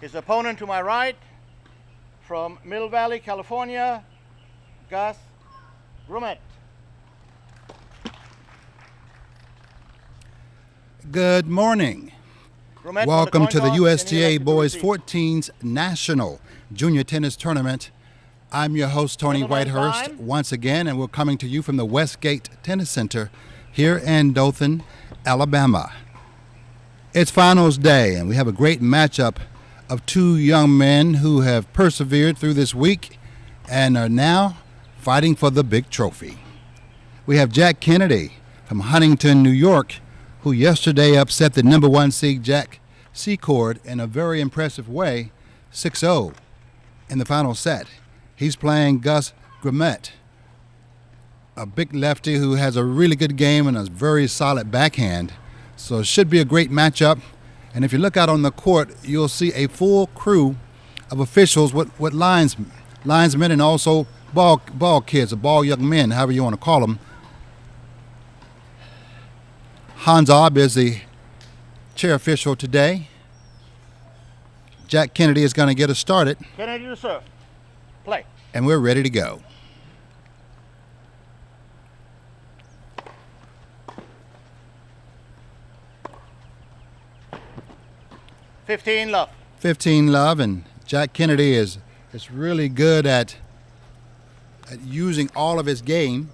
His opponent to my right, from Mill Valley, California, Gus Grumet. Good morning. Grumet, Welcome to the USTA Boys Fort. 14s National Junior Tennis Tournament. I'm your host, Tony Gentlemen, Whitehurst, time. once again, and we're coming to you from the Westgate Tennis Center here in Dothan, Alabama. It's finals day, and we have a great matchup of two young men who have persevered through this week and are now fighting for the big trophy. We have Jack Kennedy from Huntington, New York, who yesterday upset the number one seed Jack Secord in a very impressive way, 6-0 in the final set. He's playing Gus Grumet, a big lefty who has a really good game and a very solid backhand. So it should be a great matchup. And if you look out on the court, you'll see a full crew of officials with linesmen and also ball kids, or ball young men, however you want to call them. Hans Ob is the chair official today. Jack Kennedy is going to get us started. Kennedy to serve. Play. And we're ready to go. $15 love. 15 love, and Jack Kennedy is really good at using all of his game.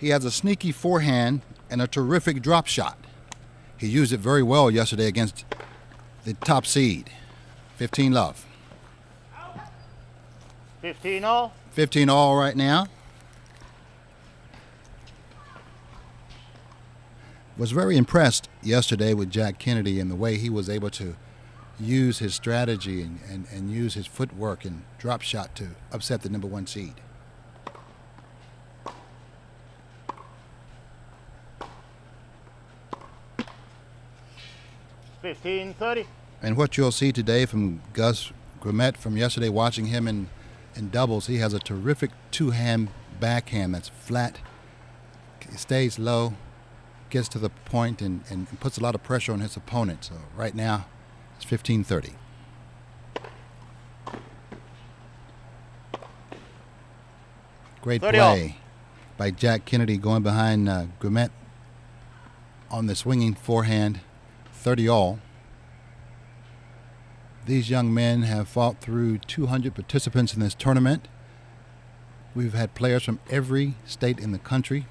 He has a sneaky forehand and a terrific drop shot. He used it very well yesterday against the top seed. 15 love. 15 all. 15 all right now. Was very impressed yesterday with Jack Kennedy and the way he was able to use his strategy and use his footwork and drop shot to upset the number one seed. $15-30. And what you'll see today from Gus Grumet from yesterday, watching him in doubles, he has a terrific two-hand backhand that's flat, stays low, gets to the point, and puts a lot of pressure on his opponent. So right now, it's 15-30. Great 30 play by Jack Kennedy going behind Grumet on the swinging forehand. 30 all. These young men have fought through 200 participants in this tournament. We've had players from every state in the country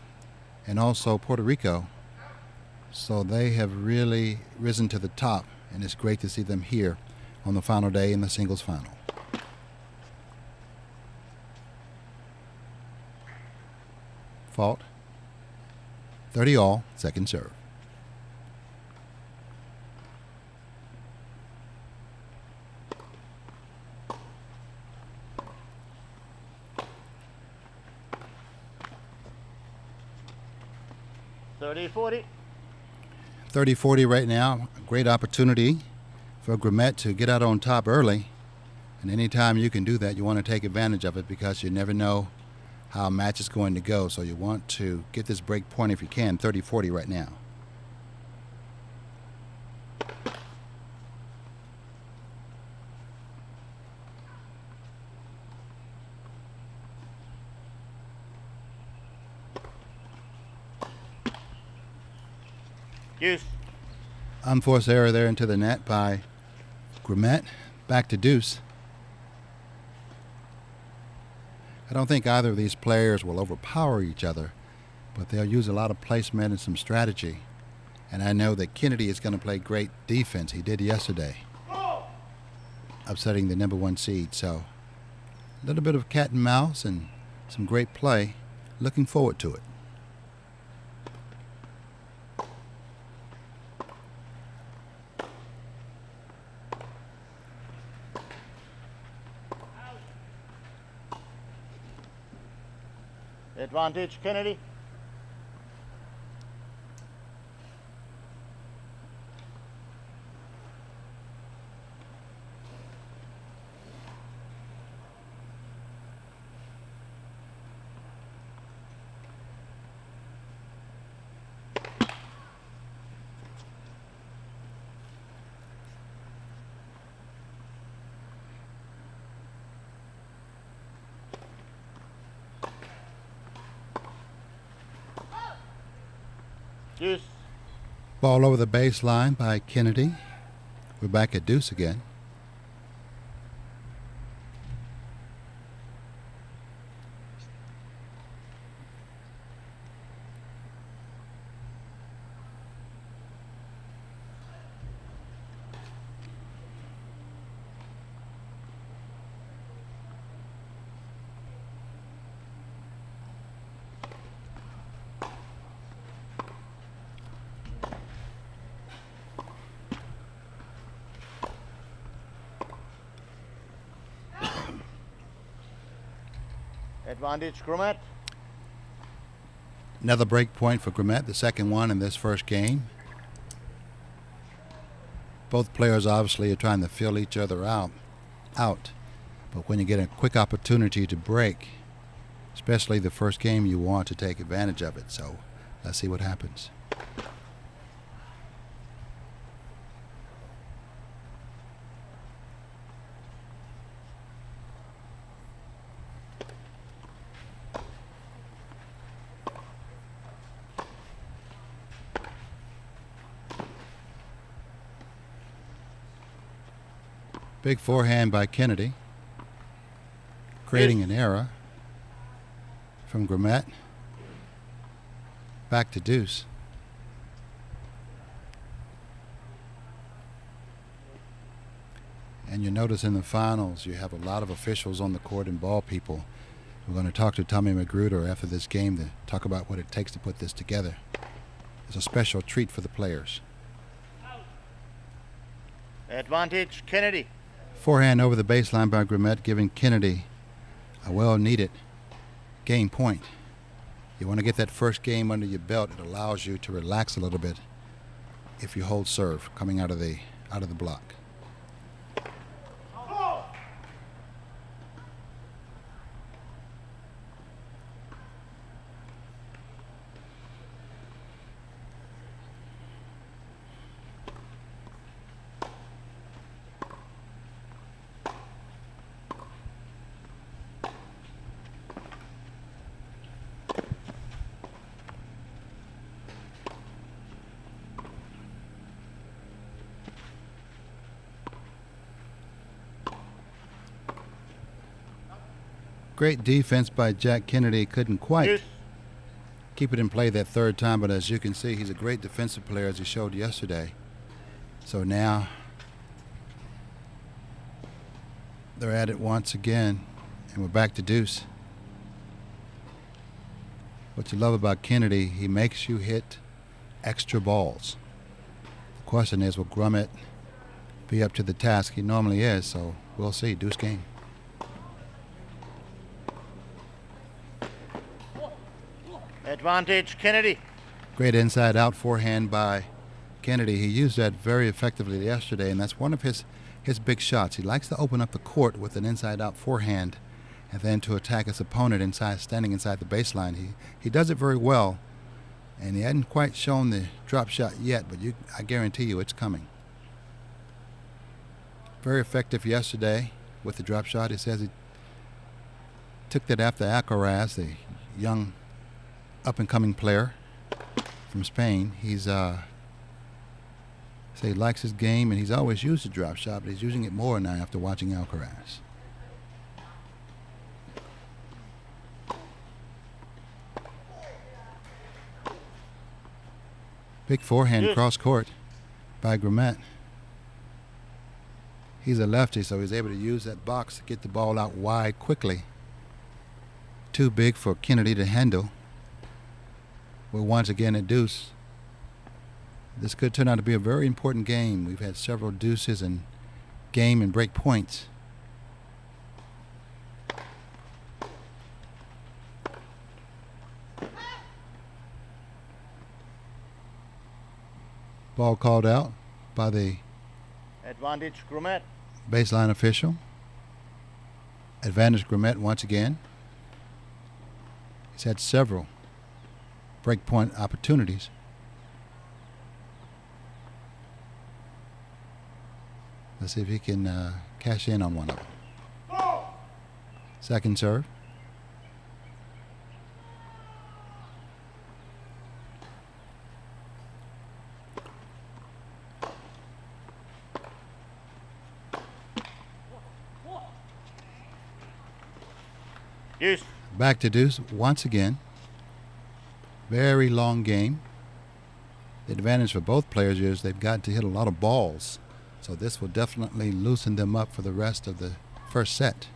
and also Puerto Rico. So they have really risen to the top, and it's great to see them here on the final day in the singles final. Fault. 30 all, second serve. $30-40. 30-40 right now. A great opportunity for Grumet to get out on top early. And anytime you can do that, you want to take advantage of it because you never know how a match is going to go. So you want to get this break point if you can. 30-40 right now. Use. Unforced error there into the net by Grumet. Back to deuce. I don't think either of these players will overpower each other, but they'll use a lot of placement and some strategy. And I know that Kennedy is going to play great defense. He did yesterday, upsetting the number one seed. So a little bit of cat and mouse and some great play. Looking forward to it. Advantage, Kennedy. Deuce. Ball over the baseline by Kennedy. We're back at deuce again. Advantage Grumet. Another break point for Grumet, the second one in this first game. Both players obviously are trying to fill each other out. But when you get a quick opportunity to break, especially the first game, you want to take advantage of it. So let's see what happens. Big forehand by Kennedy, creating an error from Grumet. Back to deuce. And you notice in the finals you have a lot of officials on the court and ball people. We're going to talk to Tommy Magruder after this game to talk about what it takes to put this together. It's a special treat for the players. Advantage Kennedy. Forehand over the baseline by Grumet, giving Kennedy a well-needed game point. You want to get that first game under your belt. It allows you to relax a little bit if you hold serve coming out of the block. Great defense by Jack Kennedy. Couldn't quite keep it in play that third time, but as you can see, he's a great defensive player as he showed yesterday. So now they're at it once again, and we're back to deuce. What you love about Kennedy, he makes you hit extra balls. The question is, will Grumet be up to the task? He normally is, so we'll see. Deuce game. Advantage Kennedy. Great inside-out forehand by Kennedy. He used that very effectively yesterday, and that's one of his big shots. He likes to open up the court with an inside-out forehand and then to attack his opponent standing inside the baseline. He does it very well, and he hadn't quite shown the drop shot yet, but I guarantee you it's coming. Very effective yesterday with the drop shot. He says he took that after Alcaraz, the young up-and-coming player from Spain. He likes his game, and he's always used the drop shot, but he's using it more now after watching Alcaraz. Big forehand cross court by Grumet. He's a lefty, so he's able to use that box to get the ball out wide quickly. Too big for Kennedy to handle. We're once again at deuce. This could turn out to be a very important game. We've had several deuces in game and break points. Ball called out by the Advantage Grumet. baseline official. Advantage Grumet once again. He's had several breakpoint opportunities. Let's see if he can cash in on one of them. Second serve. Deuce. Back to deuce once again. Very long game. The advantage for both players is they've got to hit a lot of balls. So this will definitely loosen them up for the rest of the first set.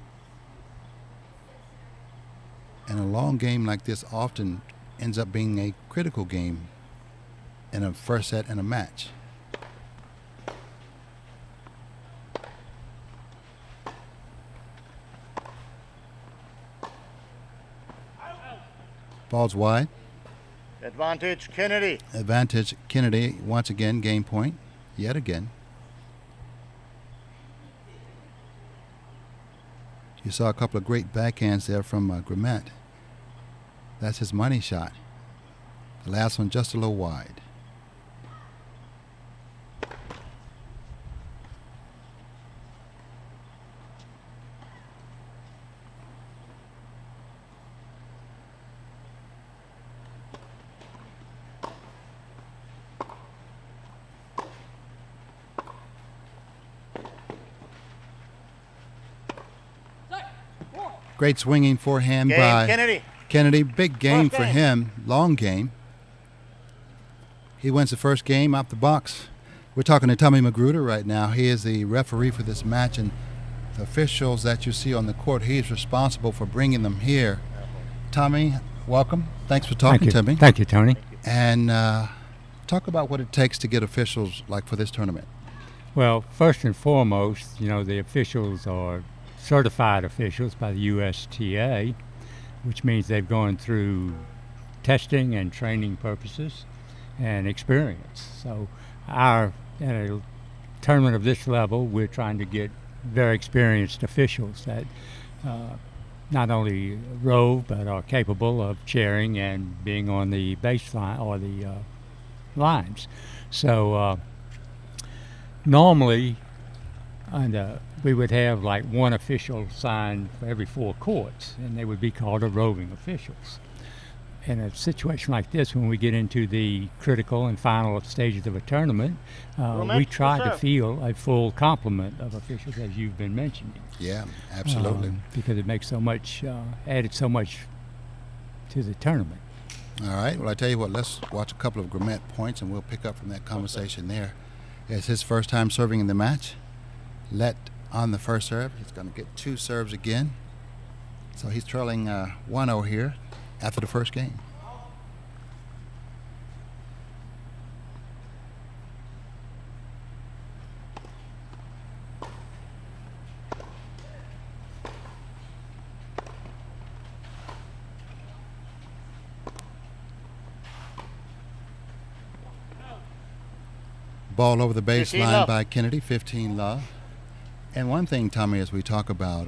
And a long game like this often ends up being a critical game in a first set in a match. Ball's wide. Advantage Kennedy. Advantage Kennedy once again, game point, yet again. You saw a couple of great backhands there from Grimet. That's his money shot. The last one just a little wide. Great swinging forehand Game, by Kennedy. Kennedy. Big game First for game. him. Long game. He wins the first game out the box. We're talking to Tommy Magruder right now. He is the referee for this match, and the officials that you see on the court, he's responsible for bringing them here. Tommy, welcome. Thanks for talking to me. Thank you, Tony. And talk about what it takes to get officials like for this tournament. Well, first and foremost, the officials are certified officials by the USTA, which means they've gone through testing and training purposes and experience. So at a tournament of this level, we're trying to get very experienced officials that not only rove but are capable of chairing and being on the baseline or the lines. So normally we would have like one official assigned for every 4 courts, and they would be called a roving officials. In a situation like this, when we get into the critical and final stages of a tournament, we try to field a full complement of officials, as you've been mentioning. Yeah, absolutely. Because it makes so much, added so much to the tournament. All right. Well, I tell you what, let's watch a couple of Grimet points, and we'll pick up from that conversation there. It's his first time serving in the match. Let on the first serve. He's going to get 2 serves again. So he's trailing 1-0 here after the first game. Ball over the 15 baseline love. by Kennedy, 15 love. And one thing, Tommy, as we talk about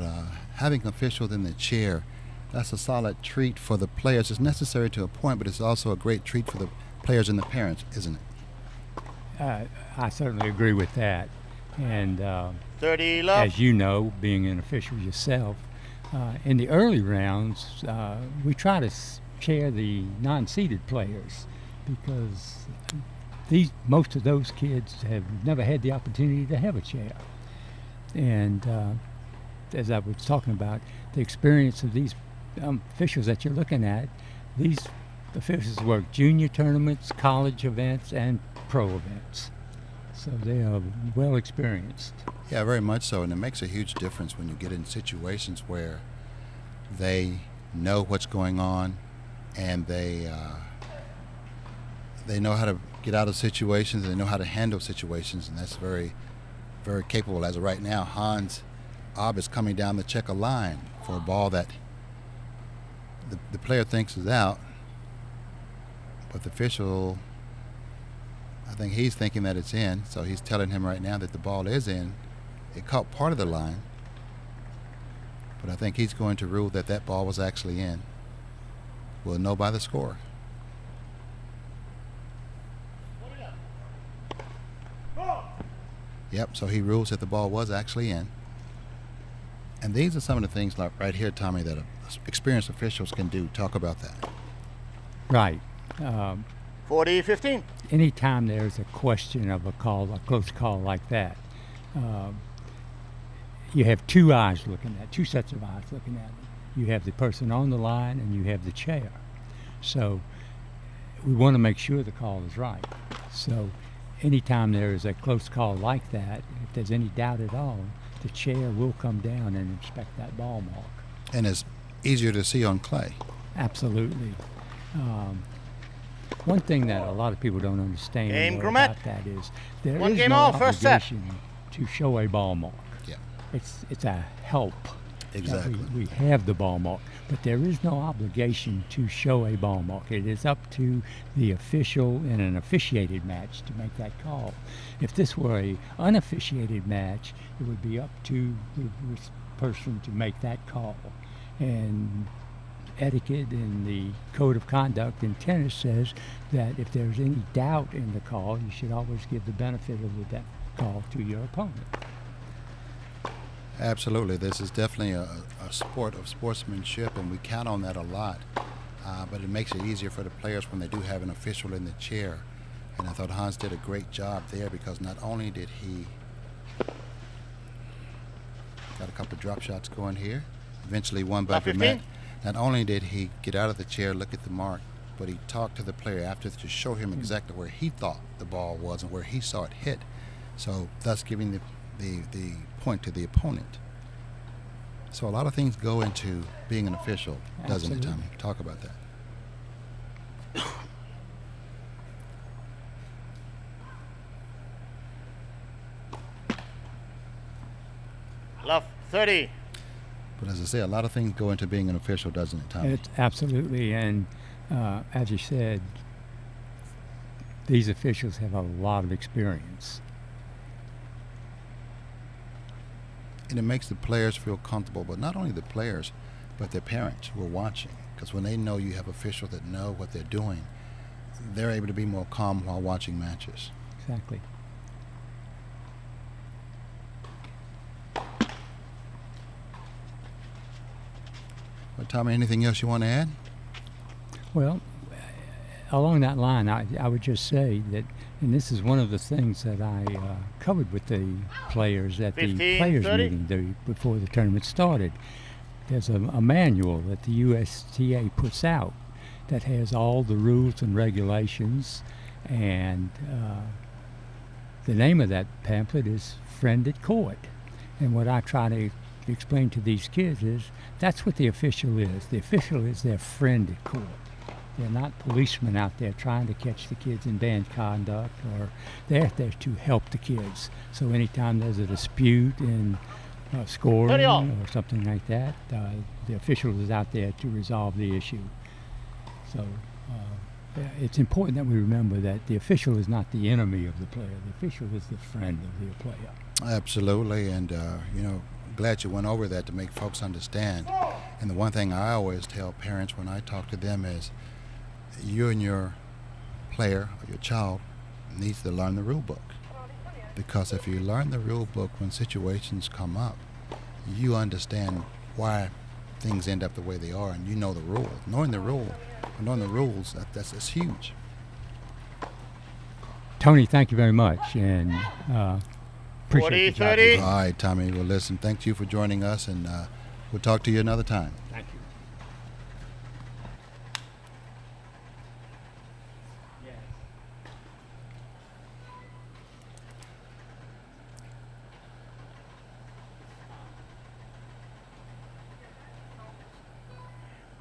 having officials in the chair, that's a solid treat for the players. It's necessary to a point, but it's also a great treat for the players and the parents, isn't it? I certainly agree with that. And 30 love. as you know, being an official yourself, in the early rounds, we try to chair the non-seeded players because most of those kids have never had the opportunity to have a chair. And as I was talking about, the experience of these officials that you're looking at, these officials work junior tournaments, college events, and pro events. So they are well experienced. Yeah, very much so. And it makes a huge difference when you get in situations where they know what's going on and they know how to get out of situations, they know how to handle situations, and that's very, very capable. As of right now, Hans Ob is coming down the checker line for a ball that the player thinks is out, but the official, I think he's thinking that it's in, so he's telling him right now that the ball is in. It caught part of the line, but I think he's going to rule that that ball was actually in. We'll know by the score. Yep, so he rules that the ball was actually in. And these are some of the things like right here, Tommy, that experienced officials can do. Talk about that. Right. 40-15. Anytime there's a question of a close call like that, you have 2 sets of eyes looking at it. you have the person on the line and you have the chair. So we want to make sure the call is right. So anytime there is a close call like that, if there's any doubt at all, the chair will come down and inspect that ball mark. And it's easier to see on clay. Absolutely. One thing that a lot of people don't understand about that is there is no obligation to show a ball mark. Yeah. It's a help. Exactly. We have the ball mark, but there is no obligation to show a ball mark. It is up to the official in an officiated match to make that call. If this were a unofficiated match, it would be up to the person to make that call. And etiquette in the code of conduct in tennis says that if there's any doubt in the call, you should always give the benefit of the call to your opponent. Absolutely. This is definitely a sport of sportsmanship, and we count on that a lot. But it makes it easier for the players when they do have an official in the chair. And I thought Hans did a great job there, because not only did he got a couple of drop shots going here, eventually one by Vermette. Not only did he get out of the chair, look at the mark, but he talked to the player after to show him exactly where he thought the ball was and where he saw it hit. So thus giving the point to the opponent. So a lot of things go into being an official, doesn't it, Tommy? Talk about that. Love 30. But as I say, a lot of things go into being an official, doesn't it, Tommy? It's absolutely, and as you said, these officials have a lot of experience. And it makes the players feel comfortable, but not only the players, but their parents who are watching. Because when they know you have officials that know what they're doing, they're able to be more calm while watching matches. Exactly. Well, Tommy, anything else you want to add? Well, along that line, I would just say that, and this is one of the things that I covered with the players at the players meeting before the tournament started. There's a manual that the USTA puts out that has all the rules and regulations, and the name of that pamphlet is Friend at Court. And what I try to explain to these kids is that's what the official is. The official is their friend at court. They're not policemen out there trying to catch the kids in bad conduct, or they're there to help the kids. So anytime there's a dispute in scoring or something like that, the official is out there to resolve the issue. So it's important that we remember that the official is not the enemy of the player. The official is the friend of the player. Absolutely, and glad you went over that to make folks understand. And the one thing I always tell parents when I talk to them is, you and your player or your child needs to learn the rule book. Because if you learn the rule book when situations come up, you understand why things end up the way they are, and you know the rule. Knowing the rules, that's huge. Tony, thank you very much, and appreciate the job. 40. All right, Tommy. Well, listen, thank you for joining us, and we'll talk to you another time. Thank you.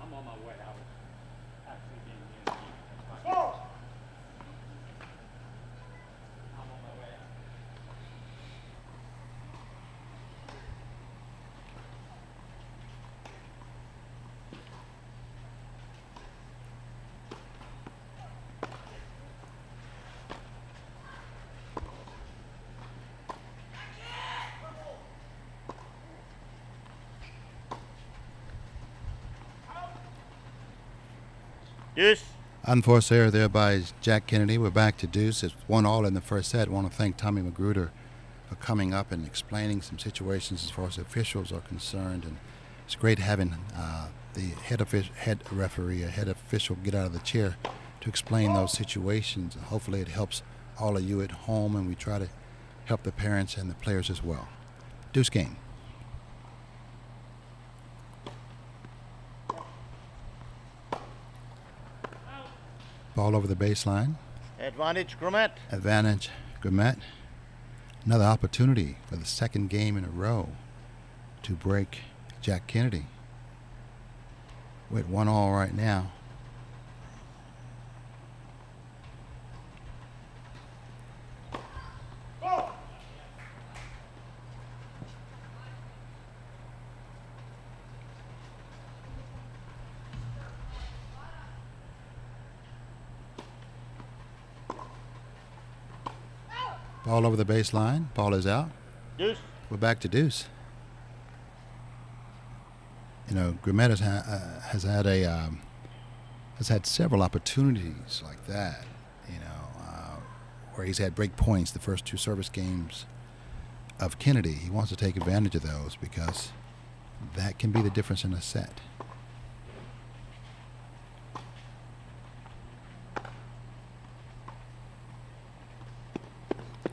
I'm on my way. I was actually getting in. I'm on my way out. Deuce. Unforced error there by Jack Kennedy. We're back to deuce. It's 1-1 in the first set. I want to thank Tommy Magruder for coming up and explaining some situations as far as officials are concerned. And it's great having the head referee, a head official, get out of the chair to explain those situations. And hopefully it helps all of you at home, and we try to help the parents and the players as well. Deuce game. Ball over the baseline. Advantage, Grumet. Advantage, Grimet. Another opportunity for the second game in a row to break Jack Kennedy. With 1-all right now. Ball over the baseline. Ball is out. Deuce. We're back to deuce. You know, Grimet has had several opportunities like that. You know, where he's had break points the first two service games of Kennedy. He wants to take advantage of those because that can be the difference in a set.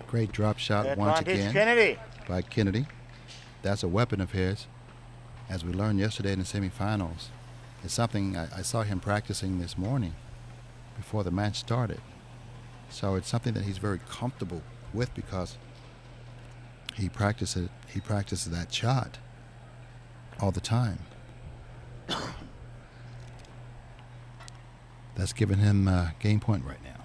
Great drop shot once again Kennedy. by Kennedy. That's a weapon of his. As we learned yesterday in the semifinals, it's something I saw him practicing this morning before the match started. So it's something that he's very comfortable with because he practices that shot all the time. That's giving him a game point right now.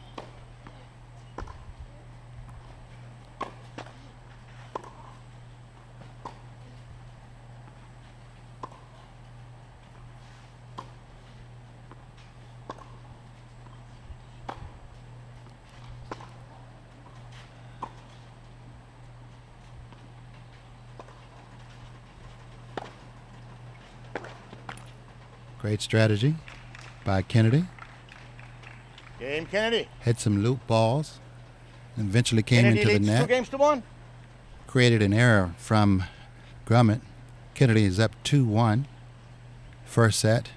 Great strategy by Kennedy. Game Kennedy. Hit some loop balls and eventually came Kennedy into the leads net. 2-1. Created an error from Grumet. Kennedy is up 2-1. First set.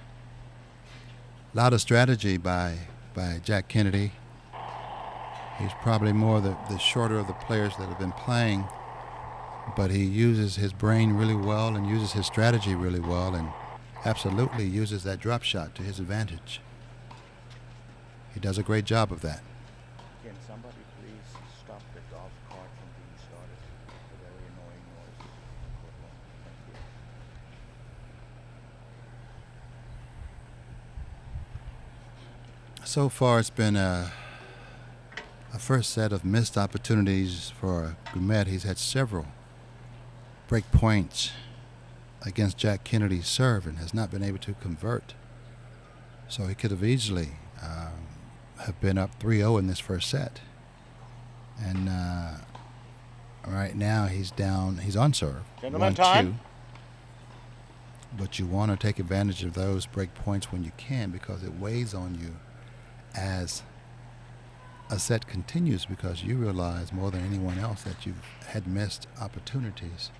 A lot of strategy by Jack Kennedy. He's probably more the shorter of the players that have been playing, but he uses his brain really well and uses his strategy really well and absolutely uses that drop shot to his advantage. He does a great job of that. Can somebody please stop the golf cart from being started? It's a very annoying noise. Thank you. So far it's been a first set of missed opportunities for Grumet. He's had several break points against Jack Kennedy's serve and has not been able to convert. So he could have easily have been up 3-0 in this first set. And right now he's down, he's on serve, 1-2. But you want to take advantage of those break points when you can because it weighs on you as a set continues because you realize more than anyone else that you've had missed opportunities.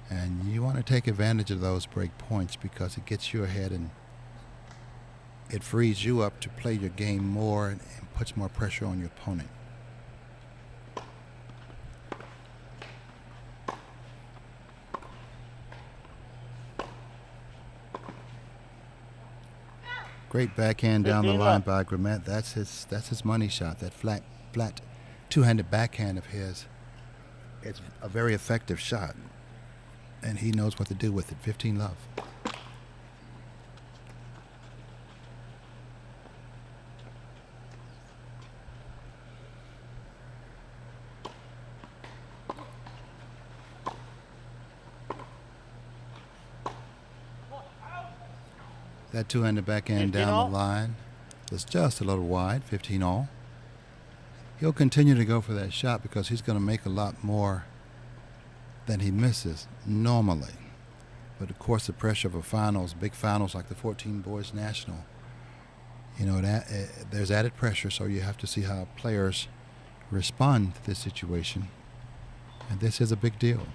And you want to take advantage of those break points because it gets you ahead and it frees you up to play your game more and puts more pressure on your opponent. Great backhand down the line by Grumet. That's his money shot. That flat two-handed backhand of his. It's a very effective shot. And he knows what to do with it. 15-love. That two-handed backhand down the line was just a little wide, 15-all. He'll continue to go for that shot because he's going to make a lot more than he misses normally. But of course the pressure of a finals, big finals like the 14 Boys National, you know, that there's added pressure, so you have to see how players respond to this situation. And this is a big deal.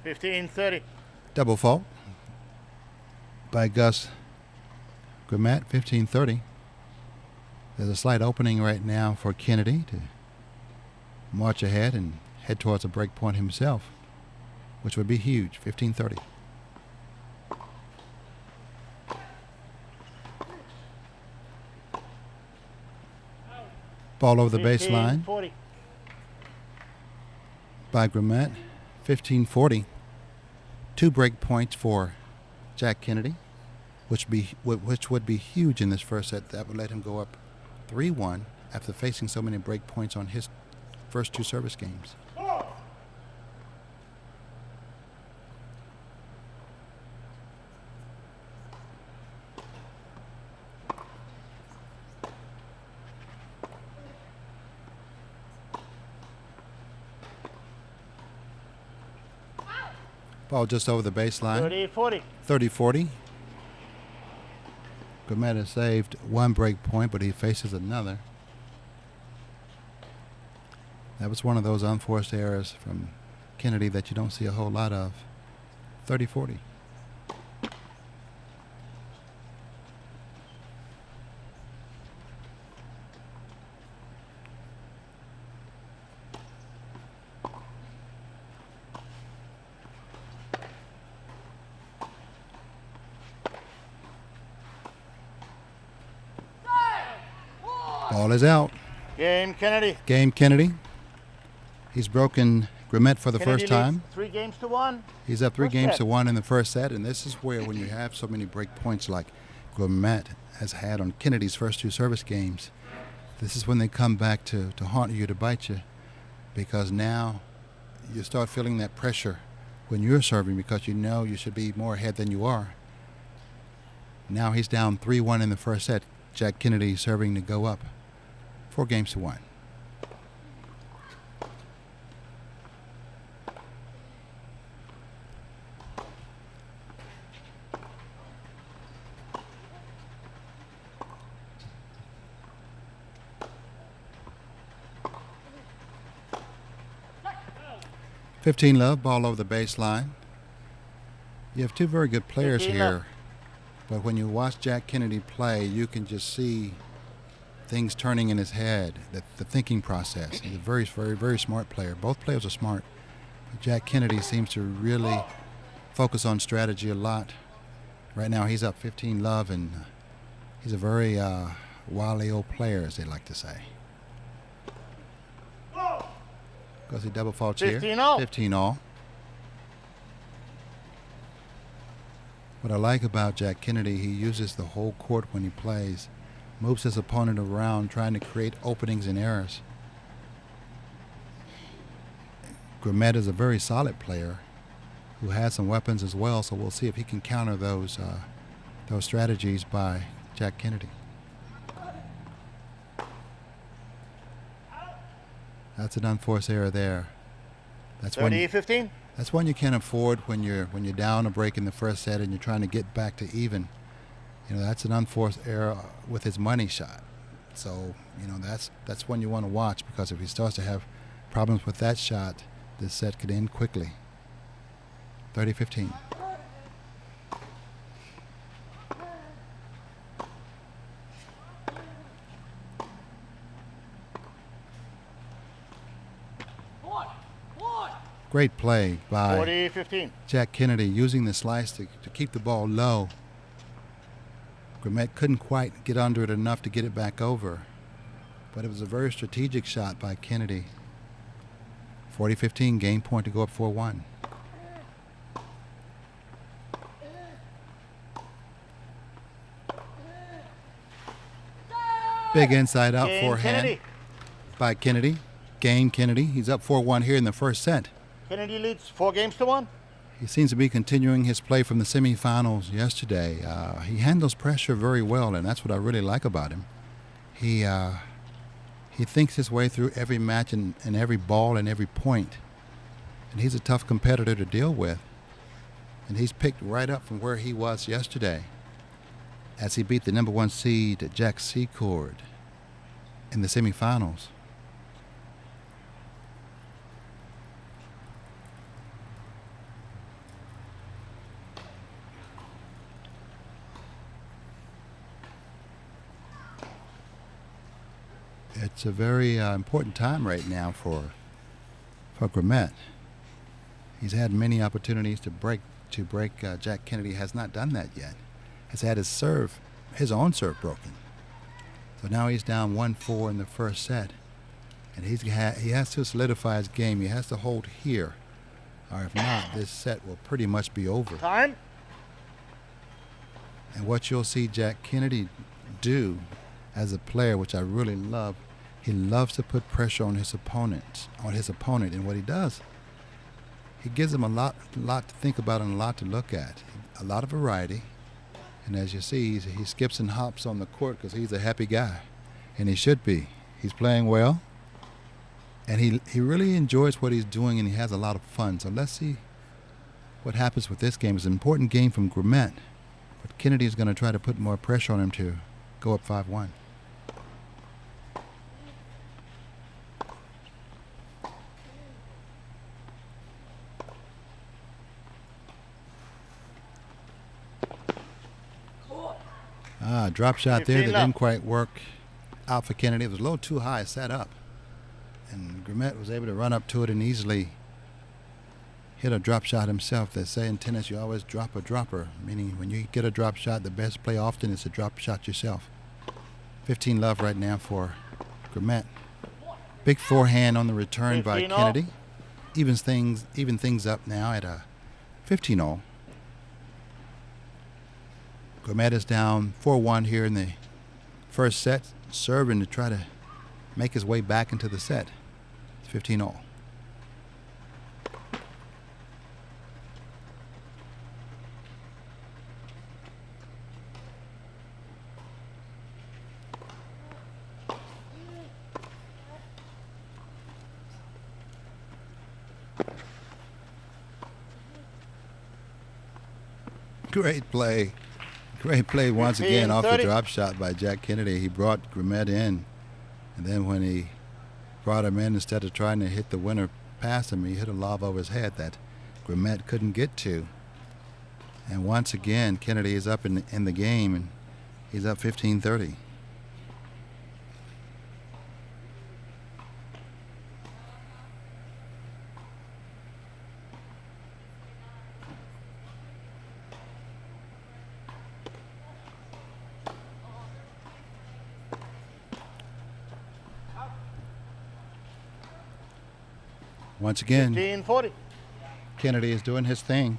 $15-30. Double fault by Gus Grumet, 15-30. There's a slight opening right now for Kennedy to march ahead and head towards a break point himself, which would be huge, 15-30. Ball over the baseline 40. by Grimet, 15-40. 2 break points for Jack Kennedy, which would be huge in this first set. That would let him go up 3-1 after facing so many break points on his first 2 service games. Ball just over the baseline. 30-40. 30-40. Grimet has saved 1 break point, but he faces another. That was one of those unforced errors from Kennedy that you don't see a whole lot of. 30-40. Ball is out. Game Kennedy. Game Kennedy. He's broken Grimet for the Kennedy first time. leads 3-1. He's up 3 First games set. to 1 in the first set, and this is where, when you have so many break points like Grimet has had on Kennedy's first 2 service games, this is when they come back to haunt you, to bite you, because now you start feeling that pressure when you're serving because you know you should be more ahead than you are. Now he's down 3-1 in the first set. Jack Kennedy serving to go up 4-1. Love, ball over the baseline. You have 2 very good players 15 here, love. but when you watch Jack Kennedy play, you can just see things turning in his head, the thinking process. He's a very, very, very smart player. Both players are smart, but Jack Kennedy seems to really focus on strategy a lot. Right now he's up 15 love, and he's a very wily old player, as they like to say. Goes he double faults here. 15-all. 15-all. What I like about Jack Kennedy, he uses the whole court when he plays, moves his opponent around, trying to create openings and errors. Grimet is a very solid player who has some weapons as well, so we'll see if he can counter those strategies by Jack Kennedy. That's an unforced error there. That's 30-15. That's one you can't afford when you're down a break in the first set and you're trying to get back to even. You know, that's an unforced error with his money shot. So, you know, that's one you want to watch, because if he starts to have problems with that shot, this set could end quickly. 30-15. Great play by 40-15. Jack Kennedy, using the slice to keep the ball low. Grimet couldn't quite get under it enough to get it back over, but it was a very strategic shot by Kennedy. 40-15, game point to go up 4-1. Big inside out Game forehand Kennedy. by Kennedy. Game Kennedy. He's up 4-1 here in the first set. Kennedy leads 4-1. He seems to be continuing his play from the semifinals yesterday. He handles pressure very well, and that's what I really like about him. He thinks his way through every match and every ball and every point. And he's a tough competitor to deal with. And he's picked right up from where he was yesterday as he beat the number 1 seed, Jack Secord, in the semifinals. it's a very important time right now for Grimet. He's had many opportunities to break Jack Kennedy. Has not done that yet. Has had his own serve broken. So now he's down 1-4 in the first set, and he has to solidify his game. He has to hold here, or if not, this set will pretty much be over. Time. And what you'll see Jack Kennedy do as a player, which I really love, he loves to put pressure on his opponent. And what he does, he gives him a lot to think about and a lot to look at. A lot of variety. And as you see, he skips and hops on the court because he's a happy guy. And he should be. He's playing well. And he really enjoys what he's doing, and he has a lot of fun. So let's see what happens with this game. It's an important game from Grimet. But Kennedy is going to try to put more pressure on him to go up 5-1. Drop shot there that didn't quite work out for Kennedy. It was a little too high, set up. And Grimet was able to run up to it and easily hit a drop shot himself. They say in tennis you always drop a dropper, meaning when you get a drop shot, the best play often is to drop shot yourself. 15-love right now for Grimet. Big forehand on the return by Kennedy. Even things up now at a 15-0. Grimet is down 4-1 here in the first set, serving to try to make his way back into the set. It's 15-0. Great play. Great play once again off the drop shot by Jack Kennedy. He brought Grimet in, and then when he brought him in, instead of trying to hit the winner past him, he hit a lob over his head that Grimet couldn't get to. And once again, Kennedy is up in the game, and he's up 15-30. Once again, 15-40. Kennedy is doing his thing.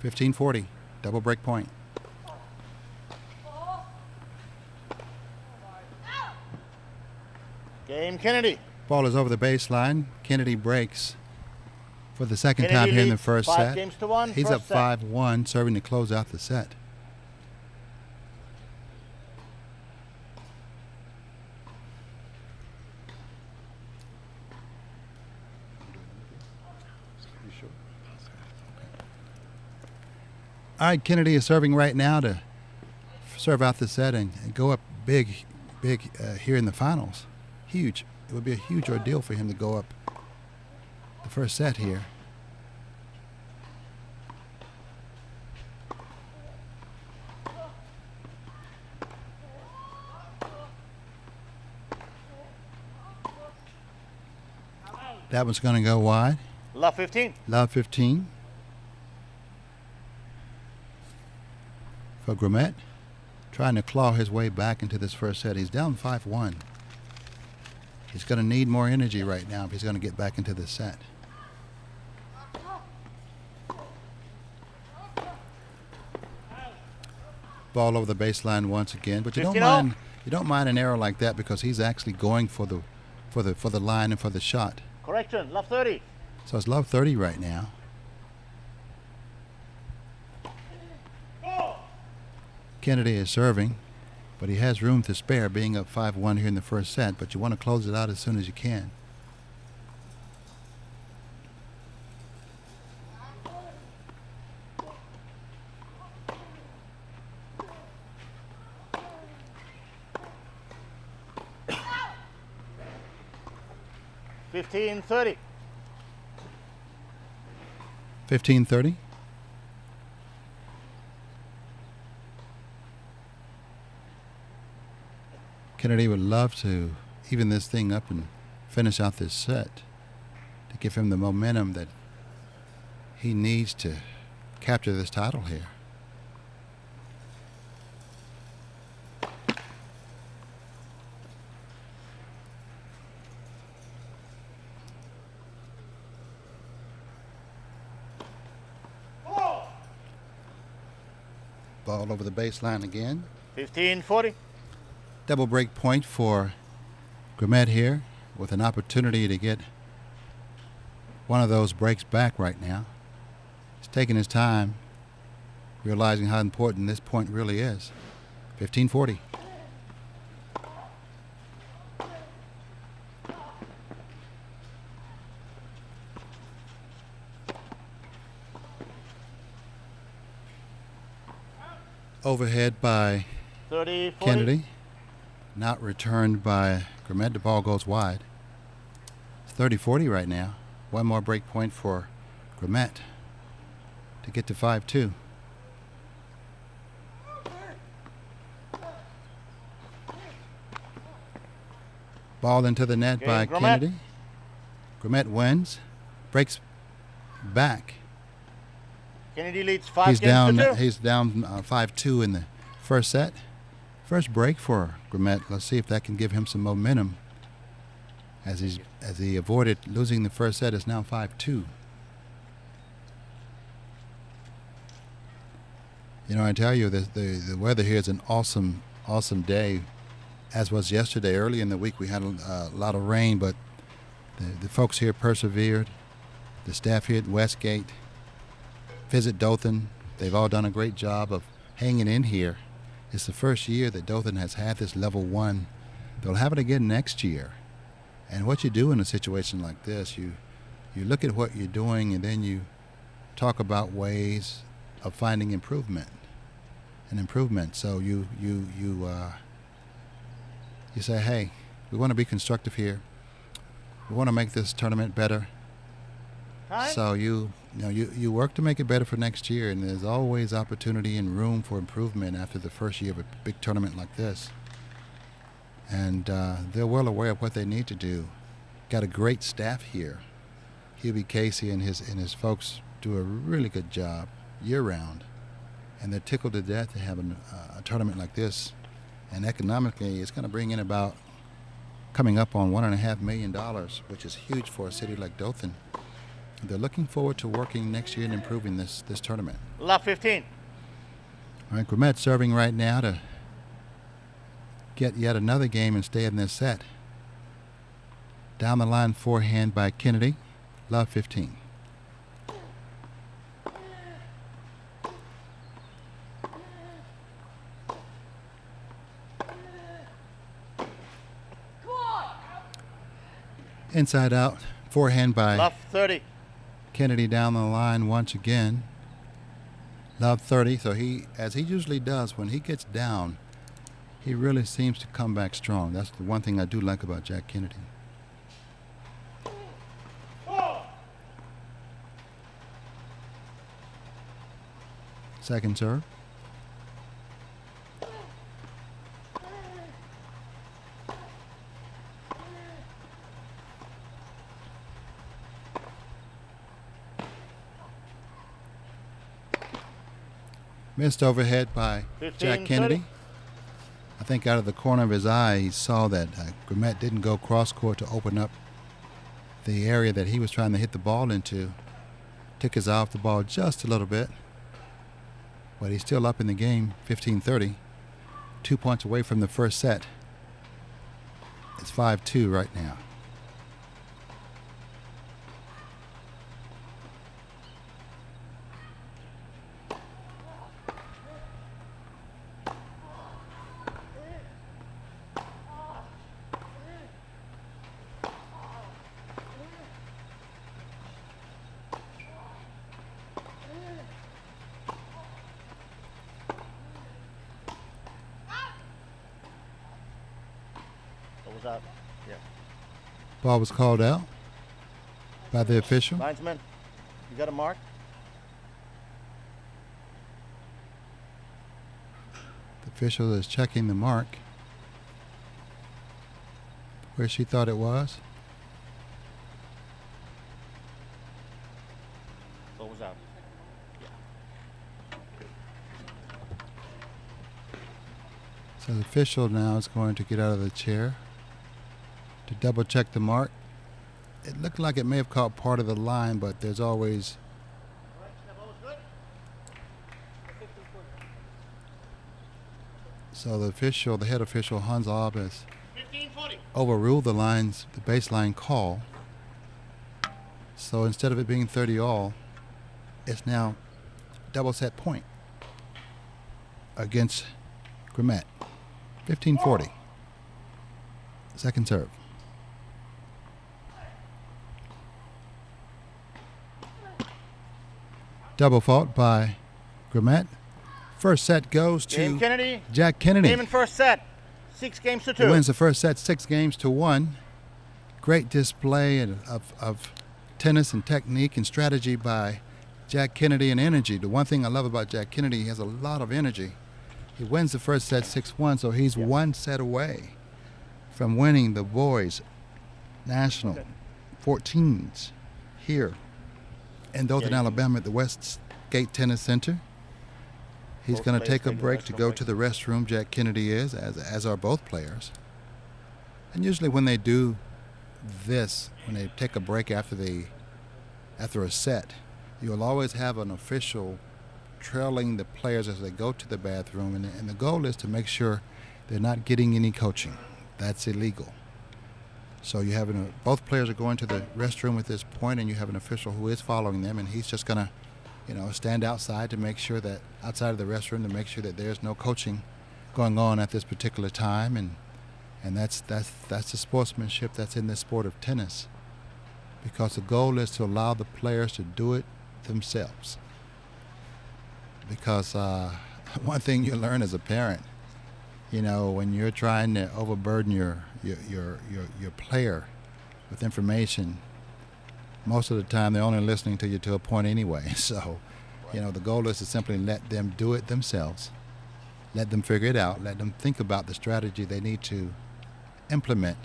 $15-40, double break point. Game Kennedy. Ball is over the baseline. Kennedy breaks for the second Kennedy time here in the leads first 5 set. games to 1. He's First up set. 5-1, serving to close out the set. All right, Kennedy is serving right now to serve out the set and go up big here in the finals. Huge. It would be a huge ordeal for him to go up the first set here. That one's going to go wide. Love 15. Love 15. For Grimet, trying to claw his way back into this first set. He's down 5-1. He's going to need more energy right now if he's going to get back into this set. Ball over the baseline once again, but you don't mind an error like that because he's actually going for the line and for the shot. Correction. Love 30. So it's love 30 right now. Kennedy is serving, but he has room to spare, being up 5-1 here in the first set, but you want to close it out as soon as you can. $15-30. 15-30. Kennedy would love to even this thing up and finish out this set to give him the momentum that he needs to capture this title here. Ball over the baseline again. 15-40. Double break point for Grimet here with an opportunity to get one of those breaks back right now. He's taking his time, realizing how important this point really is. 15-40. Overhead by 30-40. Kennedy. Not returned by Grimet. The ball goes wide. It's 30-40 right now. One more break point for Grimet to get to 5-2. Ball into the net by Grimet. Kennedy. Grimet wins. Breaks back. Kennedy leads 5 He's games down. to 2. He's down 5-2 in the first set. First break for Grimet. Let's see if that can give him some momentum. As he avoided losing the first set, it's now 5-2. You know, I tell you, the weather here is an awesome day, as was yesterday. Early in the week, we had a lot of rain, but the folks here persevered. The staff here at Westgate, visit Dothan. They've all done a great job of hanging in here. It's the first year that Dothan has had this level 1. They'll have it again next year. And what you do in a situation like this, you look at what you're doing, and then you talk about ways of finding improvement. So you say, hey, we want to be constructive here. We want to make this tournament better. Time. So you work to make it better for next year, and there's always opportunity and room for improvement after the first year of a big tournament like this. And they're well aware of what they need to do. Got a great staff here. Hubie Casey and his folks do a really good job year-round, and they're tickled to death to have a tournament like this. And economically, it's going to bring in about coming up on $1.5 million, which is huge for a city like Dothan. They're looking forward to working next year and improving this tournament. Love 15. All right, Grimet serving right now to get yet another game and stay in this set. Down the line forehand by Kennedy. Love 15. Inside out forehand by Love 30. Kennedy down the line once again. Love 30. So as he usually does when he gets down, he really seems to come back strong. That's the one thing I do like about Jack Kennedy. Second serve. Missed overhead by 15, Jack Kennedy. 30. I think out of the corner of his eye, he saw that Grimet didn't go cross court to open up the area that he was trying to hit the ball into. Took his eye off the ball just a little bit. But he's still up in the game, 15-30. 2 points away from the first set. It's 5-2 right now. What was that? Yeah. Ball was called out by the official. Linesman, you got a mark? The official is checking the mark. where she thought it was. Ball was out. So the official now is going to get out of the chair to double check the mark. It looked like it may have caught part of the line, but there's always so the head official, Hans Ob, has overruled the baseline call. So instead of it being 30 all, it's now double set point against Grimet. 15-40. Second serve. Double fault by Grimet. First set goes to Kennedy. Jack Kennedy. Game in first set. 6 games to 2. He wins the first set 6 games to 1. Great display of tennis and technique and strategy by Jack Kennedy and energy. The one thing I love about Jack Kennedy, he has a lot of energy. He wins the first set 6-1, so he's 1 set away from winning the boys' national 14s here in Dothan, Alabama at the Westgate Tennis Center. He's going to take a break to go to the restroom. Jack Kennedy is, as are both players. And usually when they do this, when they take a break after a set, you'll always have an official trailing the players as they go to the bathroom, and the goal is to make sure they're not getting any coaching. That's illegal. So you have both players are going to the restroom at this point, and you have an official who is following them, and he's just going to stand outside to make sure that outside of the restroom to make sure that there's no coaching going on at this particular time, and that's the sportsmanship that's in this sport of tennis, because the goal is to allow the players to do it themselves. Because one thing you learn as a parent, when you're trying to overburden your player with information, most of the time they're only listening to you to a point anyway. So, the goal is to simply let them do it themselves, let them figure it out, let them think about the strategy they need to implement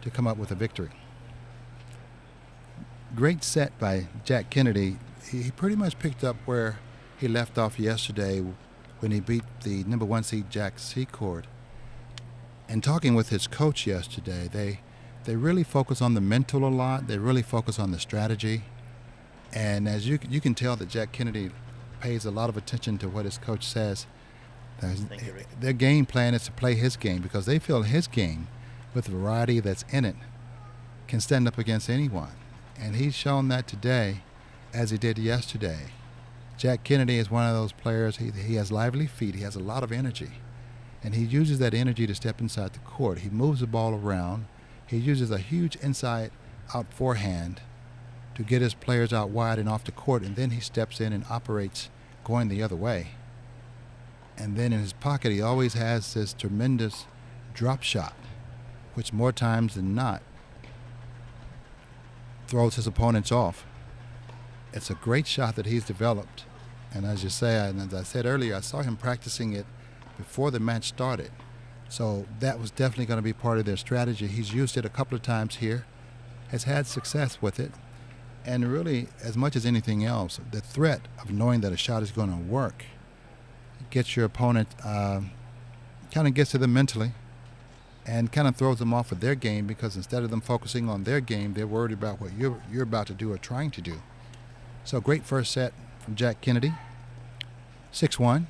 to come up with a victory. Great set by Jack Kennedy. He pretty much picked up where he left off yesterday when he beat the number 1 seed Jack Secord. And talking with his coach yesterday, they really focus on the mental a lot. They really focus on the strategy. And as you can tell that Jack Kennedy pays a lot of attention to what his coach says. Their game plan is to play his game, because they feel his game, with the variety that's in it, can stand up against anyone. And he's shown that today as he did yesterday. Jack Kennedy is one of those players. He has lively feet. He has a lot of energy. And he uses that energy to step inside the court. He moves the ball around. He uses a huge inside-out forehand to get his players out wide and off the court, and then he steps in and operates going the other way. And then in his pocket, he always has this tremendous drop shot, which more times than not throws his opponents off. It's a great shot that he's developed. And as you say, and as I said earlier, I saw him practicing it before the match started. So that was definitely going to be part of their strategy. He's used it a couple of times here, has had success with it. And really, as much as anything else, the threat of knowing that a shot is going to work gets your opponent, kind of gets to them mentally and kind of throws them off of their game, because instead of them focusing on their game, they're worried about what you're about to do or trying to do. So great first set from Jack Kennedy. 6-1.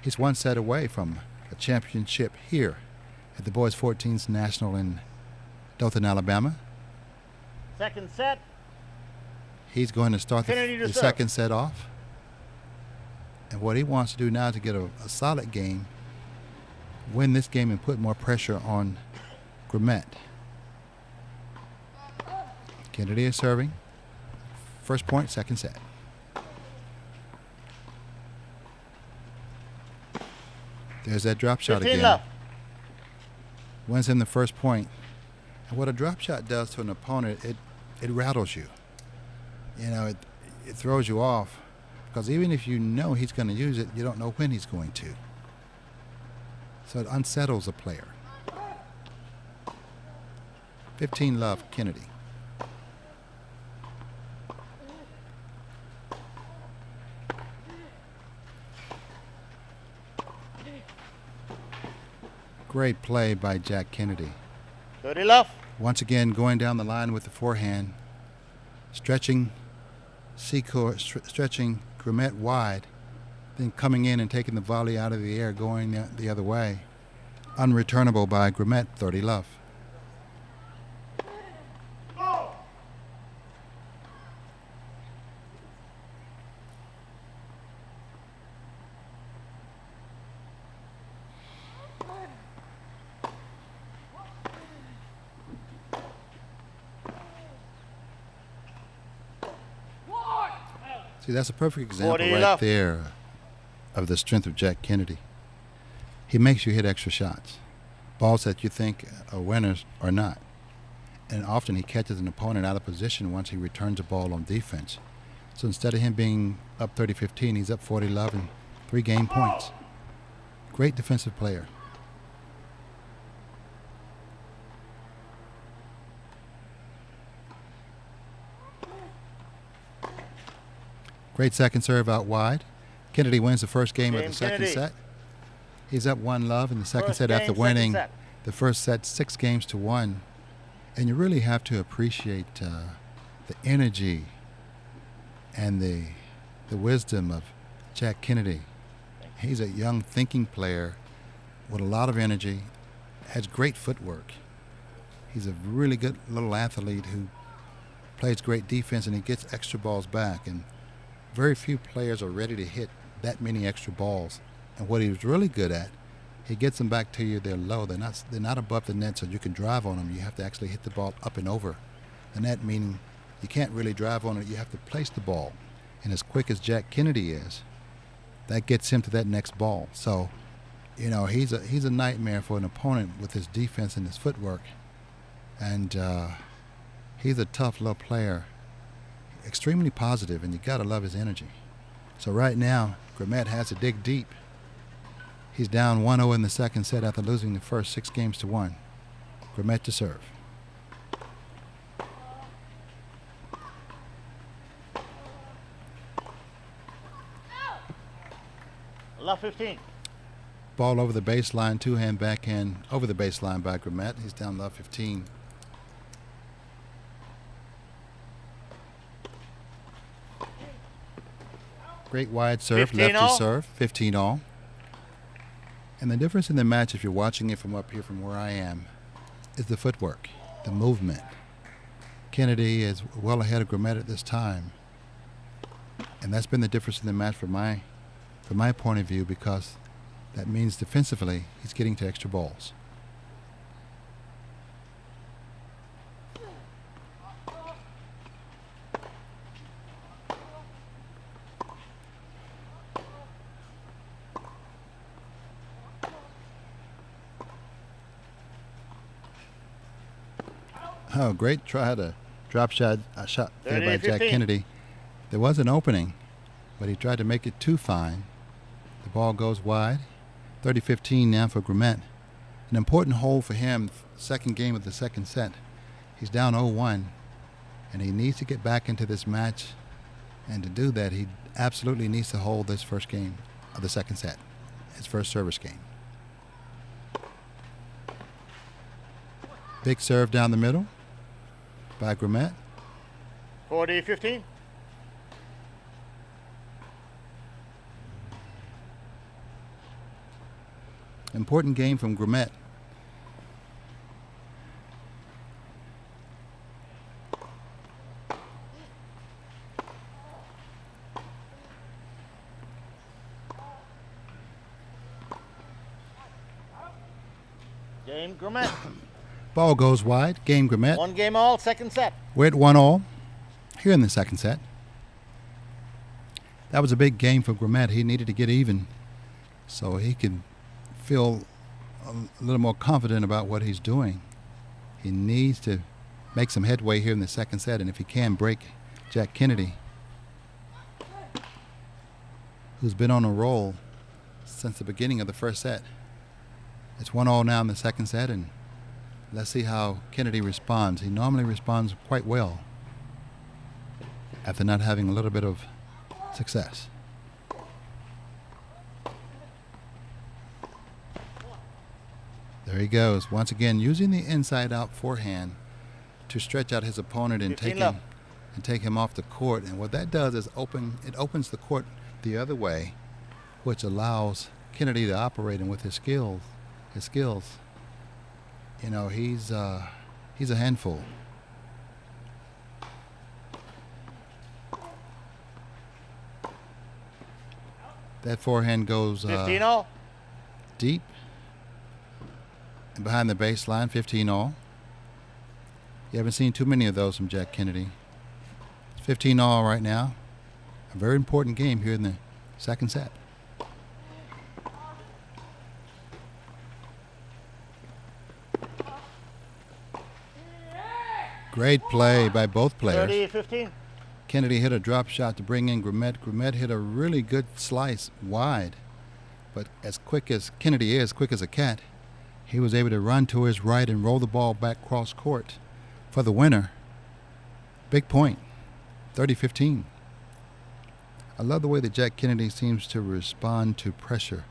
He's 1 set away from a championship here at the Boys 14s National in Dothan, Alabama. Second set. He's going to start the second set off. And what he wants to do now is to get a solid game, win this game, and put more pressure on Grimet. Kennedy is serving. First point, second set. There's that drop shot again. Left. Wins him the first point. And what a drop shot does to an opponent, it rattles you. It throws you off, because even if you know he's going to use it, you don't know when he's going to. So it unsettles a player. 15-love Kennedy. Great play by Jack Kennedy. 30 love. Once again, going down the line with the forehand, stretching stretching Grumet wide, then coming in and taking the volley out of the air, going the other way. Unreturnable by Grumet, 30 love. See, that's a perfect example right there of the strength of Jack Kennedy. He makes you hit extra shots, balls that you think are winners or not. And often he catches an opponent out of position once he returns a ball on defense. So instead of him being up 30-15, he's up 40-love and 3 game points. Great defensive player. Great second serve out wide. Kennedy wins the first game of the second set. He's up 1-love in the second set after winning the first set 6-1. And you really have to appreciate the energy and the wisdom of Jack Kennedy. He's a young thinking player with a lot of energy, has great footwork. He's a really good little athlete who plays great defense, and he gets extra balls back. And very few players are ready to hit that many extra balls. And what he was really good at, he gets them back to you. They're low. They're not above the net, so you can drive on them. You have to actually hit the ball up and over. The net, meaning you can't really drive on it. You have to place the ball. And as quick as Jack Kennedy is, that gets him to that next ball. So, you know, he's a nightmare for an opponent with his defense and his footwork. And he's a tough little player. Extremely positive, and you gotta love his energy. So right now, Grumet has to dig deep. He's down 1-0 in the second set after losing the first 6-1. Grumet to serve. Love 15. Ball over the baseline, 2-hand backhand over the baseline by Grumet. He's down love 15. Great wide serve, lefty serve, 15-all. And the difference in the match, if you're watching it from up here from where I am, is the footwork, the movement. Kennedy is well ahead of Grumet at this time. And that's been the difference in the match from my point of view, because that means defensively he's getting to extra balls. Oh, great try to drop shot there by Jack Kennedy. There was an opening, but he tried to make it too fine. The ball goes wide. 30-15 now for Grumet. An important hole for him, second game of the second set. He's down 0-1, and he needs to get back into this match. And to do that, he absolutely needs to hold this first game of the second set, his first service game. Big serve down the middle by Grumet. 40-15. Important game from Grumet. Game Grumet. Ball goes wide. Game Grumet. 1-all, second set. We're at 1-all here in the second set. That was a big game for Grumet. He needed to get even so he could feel a little more confident about what he's doing. He needs to make some headway here in the second set, and if he can, break Jack Kennedy, who's been on a roll since the beginning of the first set. It's 1-all now in the second set, and Let's see how Kennedy responds. He normally responds quite well after not having a little bit of success. There he goes. Once again, using the inside-out forehand to stretch out his opponent and take him off the court. And what that does is it opens the court the other way, which allows Kennedy to operate with his skills. You know, he's a handful. That forehand goes 15-all. Deep and behind the baseline, 15-all. You haven't seen too many of those from Jack Kennedy. It's 15-all right now. A very important game here in the second set. Great play by both players. 30-15. Kennedy hit a drop shot to bring in Grimet. Grimet hit a really good slice wide. But as quick as Kennedy is, quick as a cat, he was able to run to his right and roll the ball back cross court for the winner. Big point, 30-15. I love the way that Jack Kennedy seems to respond to pressure.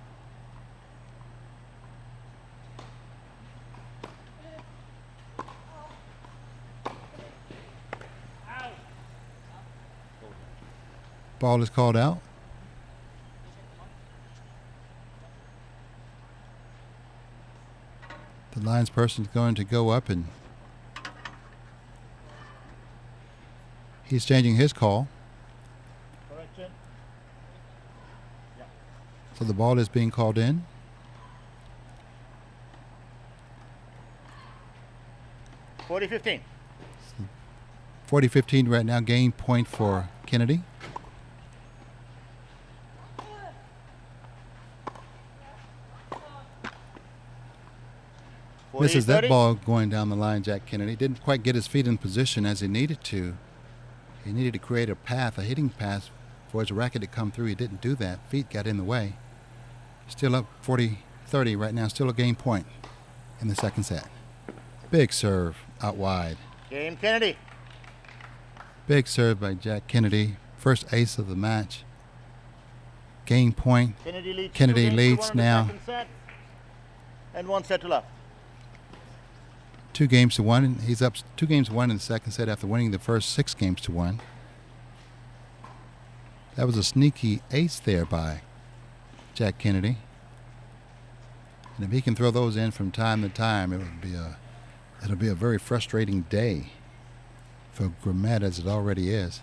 Ball is called out. The linesperson is going to go up and he's changing his call. Correction. Yeah. So the ball is being called in. $40-15. 40-15 right now. Game point for Kennedy. Misses that ball going down the line, Jack Kennedy. Didn't quite get his feet in position as he needed to. He needed to create a path, a hitting path for his racket to come through. He didn't do that. Feet got in the way. Still up 40-30 right now. Still a game point in the second set. Big serve out wide. Game Kennedy. Big serve by Jack Kennedy. First ace of the match. Game point. Kennedy leads now. And 1 set to love. 2-1. He's up 2-1 in the second set after winning the first 6-1. That was a sneaky ace there by Jack Kennedy. And if he can throw those in from time to time, it'll be a very frustrating day for Grimet as it already is.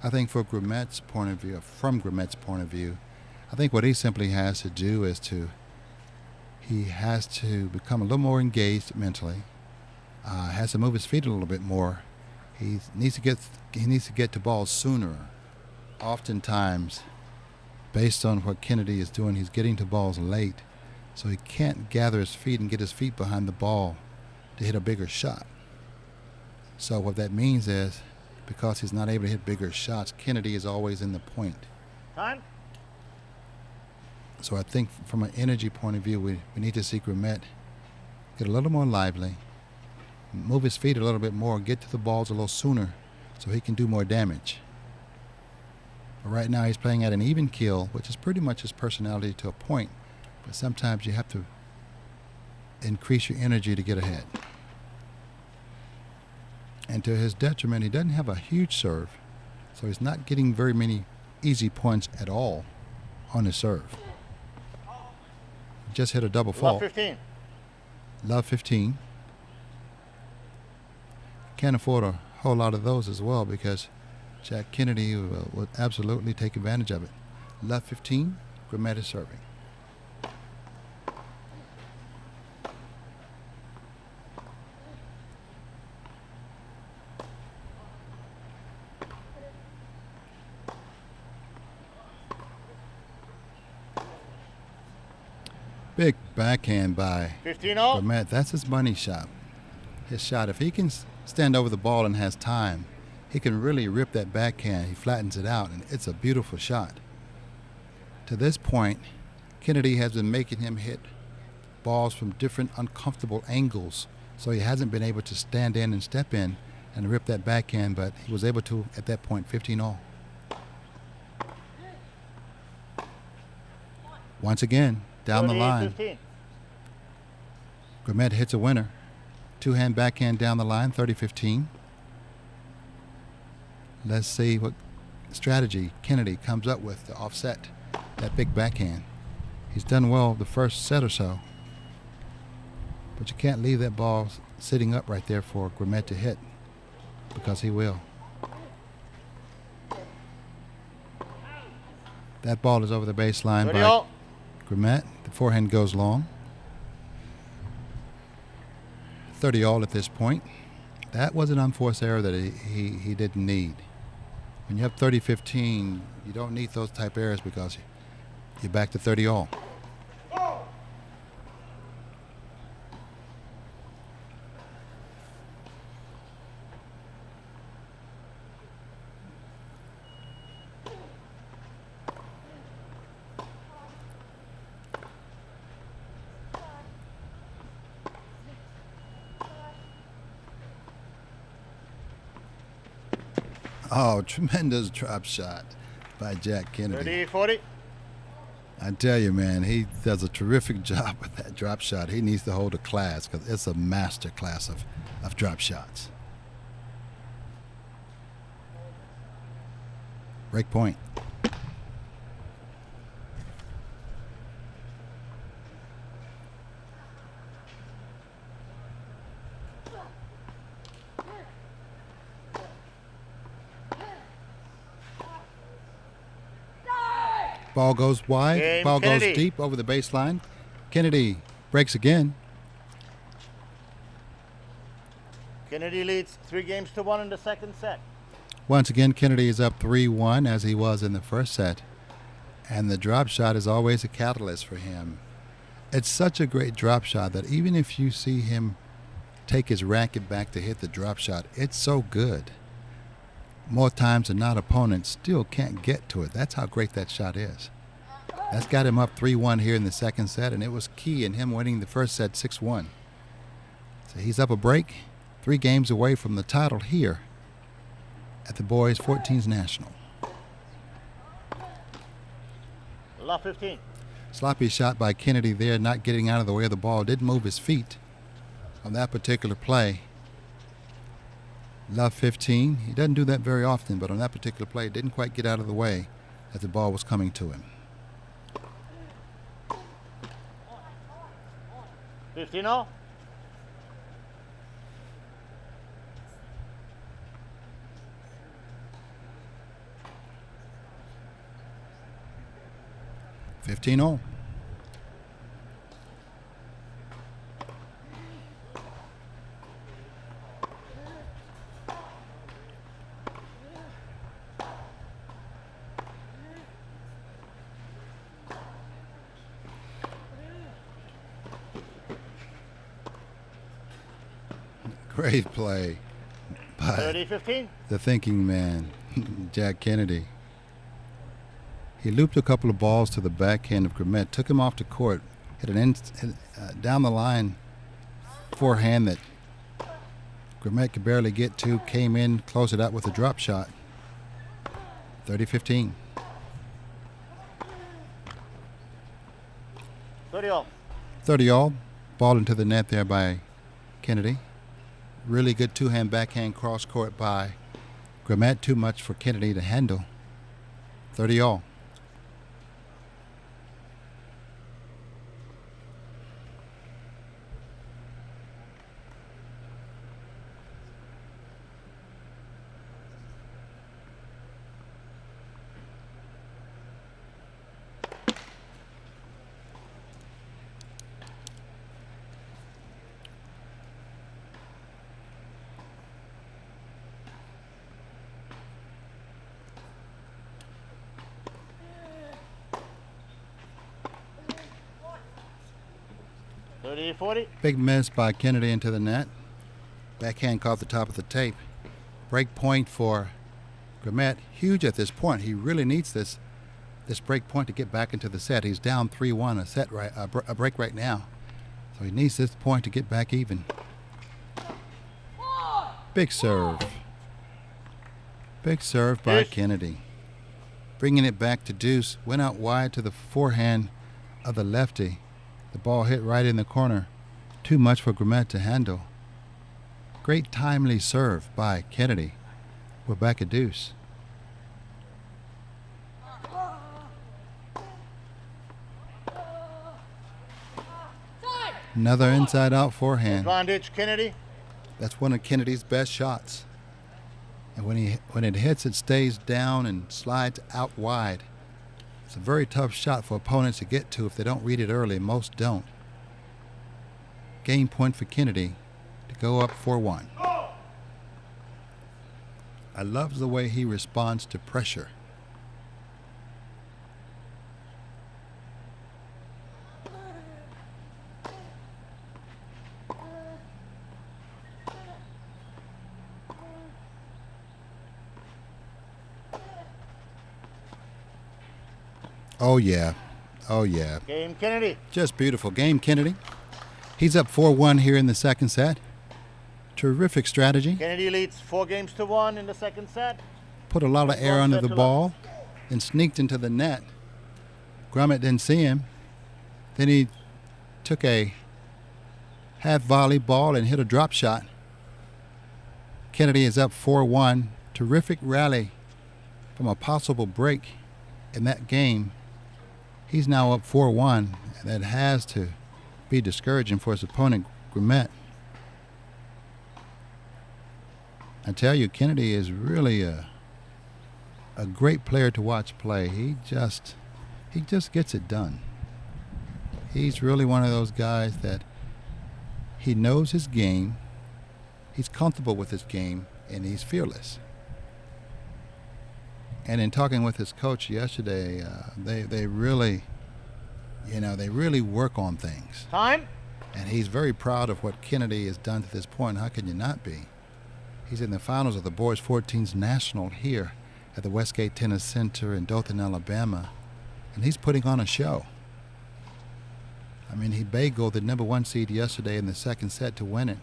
I think from Grimet's point of view, I think what he simply has to do is he has to become a little more engaged mentally. Has to move his feet a little bit more. He needs to get to balls sooner. Oftentimes, based on what Kennedy is doing, he's getting to balls late, so he can't gather his feet and get his feet behind the ball to hit a bigger shot. So what that means is, because he's not able to hit bigger shots, Kennedy is always in the point. Time. So I think from an energy point of view, we need to see Grimet get a little more lively, move his feet a little bit more, get to the balls a little sooner so he can do more damage. But right now he's playing at an even keel, which is pretty much his personality to a point. But sometimes you have to increase your energy to get ahead. And to his detriment, he doesn't have a huge serve, so he's not getting very many easy points at all on his serve. Just hit a double fault. Love 15. Love 15. Can't afford a whole lot of those as well because Jack Kennedy would absolutely take advantage of it. Love 15, Grimet is serving. Big backhand by 15-all. Grimet. That's his money shot. His shot. If he can stand over the ball and has time, he can really rip that backhand. He flattens it out, and it's a beautiful shot. To this point, Kennedy has been making him hit balls from different uncomfortable angles, so he hasn't been able to stand in and step in and rip that backhand, but he was able to at that point. 15 all. Once again, down the line, 15. Grimet hits a winner. Two-hand backhand down the line, 30-15. Let's see what strategy Kennedy comes up with to offset that big backhand. He's done well the first set or so, but you can't leave that ball sitting up right there for Grimet to hit, because he will. That ball is over the baseline by Grimet. The forehand goes long. 30 all at this point. That was an unforced error that he didn't need. When you have 30-15, you don't need those type errors because you're back to 30 all. Oh, tremendous drop shot by Jack Kennedy. 30-40. I tell you, man, he does a terrific job with that drop shot. He needs to hold a class because it's a master class of drop shots. Break point. Ball goes wide. Game, Ball Kennedy. goes deep over the baseline. Kennedy breaks again. Kennedy leads 3-1 in the second set. Once again, Kennedy is up 3-1 as he was in the first set. And the drop shot is always a catalyst for him. It's such a great drop shot that even if you see him take his racket back to hit the drop shot, it's so good. More times than not, opponents still can't get to it. That's how great that shot is. That's got him up 3-1 here in the second set, and it was key in him winning the first set 6-1. So he's up a break, 3 games away from the title here at the Boys 14s National. Love 15. Sloppy shot by Kennedy there, not getting out of the way of the ball. Didn't move his feet on that particular play. Love 15. He doesn't do that very often, but on that particular play, didn't quite get out of the way as the ball was coming to him. 15 all. Fifteen all. Great play by 30-15. the thinking man, Jack Kennedy. He looped a couple of balls to the backhand of Grimet, took him off the court, hit an down the line forehand that Grimet could barely get to, came in, closed it out with a drop shot. 30-15. 30 all. 30 all. Ball into the net there by Kennedy. Really good two-hand backhand cross court by Grimet. Too much for Kennedy to handle. 30 all. Big miss by Kennedy into the net. Backhand caught the top of the tape. Break point for Grimet. Huge at this point. He really needs this this break point to get back into the set. He's down 3-1, a break right now. So he needs this point to get back even. Big serve. Big serve by Kennedy. Bringing it back to deuce. Went out wide to the forehand of the lefty. The ball hit right in the corner. Too much for Grumet to handle. Great timely serve by Kennedy. We're back at deuce. Another inside-out forehand. Advantage, Kennedy. That's one of Kennedy's best shots. And when it hits, it stays down and slides out wide. It's a very tough shot for opponents to get to if they don't read it early. Most don't. Game point for Kennedy to go up 4-1. I love the way he responds to pressure. Oh, yeah. Oh, yeah. Game, Kennedy. Just beautiful. Game, Kennedy. He's up 4-1 here in the second set. Terrific strategy. Kennedy leads 4-1 in the second set. Put a lot of air under the ball and sneaked into the net. Grumet didn't see him. Then he took a half volley ball and hit a drop shot. Kennedy is up 4-1. Terrific rally from a possible break in that game. He's now up 4-1. That has to be discouraging for his opponent, Grumet. I tell you, Kennedy is really a great player to watch play. He just gets it done. He's really one of those guys that he knows his game, he's comfortable with his game, and he's fearless. And in talking with his coach yesterday, they really work on things. Time. And he's very proud of what Kennedy has done to this point. How can you not be? He's in the finals of the Boys 14s National here at the Westgate Tennis Center in Dothan, Alabama. And he's putting on a show. I mean, he bageled the number 1 seed yesterday in the second set to win it.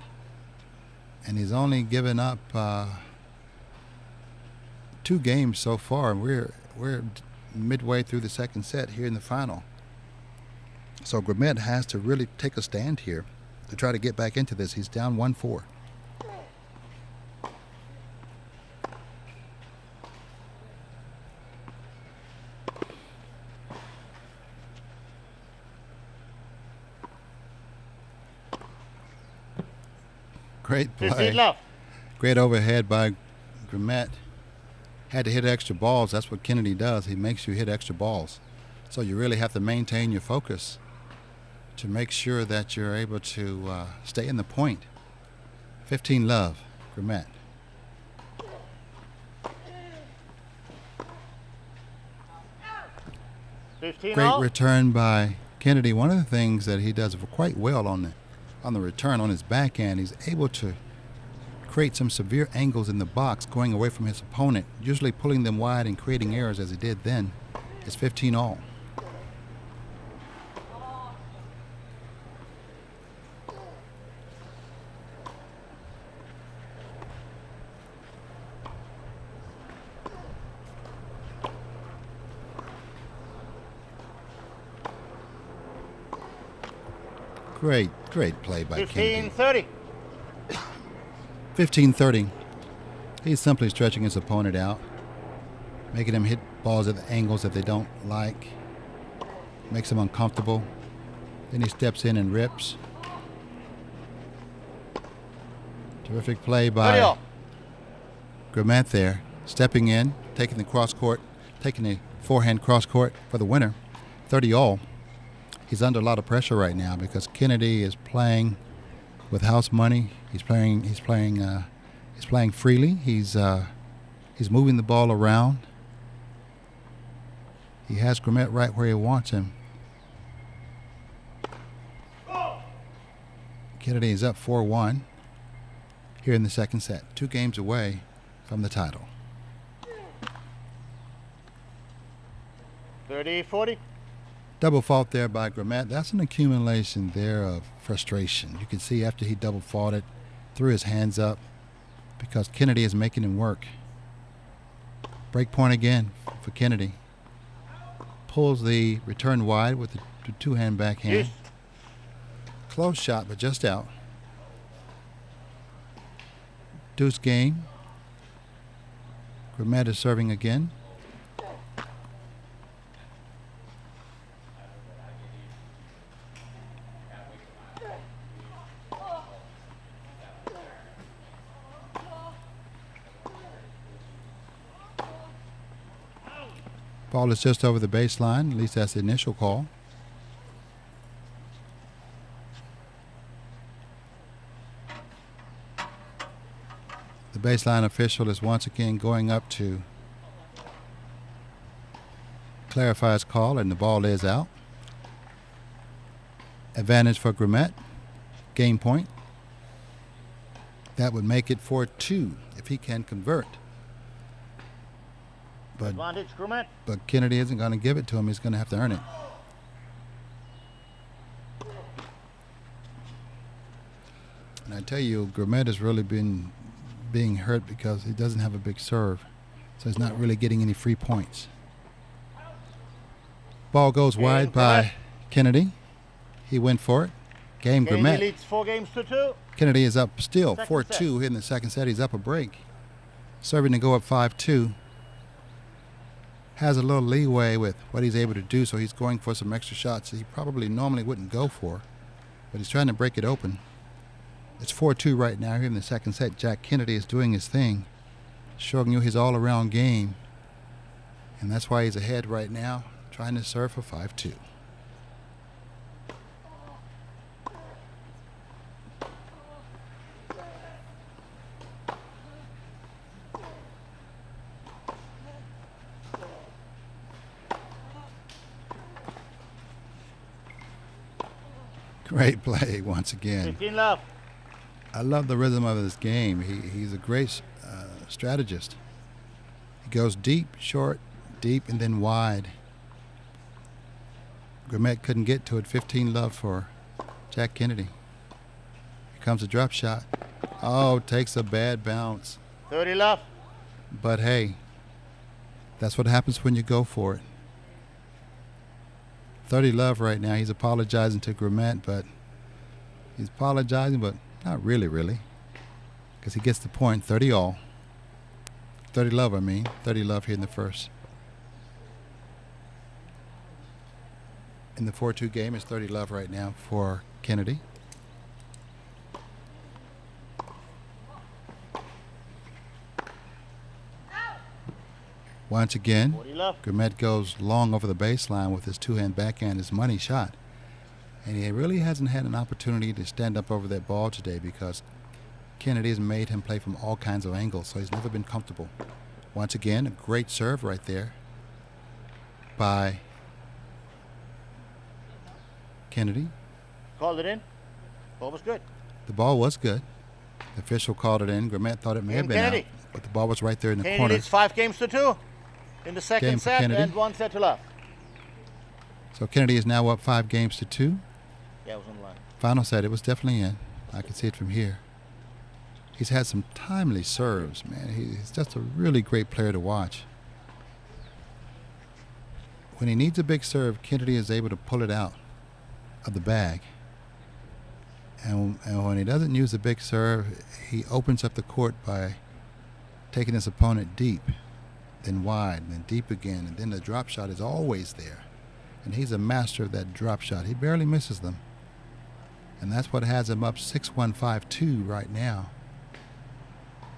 And he's only given up 2 games so far. We're midway through the second set here in the final. So Grumet has to really take a stand here to try to get back into this. He's down 1-4. Great play. Great overhead by Grumet. Had to hit extra balls. That's what Kennedy does. He makes you hit extra balls. So you really have to maintain your focus to make sure that you're able to stay in the point. 15 love, Grumet. Great return by Kennedy. One of the things that he does quite well on the return on his backhand, he's able to create some severe angles in the box going away from his opponent, usually pulling them wide and creating errors as he did then. It's 15 all. Great play by Kennedy. 15-30. 15-30. He's simply stretching his opponent out, making him hit balls at the angles that they don't like, makes him uncomfortable. Then he steps in and rips. Terrific play by Grumet there, stepping in, taking the cross court, taking the forehand cross court for the winner. 30 all. He's under a lot of pressure right now because Kennedy is playing with house money. He's playing freely. He's moving the ball around. He has Grumet right where he wants him. Kennedy is up 4-1 here in the second set, 2 games away from the title. 30-40. Double fault there by Grimet. That's an accumulation there of frustration. You can see after he double faulted, threw his hands up because Kennedy is making him work. Break point again for Kennedy. Pulls the return wide with the two-hand backhand. Yes. Close shot, but just out. Deuce game. Grimet is serving again. Ball is just over the baseline, at least that's the initial call. The baseline official is once again going up to clarify his call, and the ball is out. Advantage for Grimet. Game point. That would make it 4-2 if he can convert. Advantage, Grimet. But Kennedy isn't going to give it to him. He's going to have to earn it. And I tell you, Grimet has really been being hurt because he doesn't have a big serve. So he's not really getting any free points. Ball goes wide by Kennedy. He went for it. Game Kennedy Grimet. leads 4-2. Kennedy is up still, Second 4-2 in the second set. He's up a break. Serving to go up 5-2. Has a little leeway with what he's able to do, so he's going for some extra shots that he probably normally wouldn't go for. But he's trying to break it open. It's 4-2 right now here in the second set. Jack Kennedy is doing his thing, showing you his all-around game. And that's why he's ahead right now, trying to serve for 5-2. Great play once again. 15 love. I love the rhythm of this game. He's a great strategist. He goes deep, short, deep, and then wide. Grimet couldn't get to it. 15 love for Jack Kennedy. Here comes a drop shot. Oh, takes a bad bounce. 30 love. But hey, that's what happens when you go for it. 30 love right now. He's apologizing to Grimet, but he's apologizing, but not really, because he gets the point. 30 all. 30 love, I mean. 30 love here in the first. In the 4-2 game, it's 30 love right now for Kennedy. Once again, Grimet goes long over the baseline with his two-hand backhand, his money shot. And he really hasn't had an opportunity to stand up over that ball today because Kennedy has made him play from all kinds of angles, so he's never been comfortable. Once again, a great serve right there by Kennedy. Called it in. Ball was good. The ball was good. The official called it in. Grimet thought it may have been Kennedy. out, but the ball was right there in the Kennedy corner. leads 5-2 in the second Game for set Kennedy. and 1 set to love. So Kennedy is now up 5-2. Yeah, it was on the line. Final set, it was definitely in. I can see it from here. He's had some timely serves, man. He's just a really great player to watch. When he needs a big serve, Kennedy is able to pull it out of the bag. And when he doesn't use a big serve, he opens up the court by taking his opponent deep, then wide, then deep again, and then the drop shot is always there. And he's a master of that drop shot. He barely misses them. And that's what has him up 6-1, 5-2 right now.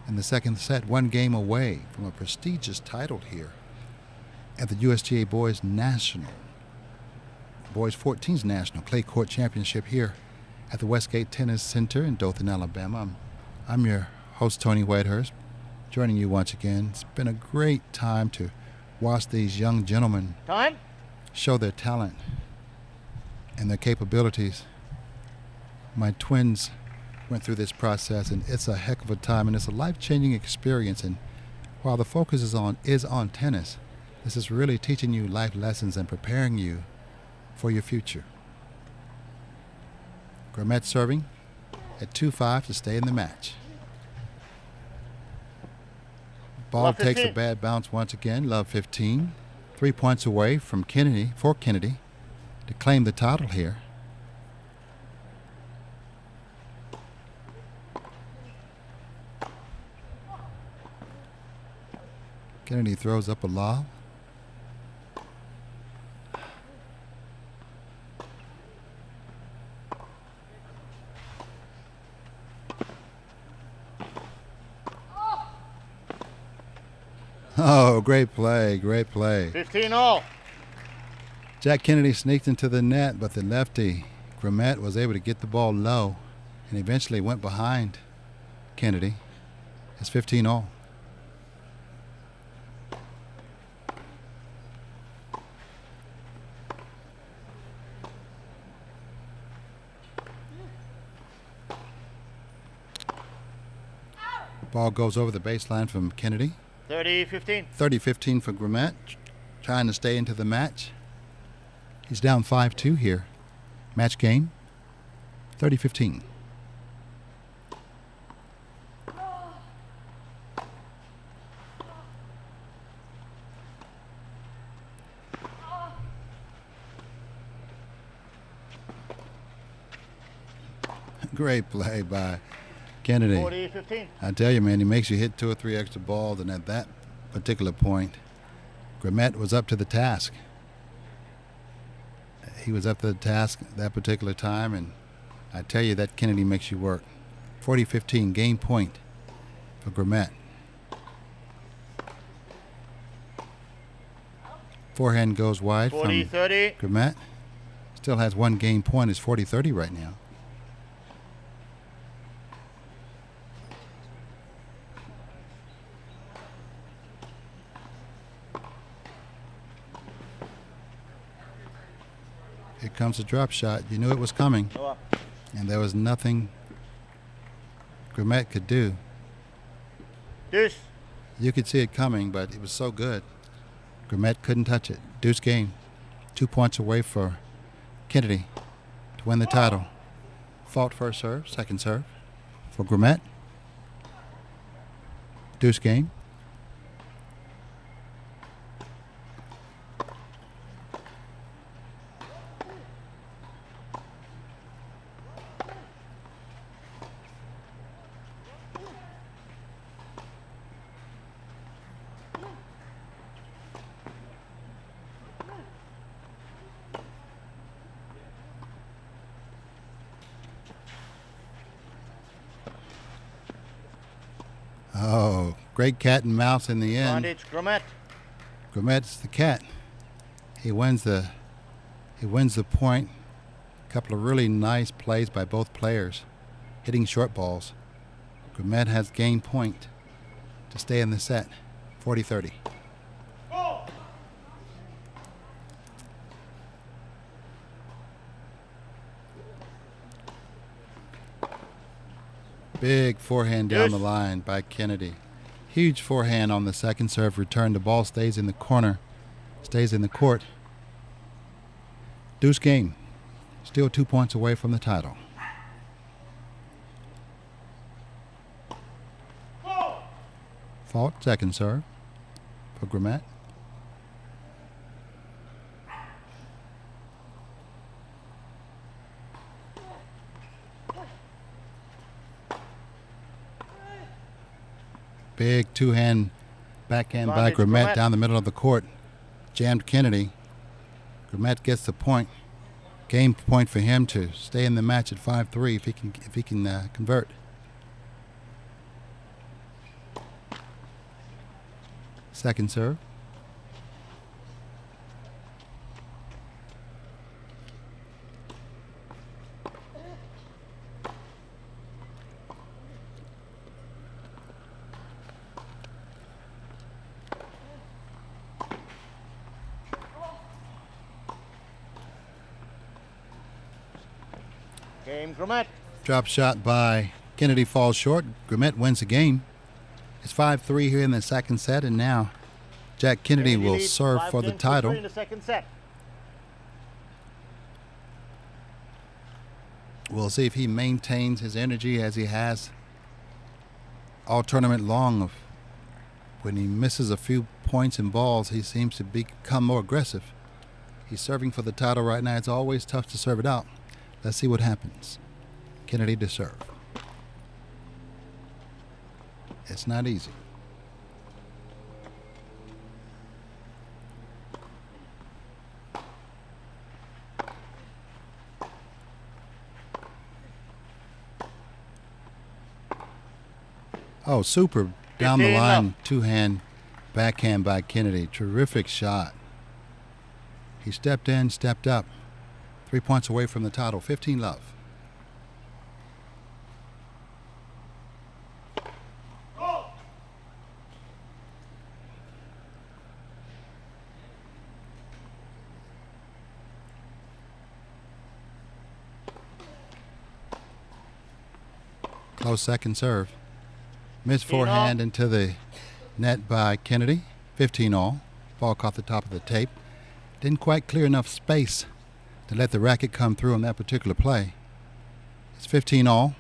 In the second set, one game away from a prestigious title here at the USTA Boys National, Boys 14's National Clay Court Championship here at the Westgate Tennis Center in Dothan, Alabama. I'm your host, Tony Whitehurst, joining you once again. It's been a great time to watch these young gentlemen show their talent and their capabilities. My twins went through this process, and it's a heck of a time, and it's a life-changing experience. And while the focus is on tennis, This is really teaching you life lessons and preparing you for your future. Grimet serving at 2-5 to stay in the match. Ball Love takes a 15. bad bounce once again. Love 15. 3 points away from Kennedy, for Kennedy, to claim the title here. Kennedy throws up a lob. Oh, great play, great play. 15 all. Jack Kennedy sneaked into the net, but the lefty, Grimet, was able to get the ball low and eventually went behind Kennedy. It's 15 all. Ball goes over the baseline from Kennedy. 30-15. 30-15 for Grimet, trying to stay into the match. He's down 5-2 here. Match game, 30-15. Great play by Kennedy. 40-15. I tell you, man, he makes you hit 2 or 3 extra balls, and at that particular point, Grimet was up to the task. He was up to the task at that particular time, and I tell you, that Kennedy makes you work. 40-15, game point for Grimet. Forehand goes wide from 40-30. Grimet. Still has 1 game point. It's 40-30 right now. Here comes a drop shot. You knew it was coming, Go up. and there was nothing Grimet could do. Deuce. You could see it coming, but it was so good. Grimet couldn't touch it. Deuce game. 2 points away for Kennedy to win the title. Fault first serve, second serve for Grimet. Deuce game. Oh, great cat and mouse in the end. Bondage. Grimet. Grimet's the cat. He wins the point. A couple of really nice plays by both players, hitting short balls. Grimet has game point to stay in the set. 40-30. Big forehand down the line by Kennedy. Huge forehand on the second serve return. The ball stays in the corner, stays in the court. Deuce game. Still 2 points away from the title. Fault, second serve for Grimet. Big two-hand backhand by Bondage, Grimet Grimet. down the middle of the court. Jammed Kennedy. Grimet gets the point. Game point for him to stay in the match at 5-3 if he can convert. Second serve. Game. Grimet. Drop shot by Kennedy falls short. Grimet wins the game. It's 5-3 here in the second set, and now Jack Kennedy Kennedy will leads serve 5 for the games to 3 title. in the second set. We'll see if he maintains his energy as he has all tournament long. When he misses a few points and balls, he seems to become more aggressive. He's serving for the title right now. It's always tough to serve it out. Let's see what happens. Kennedy to serve. It's not easy. Oh, super down the 15 line, love. two-hand backhand by Kennedy. Terrific shot. He stepped in, stepped up. 3 points away from the title. 15 love. Close second serve. Missed 15 all. forehand into the net by Kennedy. 15 all. Ball caught the top of the tape. Didn't quite clear enough space to let the racket come through on that particular play. It's 15 all.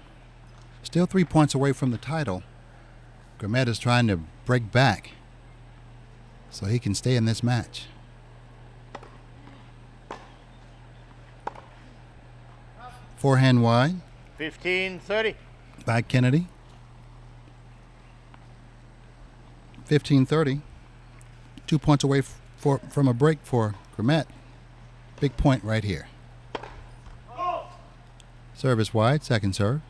Still 3 points away from the title. Gramet is trying to break back so he can stay in this match. Forehand wide 15-30. by Kennedy. 15-30. 2 points away from a break for Gramet. Big point right here. Service wide, second serve.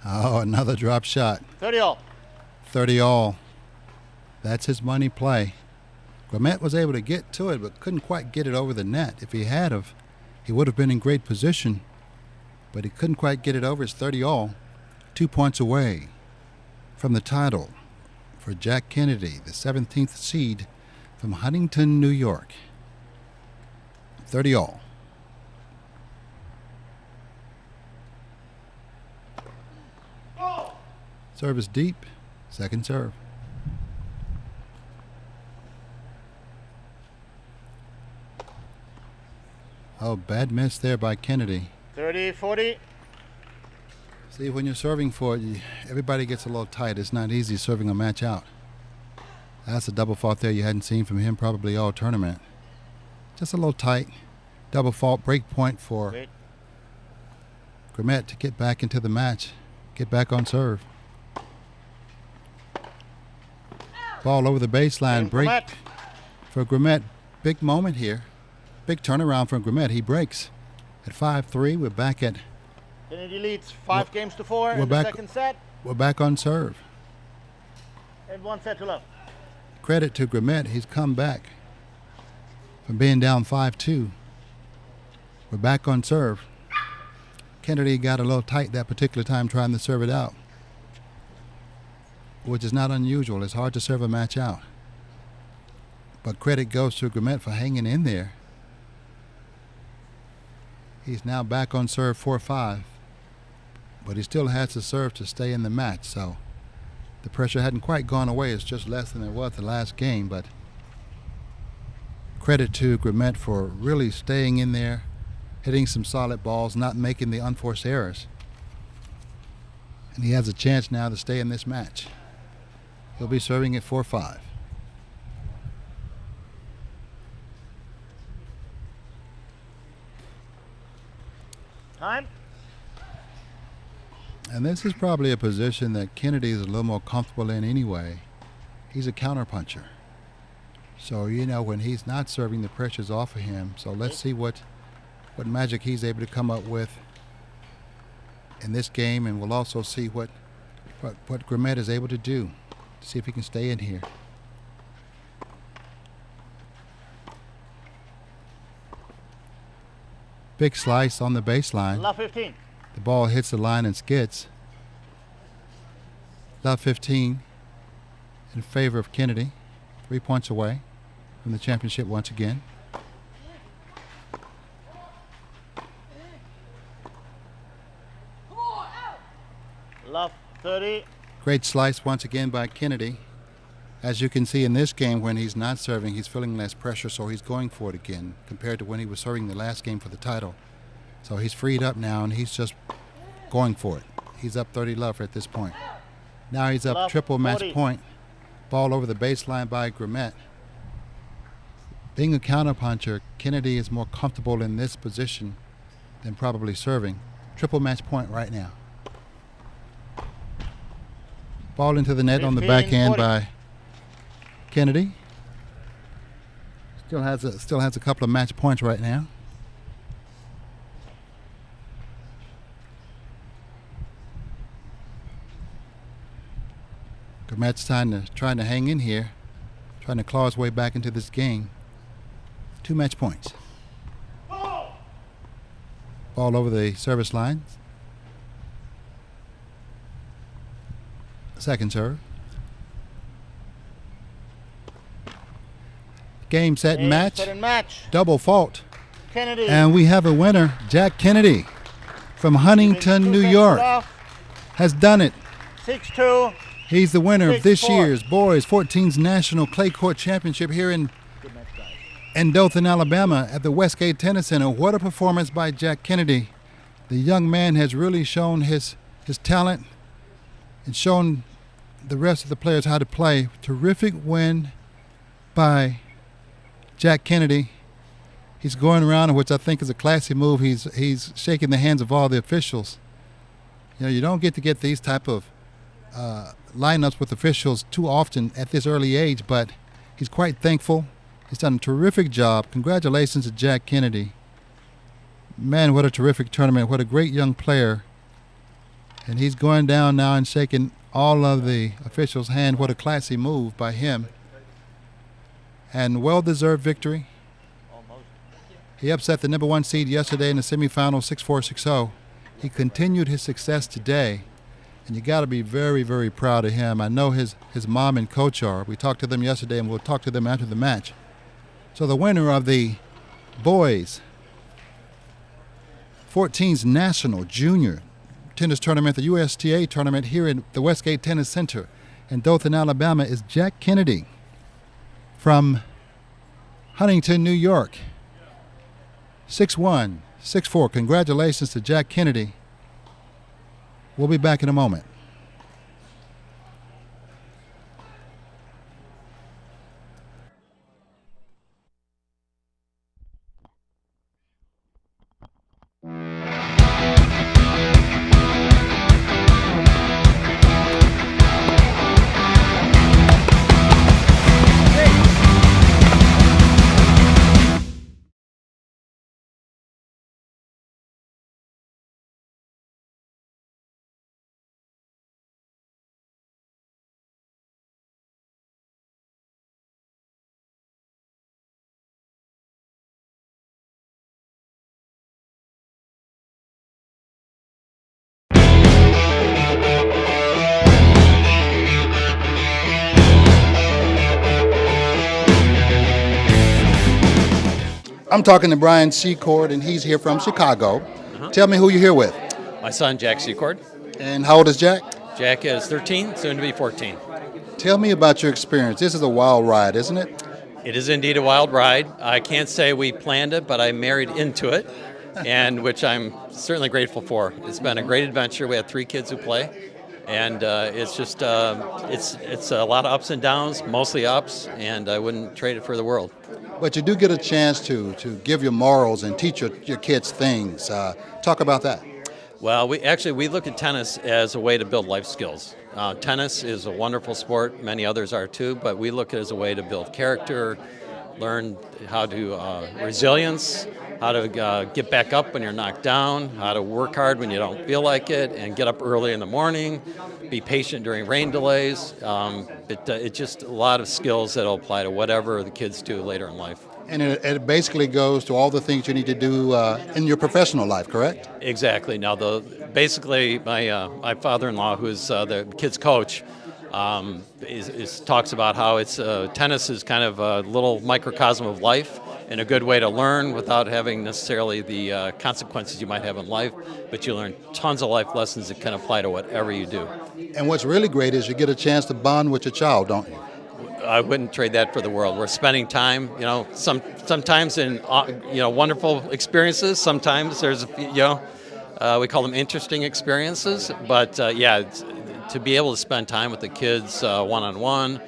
Oh, another drop shot. 30 all. 30 all. That's his money play. Gramet was able to get to it, but couldn't quite get it over the net. If he had of, he would have been in great position, but he couldn't quite get it over. It's 30 all. 2 points away from the title for Jack Kennedy, the 17th seed from Huntington, New York. 30 all. Service deep, second serve. Oh, bad miss there by Kennedy. 30-40. See, when you're serving for it, everybody gets a little tight. It's not easy serving a match out. That's a double fault there you hadn't seen from him probably all tournament. Just a little tight. Double fault break point for Wait. Gramet to get back into the match, get back on serve. Ball over the baseline, Game break Gramet. for Gramet. Big moment here. Big turnaround from Gramet. He breaks at 5-3. We're back at Kennedy leads 5 games to 4 we're in the back- second set. we're back on serve. And 1 set to love. Credit to Gramet. He's come back from being down 5-2. We're back on serve. Kennedy got a little tight that particular time trying to serve it out, which is not unusual. It's hard to serve a match out. But credit goes to Gramet for hanging in there. He's now back on serve 4-5, but he still has to serve to stay in the match, so the pressure hadn't quite gone away. It's just less than it was the last game, but credit to Gramet for really staying in there, hitting some solid balls, not making the unforced errors. And he has a chance now to stay in this match. He'll be serving at 4-5. Time. And this is probably a position that Kennedy is a little more comfortable in anyway. He's a counterpuncher. So, when he's not serving, the pressure's off of him. So let's see what magic he's able to come up with in this game, and we'll also see what Gramet is able to do. See if he can stay in here. Big slice on the baseline. Love 15. The ball hits the line and skids. Love 15 in favor of Kennedy. 3 points away from the championship once again. Love 30. Great slice once again by Kennedy. As you can see in this game, when he's not serving, he's feeling less pressure, so he's going for it again compared to when he was serving the last game for the title. So he's freed up now, and he's just going for it. He's up 30 love at this point. Now he's up Love triple match 40. point. Ball over the baseline by Grimet. Being a counterpuncher, Kennedy is more comfortable in this position than probably serving. Triple match point right now. Ball into the net on the 15, backhand 40. by Kennedy. Still has a couple of match points right now. Grimet's trying to hang in here, trying to claw his way back into this game. 2 match points. Ball over the service line. Second serve. Game, set, and match. Set and match. Double fault. Kennedy. And we have a winner, Jack Kennedy from Huntington, New York. Has done it. 6-2. He's the winner of this 6-4. year's Boys 14's National Clay Court Championship here in Dothan, Alabama at the Westgate Tennis Center. What a performance by Jack Kennedy. The young man has really shown his talent and shown the rest of the players how to play. Terrific win by Jack Kennedy. He's going around, which I think is a classy move. He's shaking the hands of all the officials. You know, you don't get to get these type of lineups with officials too often at this early age, but he's quite thankful. He's done a terrific job. Congratulations to Jack Kennedy. Man, what a terrific tournament. What a great young player. And he's going down now and shaking all of the officials' hand. What a classy move by him. And well-deserved victory. He upset the number 1 seed yesterday in the semifinal, 6-4, 6-0. He continued his success today. And you got to be very, very proud of him. I know his mom and coach are. We talked to them yesterday, and we'll talk to them after the match. So the winner of the Boys 14's National Junior Tennis Tournament, the USTA tournament here in the Westgate Tennis Center in Dothan, Alabama, is Jack Kennedy from Huntington, New York. 6-1, 6-4. Congratulations to Jack Kennedy. We'll be back in a moment. I'm talking to Brian Secord, and he's here from Chicago. Tell me who you're here with. My son, Jack Secord. And how old is Jack? Jack is 13, soon to be 14. Tell me about your experience. This is a wild ride, isn't it? It is indeed a wild ride. I can't say we planned it, but I married into it, and which I'm certainly grateful for. It's been a great adventure. We have 3 kids who play, and it's just it's a lot of ups and downs, mostly ups, and I wouldn't trade it for the world. But you do get a chance to give your morals and teach your kids things. Talk about that. Well, we look at tennis as a way to build life skills. Tennis is a wonderful sport. Many others are too, but we look at it as a way to build character, learn how to resilience, how to get back up when you're knocked down, how to work hard when you don't feel like it, and get up early in the morning, be patient during rain delays. It's just a lot of skills that will apply to whatever the kids do later in life. And it basically goes to all the things you need to do in your professional life, correct? Exactly. Now, basically, my father-in-law, who's the kids' coach, talks about how it's tennis is kind of a little microcosm of life and a good way to learn without having necessarily the consequences you might have in life, but you learn tons of life lessons that can apply to whatever you do. And what's really great is you get a chance to bond with your child, don't you? I wouldn't trade that for the world. We're spending time, sometimes in wonderful experiences. Sometimes there's we call them interesting experiences. But to be able to spend time with the kids one-on-one,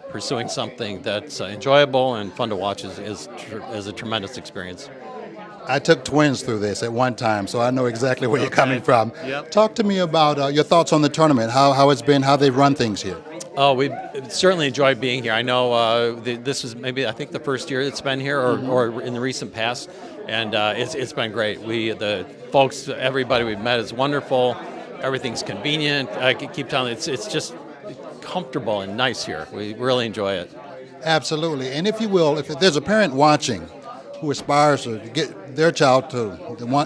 pursuing something that's enjoyable and fun to watch is a tremendous experience. I took twins through this at one time, so I know exactly where you're coming from. Yep. Talk to me about your thoughts on the tournament, how it's been, how they've run things here. Oh, we certainly enjoyed being here. I know this is maybe, I think, the first year it's been here, or in the recent past, and it's been great. The folks, everybody we've met is wonderful. Everything's convenient. I keep telling you, it's just comfortable and nice here. We really enjoy it. Absolutely. And if you will, if there's a parent watching who aspires to get their child to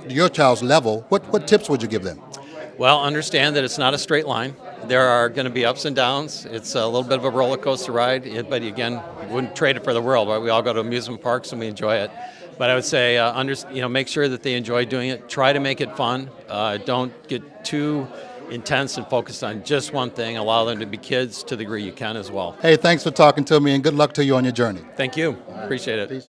your child's level, what tips would you give them? Well, understand that it's not a straight line. There are going to be ups and downs. It's a little bit of a roller coaster ride, but again, wouldn't trade it for the world. Right? We all go to amusement parks and we enjoy it. But I would say, make sure that they enjoy doing it. Try to make it fun. Don't get too intense and focused on just one thing. Allow them to be kids to the degree you can as well. Hey, thanks for talking to me, and good luck to you on your journey. Thank you. Appreciate it. Peace.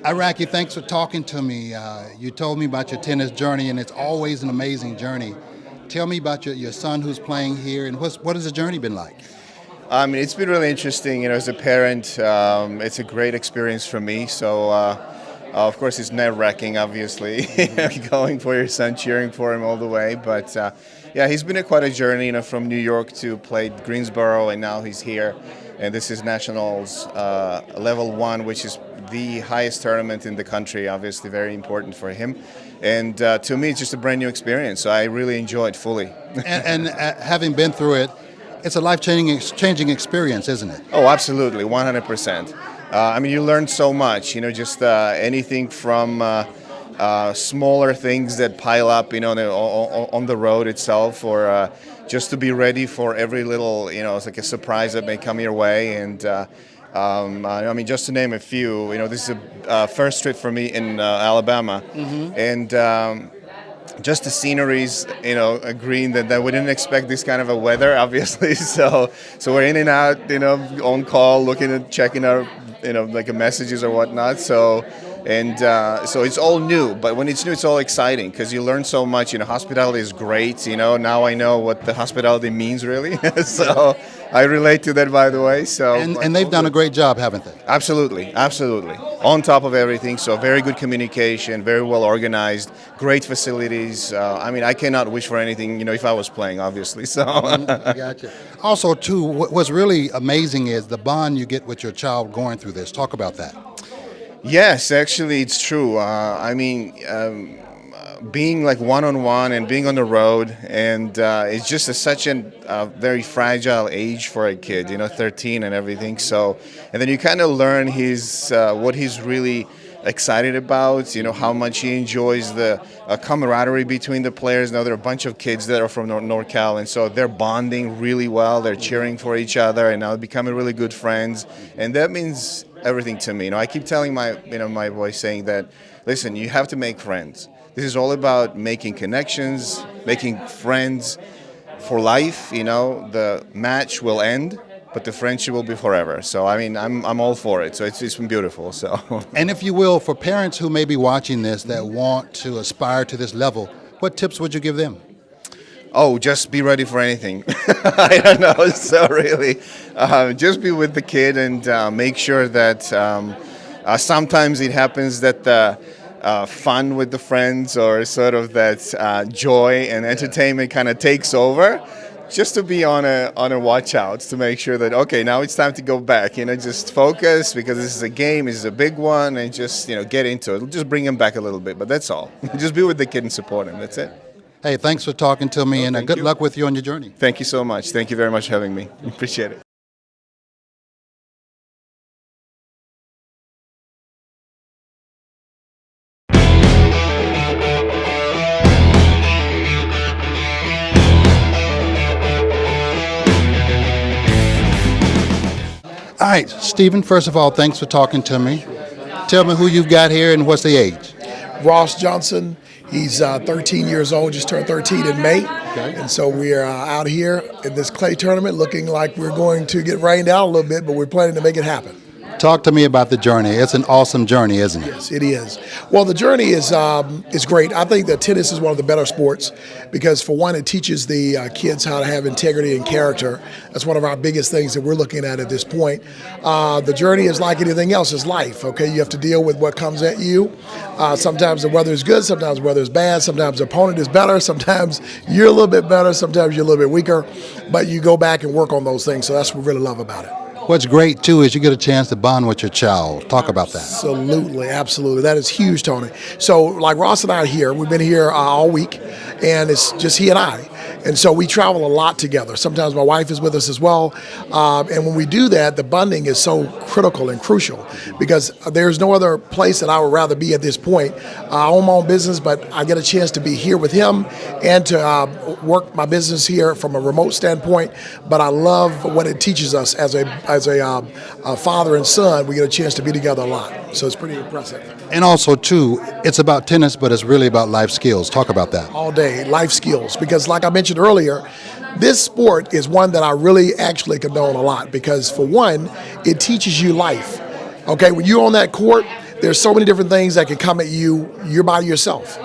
Iraqi, thanks for talking to me. You told me about your tennis journey, and it's always an amazing journey. Tell me about your son who's playing here, and what has the journey been like? I mean, it's been really interesting. As a parent, it's a great experience for me. So, of course, it's nerve-wracking, obviously, going for your son, cheering for him all the way. But he's been quite a journey. From New York to play Greensboro, and now he's here. And this is Nationals Level 1, which is the highest tournament in the country, obviously very important for him. And to me, it's just a brand new experience, so I really enjoy it fully. and having been through it, it's a life-changing experience, isn't it? Oh, absolutely, 100%. You learn so much, just anything from smaller things that pile up, on the road itself, or just to be ready for every little, it's like a surprise that may come your way. And just to name a few, this is a first trip for me in Alabama, and just the sceneries, green that we didn't expect this kind of a weather, obviously. So we're in and out, on call, checking our, messages or whatnot. So it's all new, but when it's new, it's all exciting because you learn so much. Hospitality is great. Now I know what the hospitality means, really. So I relate to that, by the way. So and they've done a great job, haven't they? Absolutely, on top of everything. So very good communication, very well organized, great facilities. I cannot wish for anything. If I was playing, obviously. So I gotcha. Also, too, what's really amazing is the bond you get with your child going through this. Talk about that. Yes, actually, it's true. Being like one-on-one and being on the road, and it's just such a very fragile age for a kid, 13 and everything. So, and then you kind of learn what he's really excited about, how much he enjoys the camaraderie between the players. Now there are a bunch of kids that are from NorCal, and so they're bonding really well. They're cheering for each other, and now becoming really good friends. And that means everything to me. I keep telling my boys, saying that, listen, you have to make friends. This is all about making connections, making friends for life. The match will end, but the friendship will be forever. So I'm all for it. So it's been beautiful. So. And if you will, for parents who may be watching this that want to aspire to this level, what tips would you give them? Oh, just be ready for anything. I don't know. So really, just be with the kid and make sure that sometimes it happens that the fun with the friends or sort of that joy and entertainment kind of takes over. just to be on a watch out to make sure that, okay, now it's time to go back. Just focus, because this is a game, this is a big one, and just get into it. Just bring him back a little bit, but that's all. Just be with the kid and support him. That's it. Hey, thanks for talking to me, and good luck with you on your journey. Thank you so much. Thank you very much for having me. Appreciate it. All right, Stephen, first of all, thanks for talking to me. Tell me who you've got here and what's the age. Ross Johnson. He's 13 years old, just turned 13 in May. Okay. And so we are out here in this clay tournament looking like we're going to get rained out a little bit, but we're planning to make it happen. Talk to me about the journey. It's an awesome journey, isn't it? Yes, it is. Well, the journey is great. I think that tennis is one of the better sports because, for one, it teaches the kids how to have integrity and character. That's one of our biggest things that we're looking at this point. The journey is like anything else, is life, okay? You have to deal with what comes at you. Sometimes the weather is good, sometimes the weather is bad, sometimes the opponent is better, sometimes you're a little bit better, sometimes you're a little bit weaker, but you go back and work on those things, so that's what we really love about it. What's great, too, is you get a chance to bond with your child. Talk about that. Absolutely, absolutely. That is huge, Tony. So, like Ross and I are here. We've been here all week, and it's just he and I. And so we travel a lot together. Sometimes my wife is with us as well. And when we do that, the bonding is so critical and crucial because there's no other place that I would rather be at this point. I own my own business, but I get a chance to be here with him and to work my business here from a remote standpoint. But I love what it teaches us as a father and son. We get a chance to be together a lot. So it's pretty impressive. And also, too, it's about tennis, but it's really about life skills. Talk about that. All day, life skills. Because like I mentioned earlier, this sport is one that I really actually condone a lot because, for one, it teaches you life. Okay, when you're on that court, there's so many different things that can come at you. You're by yourself.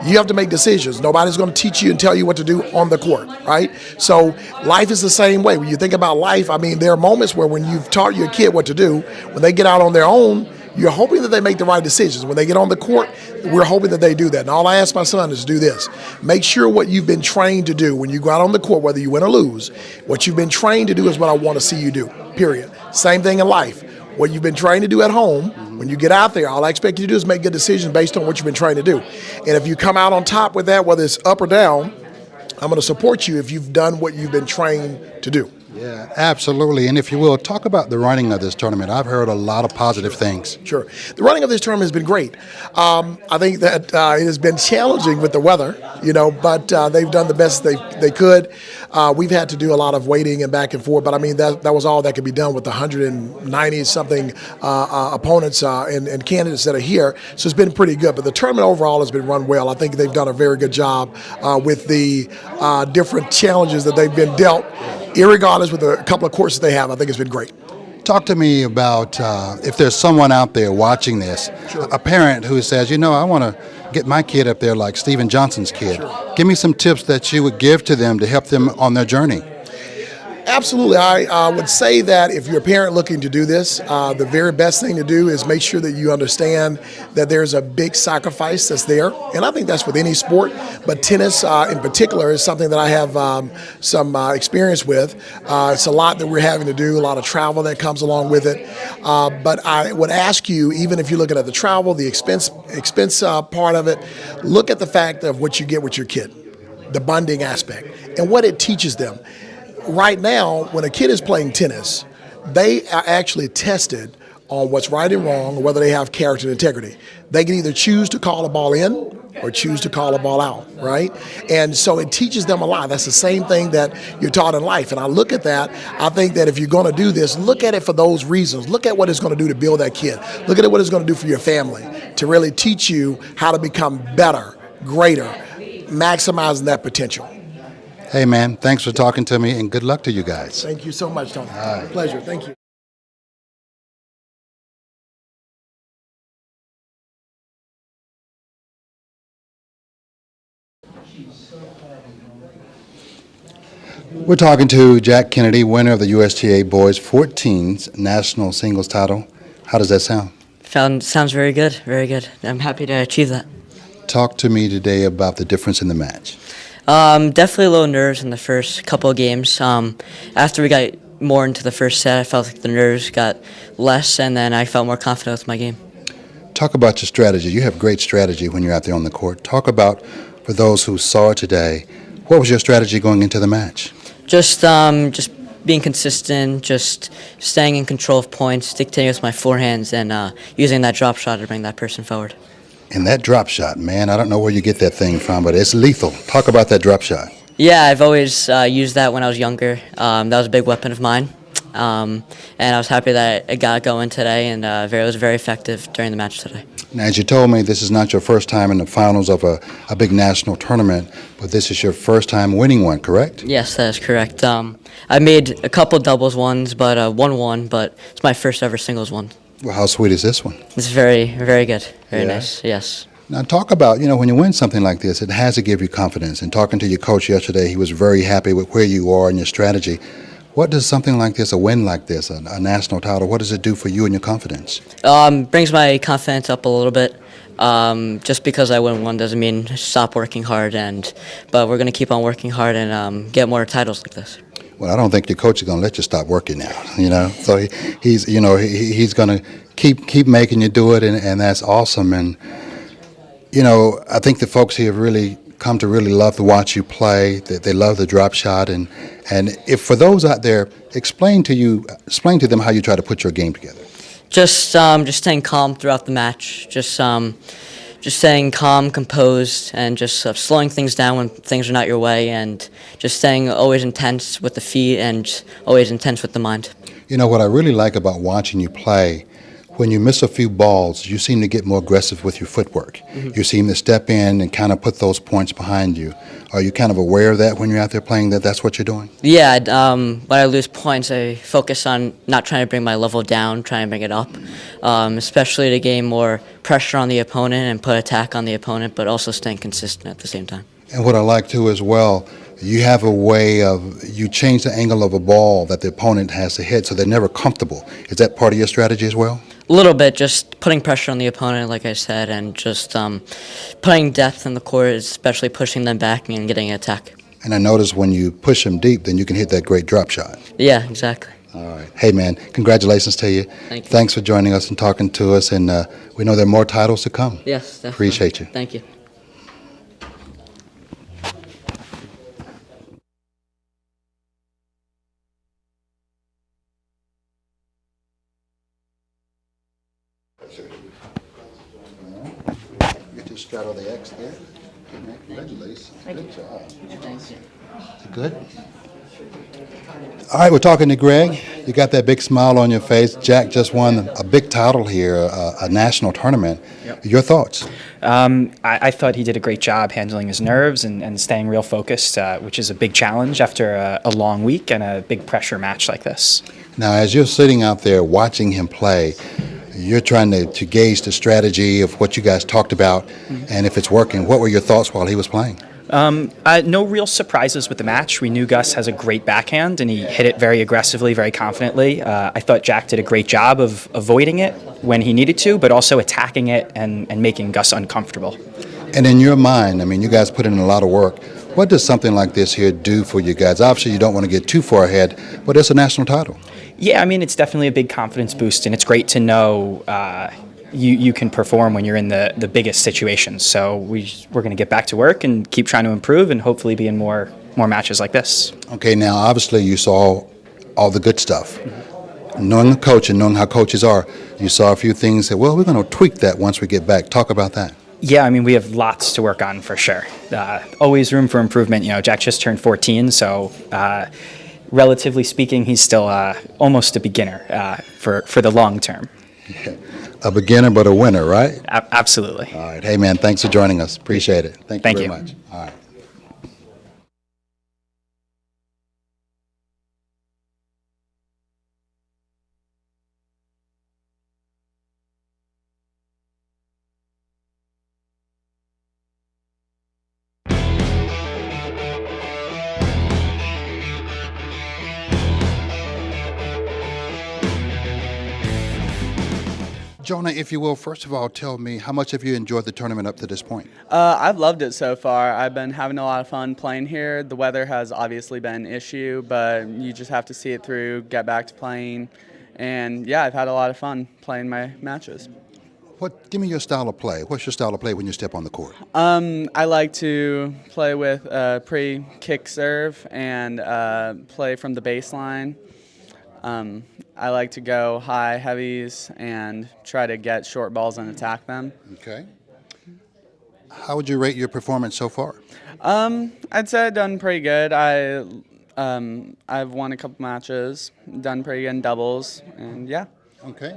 You have to make decisions. Nobody's going to teach you and tell you what to do on the court, right? So life is the same way. When you think about life, I mean, there are moments where when you've taught your kid what to do, when they get out on their own, you're hoping that they make the right decisions. When they get on the court, we're hoping that they do that. And all I ask my son is to do this. Make sure what you've been trained to do when you go out on the court, whether you win or lose, what you've been trained to do is what I want to see you do, period. Same thing in life. What you've been trained to do at home, when you get out there, all I expect you to do is make good decisions based on what you've been trained to do. And if you come out on top with that, whether it's up or down, I'm going to support you if you've done what you've been trained to do. Yeah, absolutely. And if you will, talk about the running of this tournament. I've heard a lot of positive things. Sure. The running of this tournament has been great. I think that it has been challenging with the weather, but they've done the best they could. We've had to do a lot of waiting and back and forth, but I mean, that was all that could be done with the 190-something opponents and candidates that are here. So it's been pretty good. But the tournament overall has been run well. I think they've done a very good job with the different challenges that they've been dealt. Irregardless with a couple of courses they have, I think it's been great. Talk to me about if there's someone out there watching this, Sure. a parent who says, I want to get my kid up there like Steven Johnson's kid. Sure. Give me some tips that you would give to them to help them on their journey. Absolutely. I would say that if you're a parent looking to do this, the very best thing to do is make sure that you understand that there's a big sacrifice that's there. And I think that's with any sport, but tennis in particular is something that I have some experience with. It's a lot that we're having to do, a lot of travel that comes along with it. But I would ask you, even if you're looking at the travel, the expense part of it, look at the fact of what you get with your kid, the bonding aspect, and what it teaches them. Right now, when a kid is playing tennis, they are actually tested on what's right and wrong, or whether they have character and integrity. They can either choose to call a ball in or choose to call a ball out, right? And so it teaches them a lot. That's the same thing that you're taught in life. And I look at that, I think that if you're going to do this, look at it for those reasons. Look at what it's going to do to build that kid. Look at what it's going to do for your family, to really teach you how to become better, greater, maximizing that potential. Hey, man, thanks for talking to me, and good luck to you guys. Thank you so much, Tony. All right. Pleasure. Thank you. We're talking to Jack Kennedy, winner of the USTA Boys 14's national singles title. How does that sound? Sounds very good, very good. I'm happy to achieve that. Talk to me today about the difference in the match. Definitely a little nerves in the first couple of games. After we got more into the first set, I felt like the nerves got less, and then I felt more confident with my game. Talk about your strategy. You have great strategy when you're out there on the court. Talk about, for those who saw it today, what was your strategy going into the match? Just being consistent, just staying in control of points, dictating with my forehands, and using that drop shot to bring that person forward. And that drop shot, man, I don't know where you get that thing from, but it's lethal. Talk about that drop shot. Yeah, I've always used that when I was younger. That was a big weapon of mine. And I was happy that it got going today, and it was very effective during the match today. Now, as you told me, this is not your first time in the finals of a big national tournament, but this is your first time winning one, correct? Yes, that is correct. I made a couple doubles ones, but won, but it's my first ever singles one. Well, how sweet is this one? It's very, very good. Very Yeah? nice, yes. Now, talk about, when you win something like this, it has to give you confidence. And talking to your coach yesterday, he was very happy with where you are and your strategy. What does something like this, a win like this, a national title, what does it do for you and your confidence? Brings my confidence up a little bit. Just because I win one doesn't mean stop working hard, but we're going to keep on working hard and get more titles like this. Well, I don't think your coach is going to let you stop working now, So he's going to keep making you do it, and that's awesome. And, I think the folks here have really come to really love to watch you play. They love the drop shot, and if for those out there, explain to them how you try to put your game together. Just staying calm throughout the match. Just staying calm, composed, and just slowing things down when things are not your way, and just staying always intense with the feet and always intense with the mind. What I really like about watching you play, when you miss a few balls, you seem to get more aggressive with your footwork. Mm-hmm. You seem to step in and kind of put those points behind you. Are you kind of aware of that when you're out there playing, that's what you're doing? Yeah, when I lose points, I focus on not trying to bring my level down, trying to bring it up, especially to gain more pressure on the opponent and put attack on the opponent, but also staying consistent at the same time. And what I like, too, as well, you have a way you change the angle of a ball that the opponent has to hit so they're never comfortable. Is that part of your strategy as well? A little bit, just putting pressure on the opponent, like I said, and just putting depth in the court, especially pushing them back and getting an attack. And I notice when you push them deep, then you can hit that great drop shot. Yeah, exactly. All right. Hey, man, congratulations to you. Thank you. Thanks for joining us and talking to us, and we know there are more titles to come. Yes, definitely. Appreciate you. Thank you. You just straddle the X there. Congratulations. Good job. Thank you. Is it good? All right, we're talking to Greg. You got that big smile on your face. Jack just won a big title here, a national tournament. Yep. Your thoughts? I thought he did a great job handling his nerves and staying real focused, which is a big challenge after a long week and a big pressure match like this. Now, as you're sitting out there watching him play, you're trying to gauge the strategy of what you guys talked about, and if it's working. What were your thoughts while he was playing? No real surprises with the match. We knew Gus has a great backhand, and he hit it very aggressively, very confidently. I thought Jack did a great job of avoiding it when he needed to, but also attacking it and making Gus uncomfortable. And in your mind, I mean, you guys put in a lot of work. What does something like this here do for you guys? Obviously, you don't want to get too far ahead, but it's a national title. Yeah, I mean, it's definitely a big confidence boost, and it's great to know you can perform when you're in the biggest situations. So we're going to get back to work and keep trying to improve and hopefully be in more matches like this. Okay, now obviously you saw all the good stuff. Mm-hmm. Knowing the coach and knowing how coaches are, you saw a few things that, well, we're going to tweak that once we get back. Talk about that. Yeah, I mean, we have lots to work on for sure. Always room for improvement. You know, Jack just turned 14, so relatively speaking, he's still almost a beginner for the long term. Yeah. A beginner, but a winner, right? Absolutely. All right. Hey, man, thanks for joining us. Appreciate it. Thank you very much. All right. Jonah, if you will, first of all, tell me how much have you enjoyed the tournament up to this point? I've loved it so far. I've been having a lot of fun playing here. The weather has obviously been an issue, but you just have to see it through, get back to playing. And yeah, I've had a lot of fun playing my matches. Give me your style of play. What's your style of play when you step on the court? I like to play with pre-kick serve and play from the baseline. I like to go high heavies and try to get short balls and attack them. Okay. How would you rate your performance so far? I'd say I've done pretty good. I've won a couple matches, done pretty good in doubles, and yeah. Okay.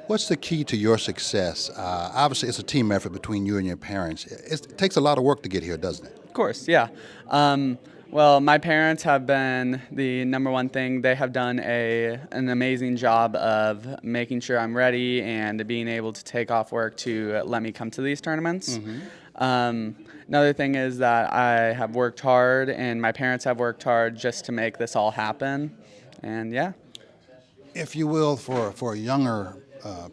What's the key to your success? Obviously, it's a team effort between you and your parents. It takes a lot of work to get here, doesn't it? Of course, yeah. Well, my parents have been the number one thing. They have done an amazing job of making sure I'm ready and being able to take off work to let me come to these tournaments. Another thing is that I have worked hard, and my parents have worked hard just to make this all happen. And yeah. If you will, for a younger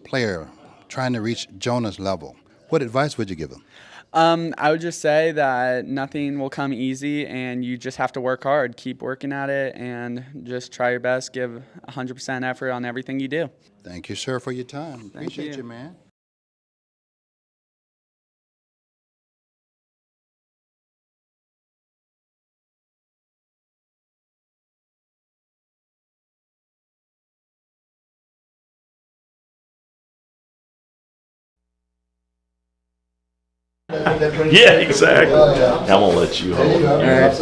player trying to reach Jonah's level, what advice would you give him? I would just say that nothing will come easy, and you just have to work hard, keep working at it, and just try your best, give 100% effort on everything you do. Thank you, sir, for your time. Thank Appreciate you. you, man. Yeah, exactly. I'm gonna let you hold it. All right.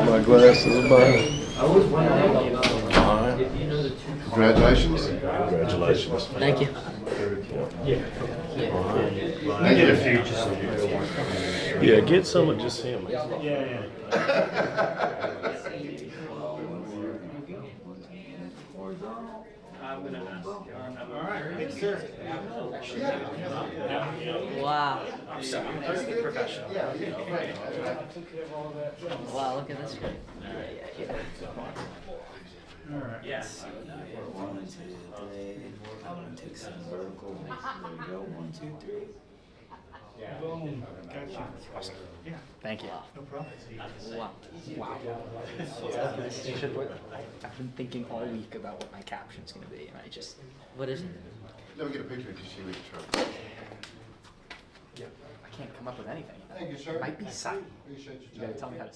My glasses about. Congratulations. Congratulations. Thank you. Get a few just. Yeah, get some of just him. Wow. Wow, look at this guy. Yes. Take some vertical. There we go. 1, 2, 3. Boom. Gotcha. Yeah. Thank you. No problem. Wow. Wow. I've been thinking all week about what my caption's going to be, and I just... What is it? Let me get a picture to see what you're trying. I can't come up with anything. Thank you, sir. It might be sight. Appreciate your You gotta tell me how to...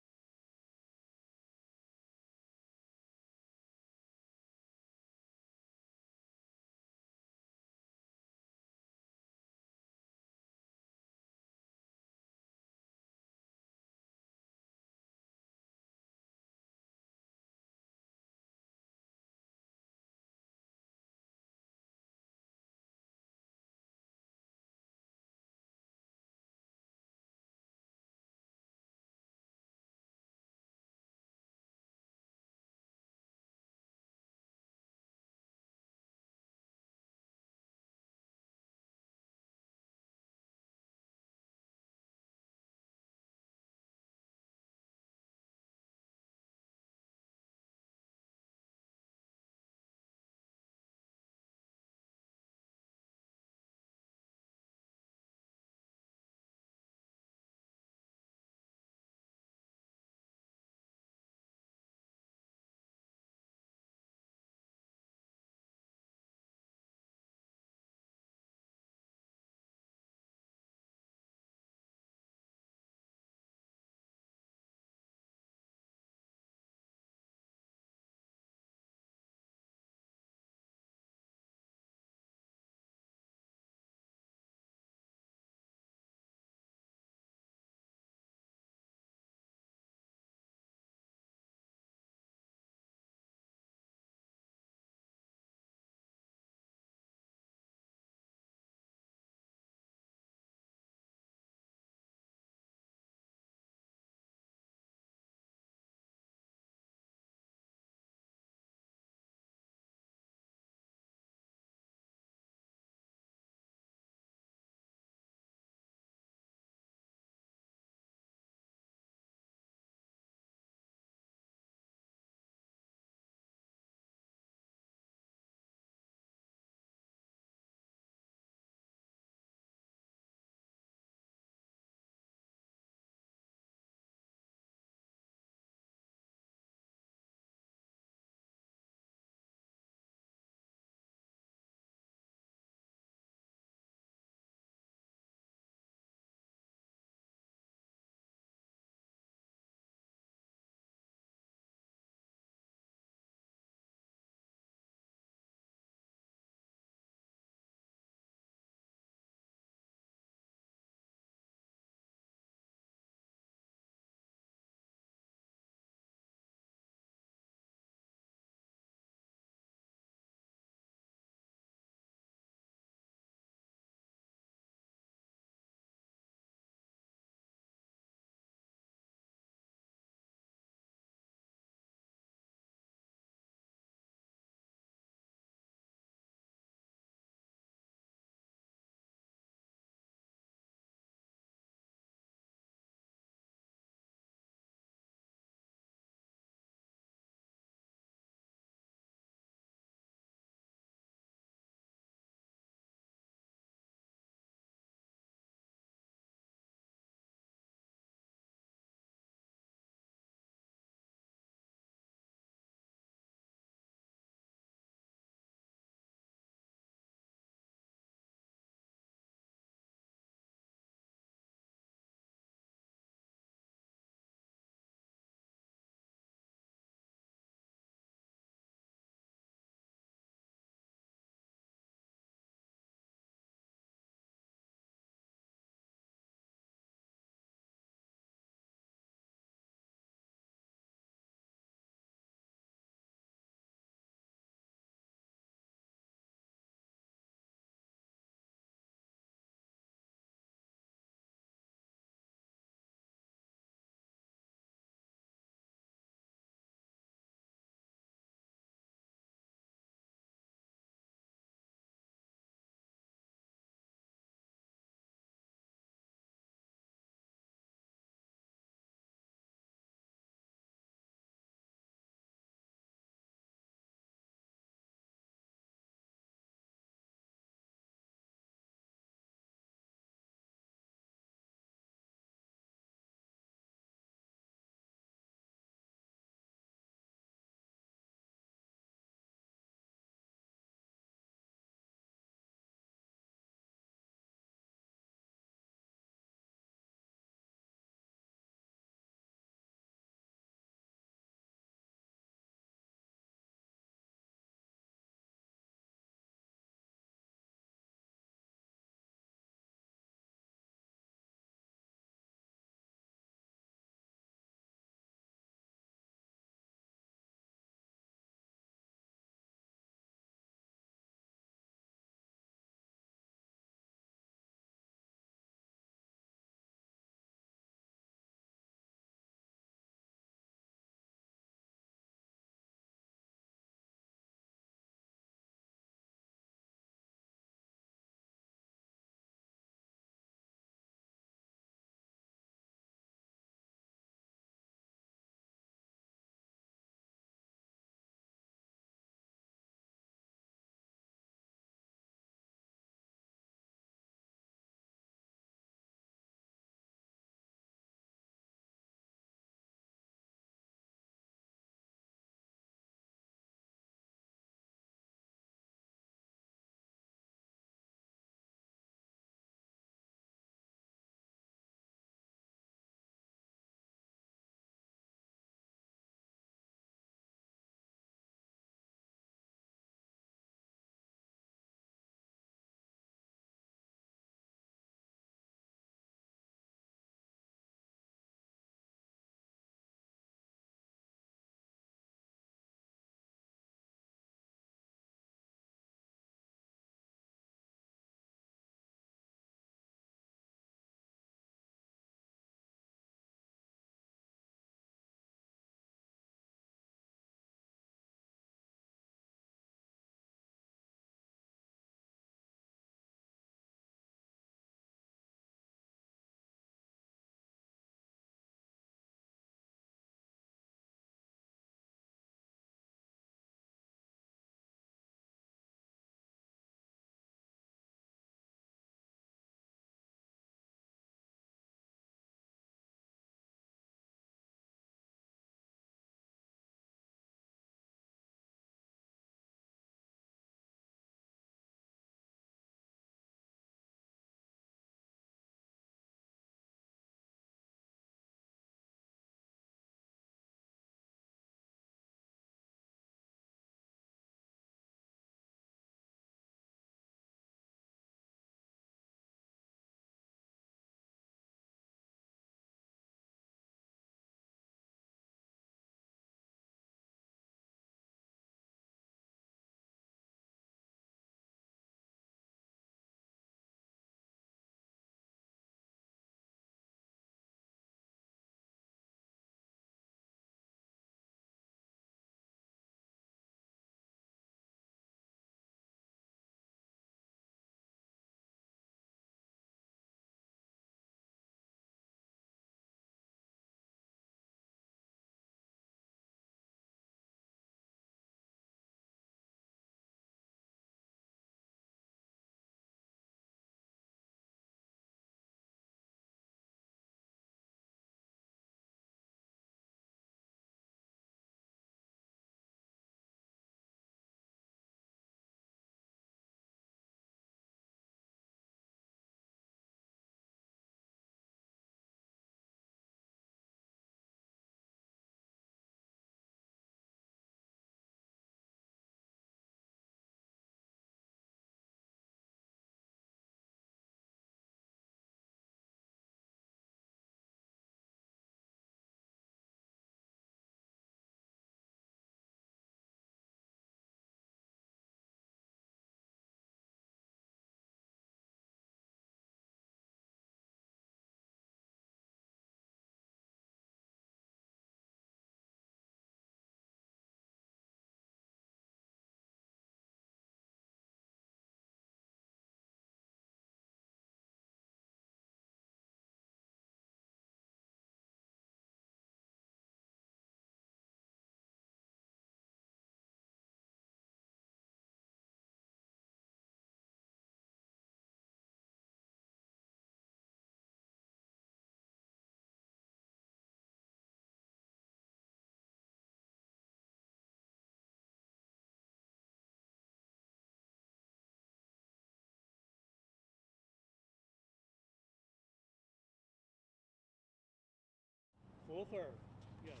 Full third. Yes.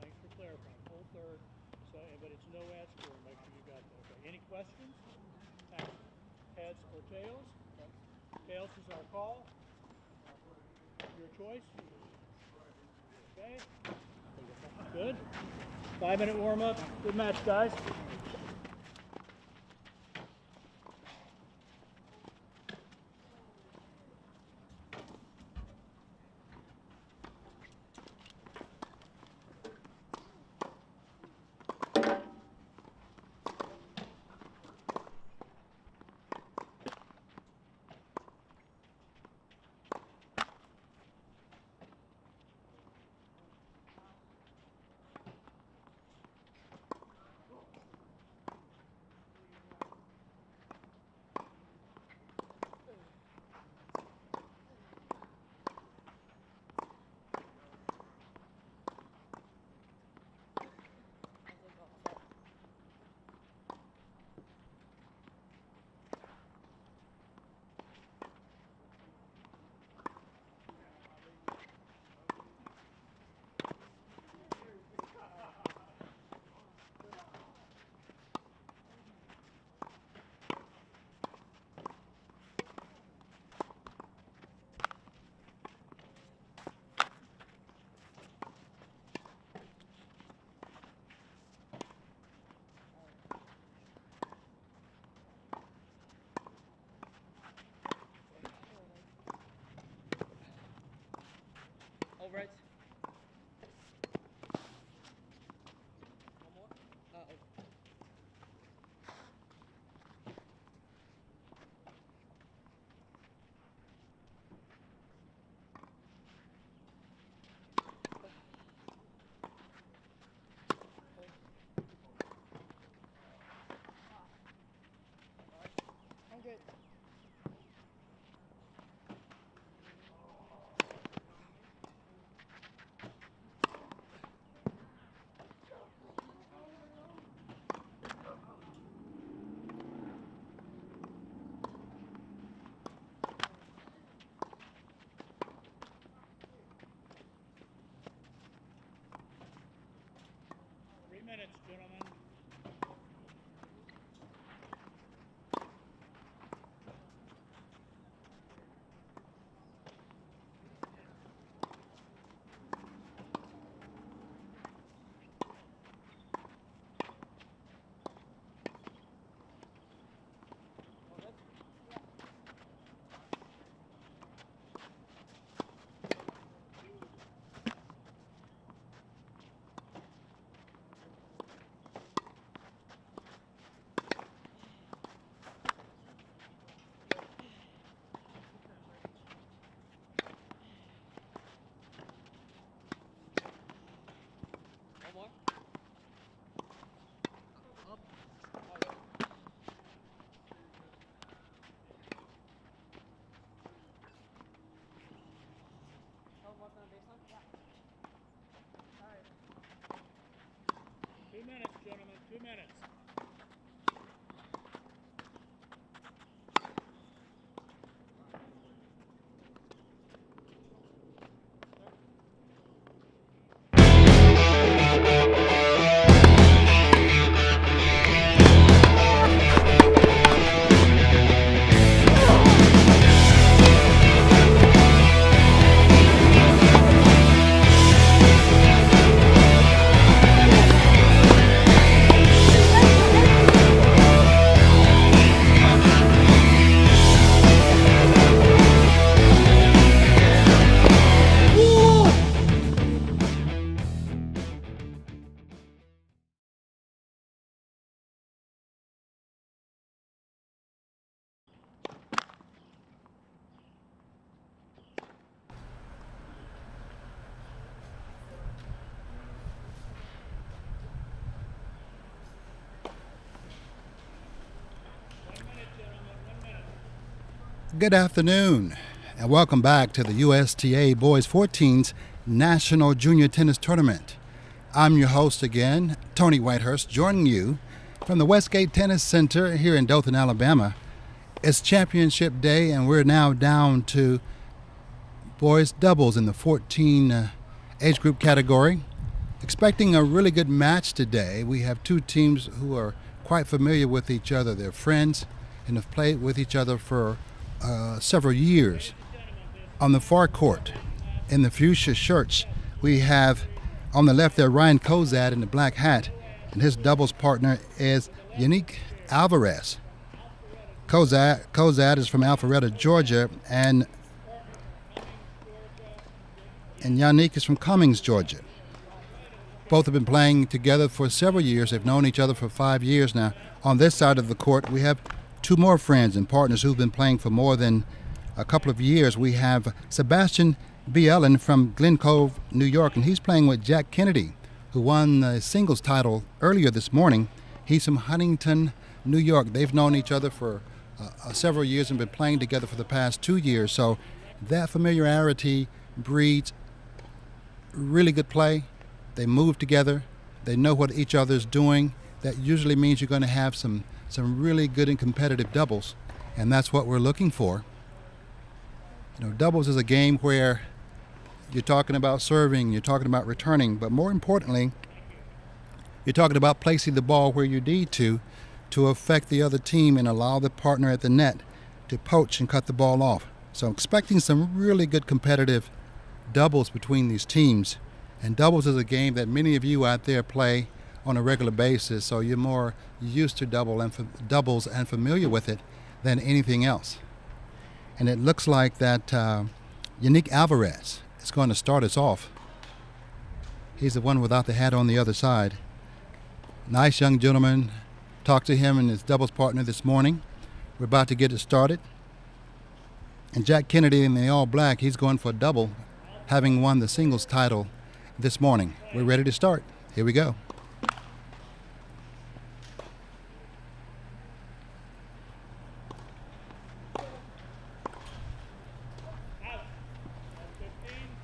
Thanks for clarifying. Full third. So, but it's no ad score. Make sure you got that. Okay. Any questions? Action. Heads or tails? Tails is our call. Your choice. Okay. Good. 5-minute warm up. Good match, guys. Over it. One more. Over. I'm good. Minutes, gentlemen. One more. Up. Walk on the baseline? Yeah. All right. 2 minutes, gentlemen. 2 minutes. Good afternoon, and welcome back to the USTA Boys 14's National Junior Tennis Tournament. I'm your host again, Tony Whitehurst, joining you from the Westgate Tennis Center here in Dothan, Alabama. It's championship day, and we're now down to boys doubles in the 14 age group category. Expecting a really good match today. We have two teams who are quite familiar with each other. They're friends and have played with each other for several years. On the far court, in the fuchsia shirts, we have on the left there Ryan Kozad in the black hat, and his doubles partner is Yannick Alvarez. Kozad is from Alpharetta, Georgia, and Yannick is from Cummings, Georgia. Both have been playing together for several years. They've known each other for 5 years now. On this side of the court, we have two more friends and partners who've been playing for more than a couple of years. We have Sebastian B. Ellen from Glen Cove, New York, and he's playing with Jack Kennedy, who won the singles title earlier this morning. He's from Huntington, New York. They've known each other for several years and been playing together for the past 2 years. So that familiarity breeds really good play. They move together. They know what each other's doing. That usually means you're going to have some really good and competitive doubles, and that's what we're looking for. You know, doubles is a game where you're talking about serving, you're talking about returning, but more importantly, you're talking about placing the ball where you need to affect the other team and allow the partner at the net to poach and cut the ball off. So I'm expecting some really good competitive doubles between these teams. And doubles is a game that many of you out there play on a regular basis, so you're more used to doubles and familiar with it than anything else. And it looks like that Yannick Alvarez is going to start us off. He's the one without the hat on the other side. Nice young gentleman. Talked to him and his doubles partner this morning. We're about to get it started. And Jack Kennedy in the all black, he's going for a double, having won the singles title this morning. We're ready to start. Here we go.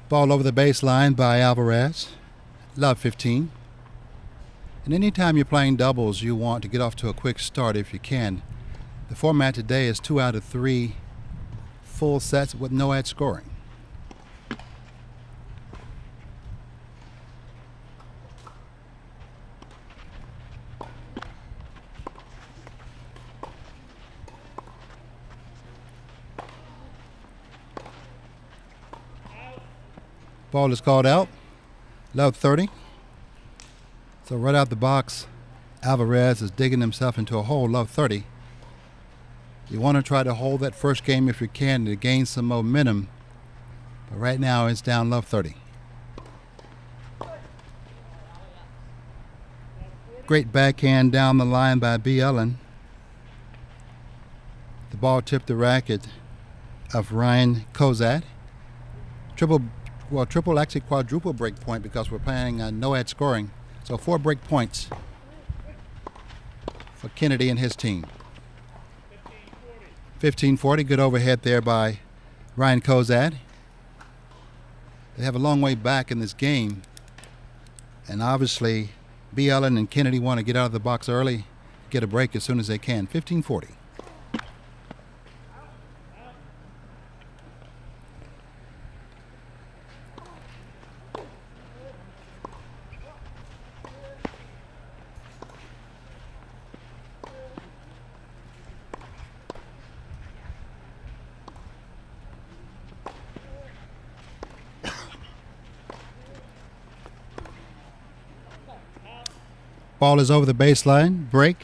Ball over the baseline by Alvarez. Love 15. And anytime you're playing doubles, you want to get off to a quick start if you can. The format today is 2 out of 3 full sets with no ad scoring. Ball is called out. Love 30. So right out the box, Alvarez is digging himself into a hole, love 30. You want to try to hold that first game if you can to gain some momentum. But right now it's down love 30. Great backhand down the line by B. Ellen. The ball tipped the racket of Ryan Kozad. Actually quadruple break point because we're playing no ad scoring. So 4 break points for Kennedy and his team. 15-40, good overhead there by Ryan Kozad. They have a long way back in this game. And obviously, B. Ellen and Kennedy want to get out of the box early, get a break as soon as they can. 15-40. Ball is over the baseline, break,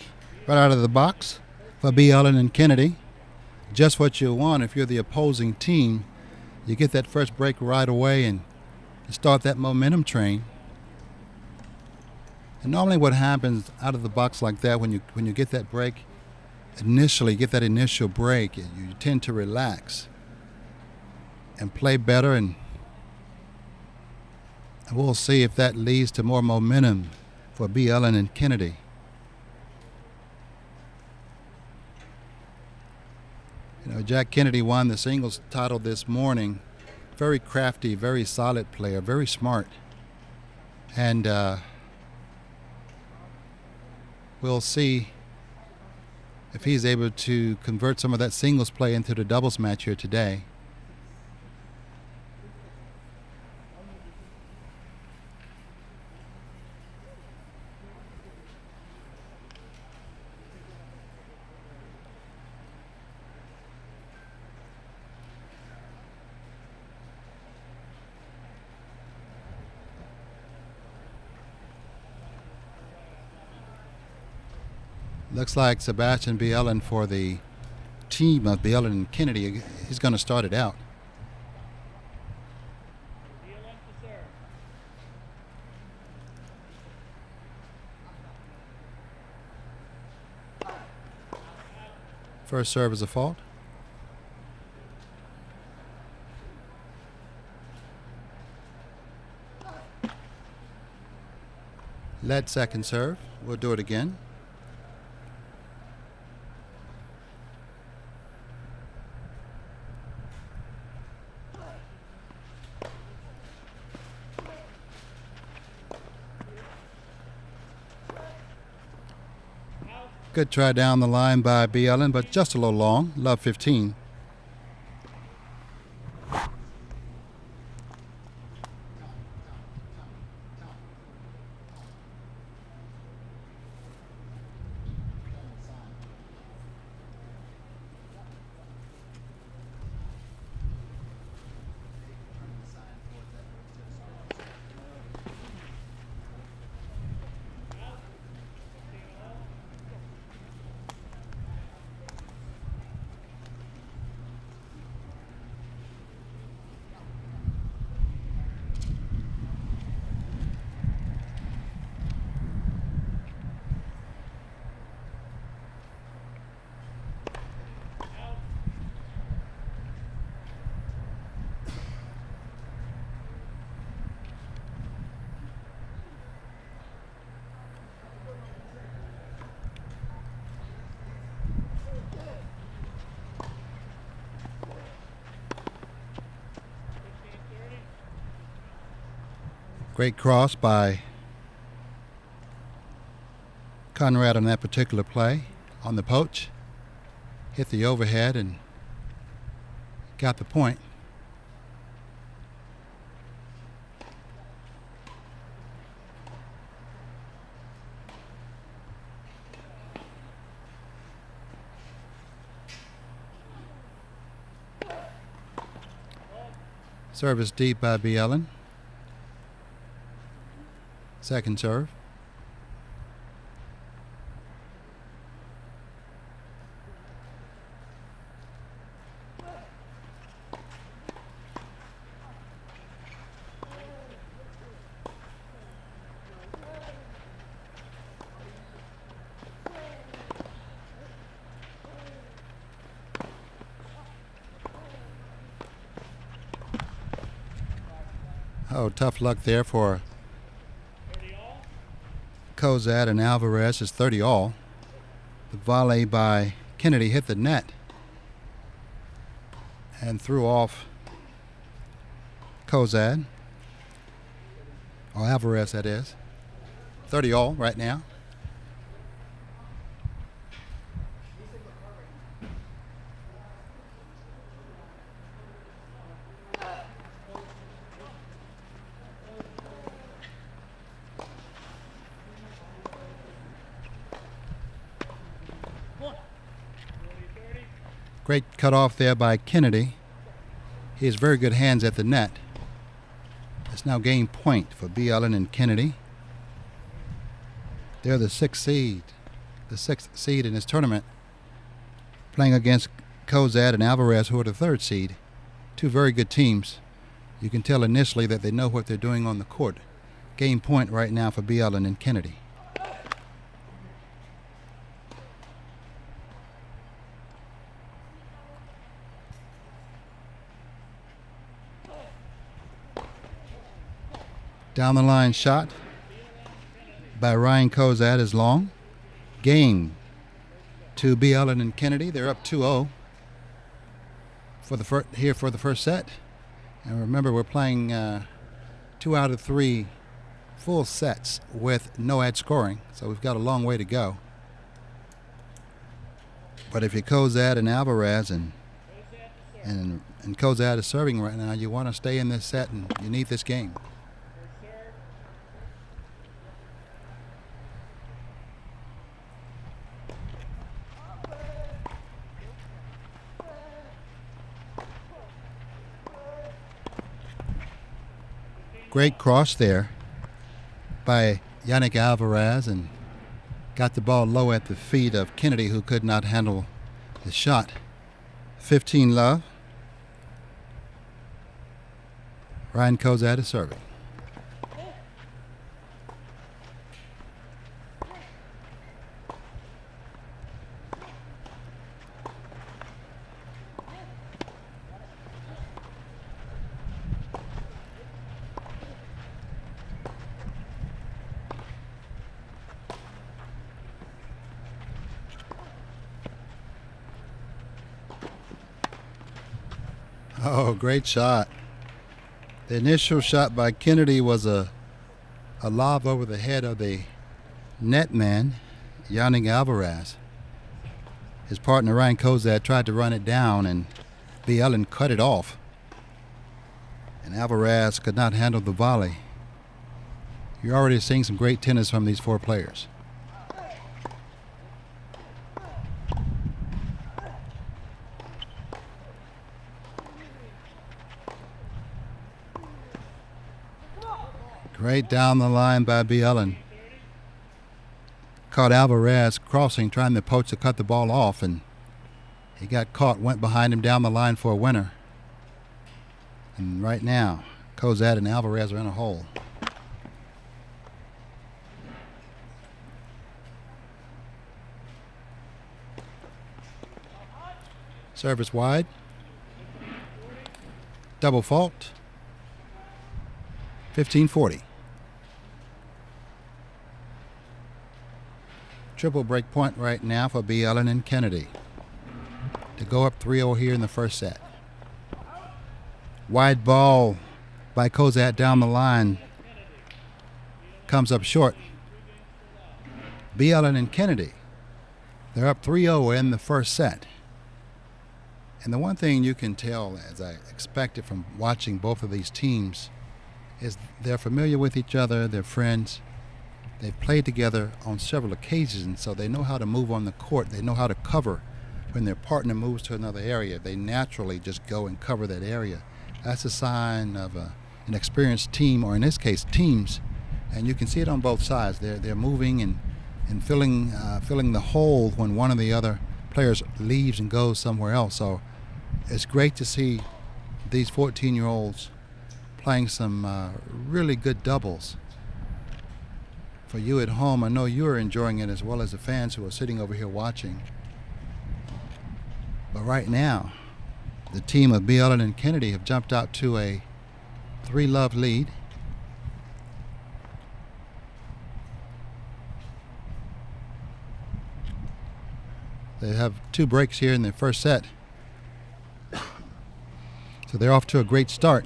right out of the box for B. Ellen and Kennedy. Just what you want if you're the opposing team. You get that first break right away and start that momentum train. And normally what happens out of the box like that when you get that break, get that initial break, you tend to relax and play better, and we'll see if that leads to more momentum for B. Ellen and Kennedy. You know, Jack Kennedy won the singles title this morning. Very crafty, very solid player, very smart. And we'll see if he's able to convert some of that singles play into the doubles match here today. Looks like Sebastian Bielen for the team of Bielen and Kennedy. He's going to start it out. First serve is a fault. Led second serve. We'll do it again. Good try down the line by Bielen, but just a little long. Love 15. Great cross by Conrad on that particular play on the poach. Hit the overhead and got the point. Service deep by Bielen. Second serve. Oh, tough luck there for Kozad and Alvarez. Is 30 all. The volley by Kennedy hit the net and threw off Kozad, or Alvarez that is. 30 all right now. Great cutoff there by Kennedy. He has very good hands at the net. It's now game point for Bielen and Kennedy. They're the sixth seed in this tournament, playing against Kozad and Alvarez, who are the third seed. Two very good teams. You can tell initially that they know what they're doing on the court. Game point right now for Bielen and Kennedy. Down the line shot by Ryan Kozad is long. Game to Bielen and Kennedy. They're up 2-0 for the first set. And remember, we're playing 2 out of 3 full sets with no ad scoring, so we've got a long way to go. But if you're Kozad and Alvarez and Kozad is serving right now, you want to stay in this set and you need this game. Great cross there by Yannick Alvarez, and got the ball low at the feet of Kennedy, who could not handle the shot. 15-love. Ryan Kozad is serving. Oh, great shot. The initial shot by Kennedy was a lob over the head of the net man, Yannick Alvarez. His partner, Ryan Kozad, tried to run it down, and B. Ellen cut it off. And Alvarez could not handle the volley. You're already seeing some great tennis from these four players. Great down the line by B. Ellen. Caught Alvarez crossing, trying to poach to cut the ball off, and he got caught, went behind him down the line for a winner. And right now, Kozad and Alvarez are in a hole. Service wide. Double fault. 15-40. Triple break point right now for B. Ellen and Kennedy to go up 3-0 here in the first set. Wide ball by Kozad down the line. Comes up short. B. Ellen and Kennedy, they're up 3-0 in the first set. And the one thing you can tell, as I expected from watching both of these teams, is they're familiar with each other, they're friends. They've played together on several occasions, so they know how to move on the court. They know how to cover. When their partner moves to another area, they naturally just go and cover that area. That's a sign of an experienced team, or in this case, teams. And you can see it on both sides. They're moving and filling the hole when one of the other players leaves and goes somewhere else. So it's great to see these 14-year-olds playing some really good doubles. For you at home, I know you're enjoying it as well as the fans who are sitting over here watching. But right now, the team of B. Ellen and Kennedy have jumped out to a 3-love lead. They have 2 breaks here in the first set. So they're off to a great start.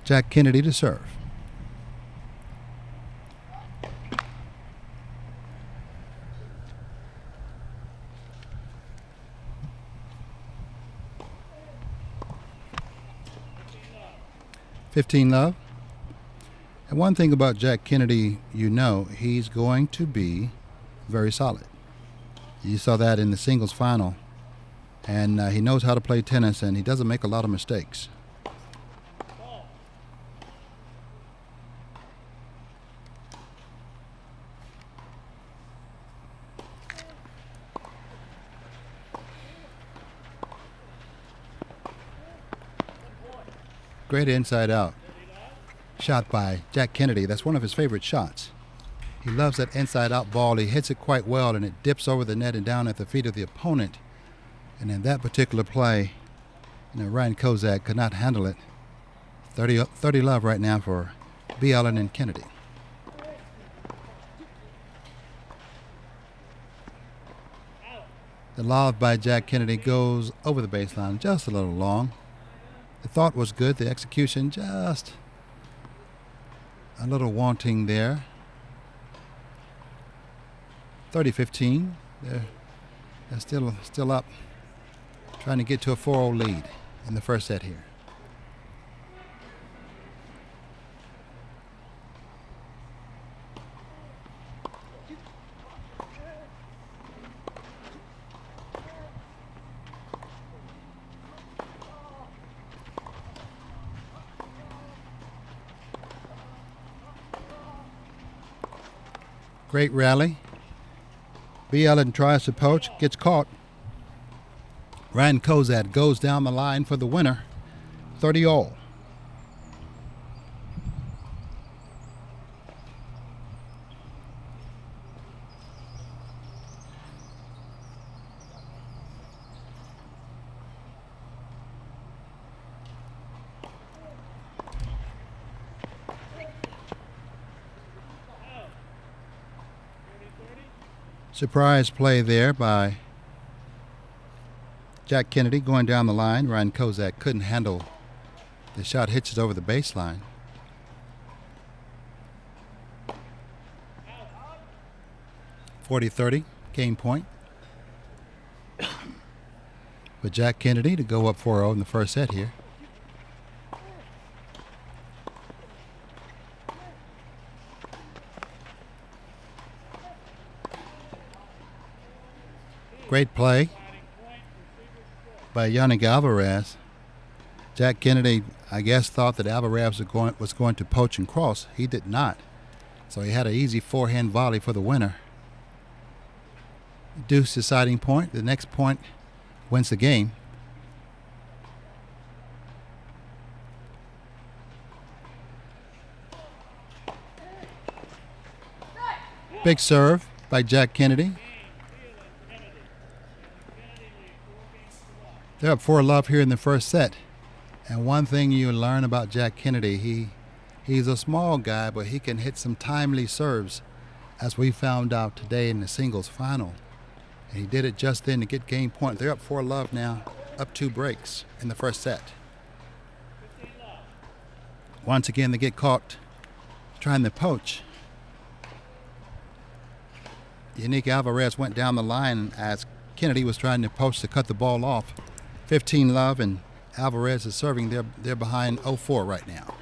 Jack Kennedy to serve. $15-love. And one thing about Jack Kennedy, you know, he's going to be very solid. You saw that in the singles final. And he knows how to play tennis, and he doesn't make a lot of mistakes. Great inside out shot by Jack Kennedy. That's one of his favorite shots. He loves that inside out ball. He hits it quite well, and it dips over the net and down at the feet of the opponent. And in that particular play, Ryan Kozad could not handle it. 30-love right now for B. Ellen and Kennedy. The lob by Jack Kennedy goes over the baseline just a little long. The thought was good. The execution just a little wanting there. 30-15. They're still up, trying to get to a 4-0 lead in the first set here. Great rally. B. Ellen tries to poach, gets caught. Ryan Kozad goes down the line for the winner, 30-all. Surprise play there by Jack Kennedy going down the line. Ryan Kozak couldn't handle the shot, hits it over the baseline. .40-30, game point. With Jack Kennedy to go up 4-0 in the first set here. Great play by Yannick Alvarez. Jack Kennedy, I guess, thought that Alvarez was going to poach and cross. He did not. So he had an easy forehand volley for the winner. Deuce deciding point. The next point wins the game. Big serve by Jack Kennedy. They're up 4-love here in the first set. And one thing you learn about Jack Kennedy, he's a small guy, but he can hit some timely serves, as we found out today in the singles final. And he did it just then to get game point. They're up 4-love now, up 2 breaks in the first set. Once again, they get caught trying to poach. Yannick Alvarez went down the line as Kennedy was trying to poach to cut the ball off. 15-love, and Alvarez is serving. They're behind 0-4 right now.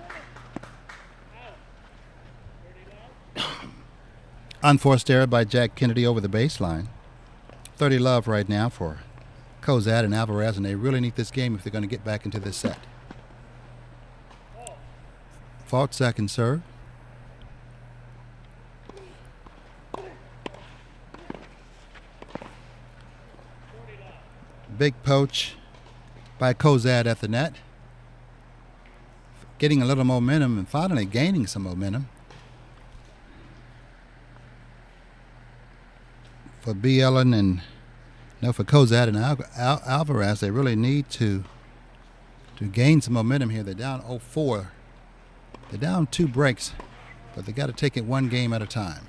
Unforced error by Jack Kennedy over the baseline. 30-love right now for Kozad and Alvarez, and they really need this game if they're going to get back into this set. Fault second serve. Big poach by Kozad at the net. Getting a little momentum and finally gaining some momentum. For B. Ellen and for Kozad and Alvarez, they really need to gain some momentum here. They're down 0-4. They're down 2 breaks, but they got to take it one game at a time.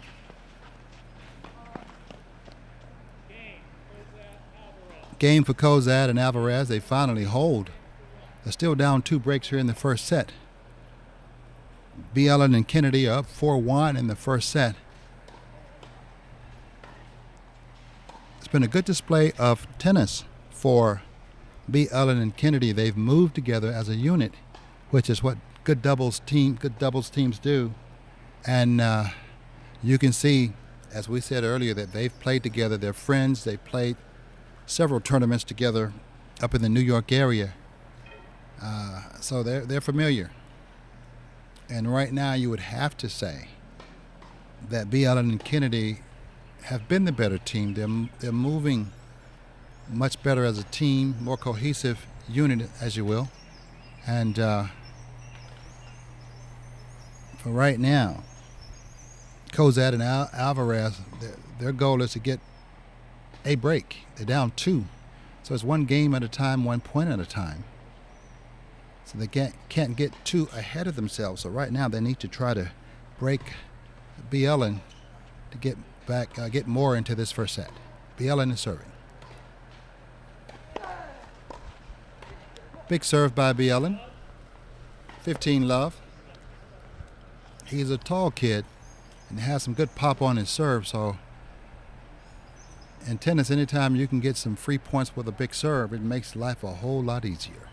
Game for Kozad and Alvarez. They finally hold. They're still down 2 breaks here in the first set. B. Ellen and Kennedy are up 4-1 in the first set. It's been a good display of tennis for B. Ellen and Kennedy. They've moved together as a unit, which is what good doubles teams do. And you can see, as we said earlier, that they've played together. They're friends. They've played several tournaments together up in the New York area. So they're familiar. And right now you would have to say that B. Ellen and Kennedy have been the better team. They're moving much better as a team, more cohesive unit, as you will. And for right now, Kozad and Alvarez, their goal is to get a break. They're down 2. So it's one game at a time, 1 point at a time. So they can't get too ahead of themselves. So right now they need to try to break B. Ellen to get back, get more into this first set. B. Ellen is serving. Big serve by B. Ellen. 15-love. He's a tall kid and has some good pop on his serve. So in tennis, anytime you can get some free points with a big serve, it makes life a whole lot easier.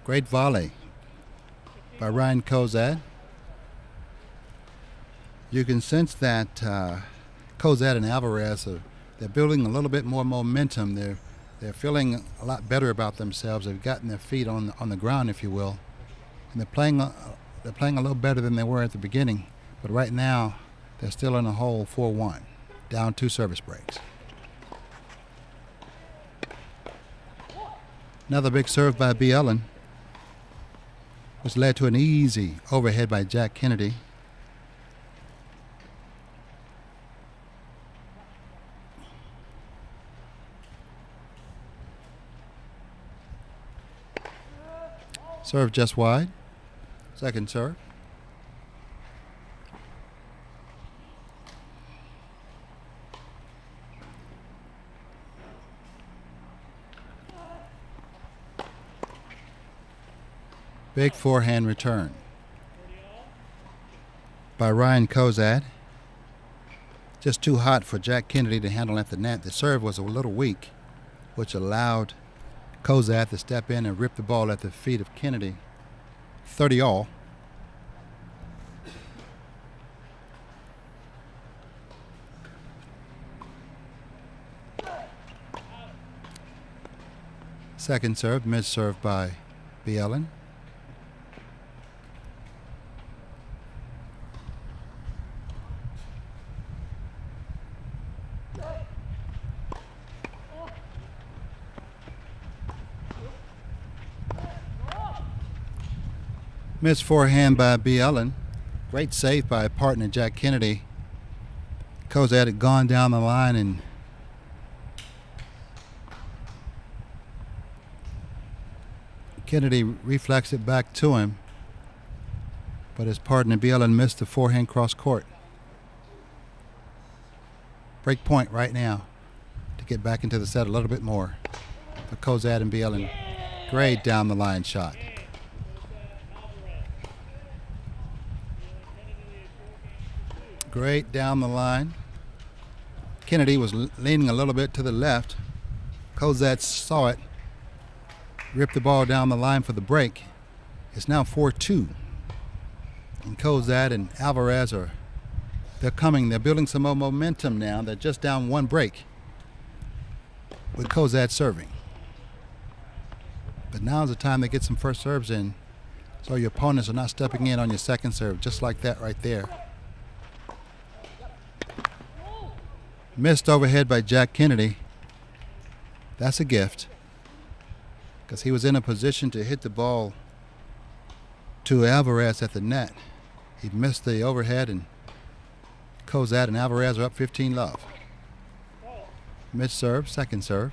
Great volley by Ryan Kozad. You can sense that Cozad and Alvarez they're building a little bit more momentum. They're feeling a lot better about themselves. They've gotten their feet on the ground, if you will, and they're playing a little better than they were at the beginning. But right now, they're still in a hole 4-1, down 2 service breaks. Another big serve by B. Ellen, which led to an easy overhead by Jack Kennedy. Serve just wide. Second serve. Big forehand return by Ryan Cozad. Just too hot for Jack Kennedy to handle at the net. The serve was a little weak, which allowed Cozad to step in and rip the ball at the feet of Kennedy. 30 all. Second serve, mid-serve by B. Ellen. Missed forehand by B. Ellen. Great save by partner Jack Kennedy. Cozad had gone down the line and Kennedy reflexed it back to him, but his partner B. Ellen missed the forehand cross court. Break point right now to get back into the set a little bit more for Cozad and B. Ellen. Great down the line shot. Great down the line. Kennedy was leaning a little bit to the left. Cozad saw it, ripped the ball down the line for the break. It's now 4-2. And Cozad and Alvarez they're coming. They're building some more momentum now. They're just down 1 break with Cozad serving. But now's the time to get some first serves in so your opponents are not stepping in on your second serve, just like that right there. Missed overhead by Jack Kennedy. That's a gift, because he was in a position to hit the ball to Alvarez at the net. He missed the overhead, and Cozad and Alvarez are up 15-love. Mid-serve, second serve.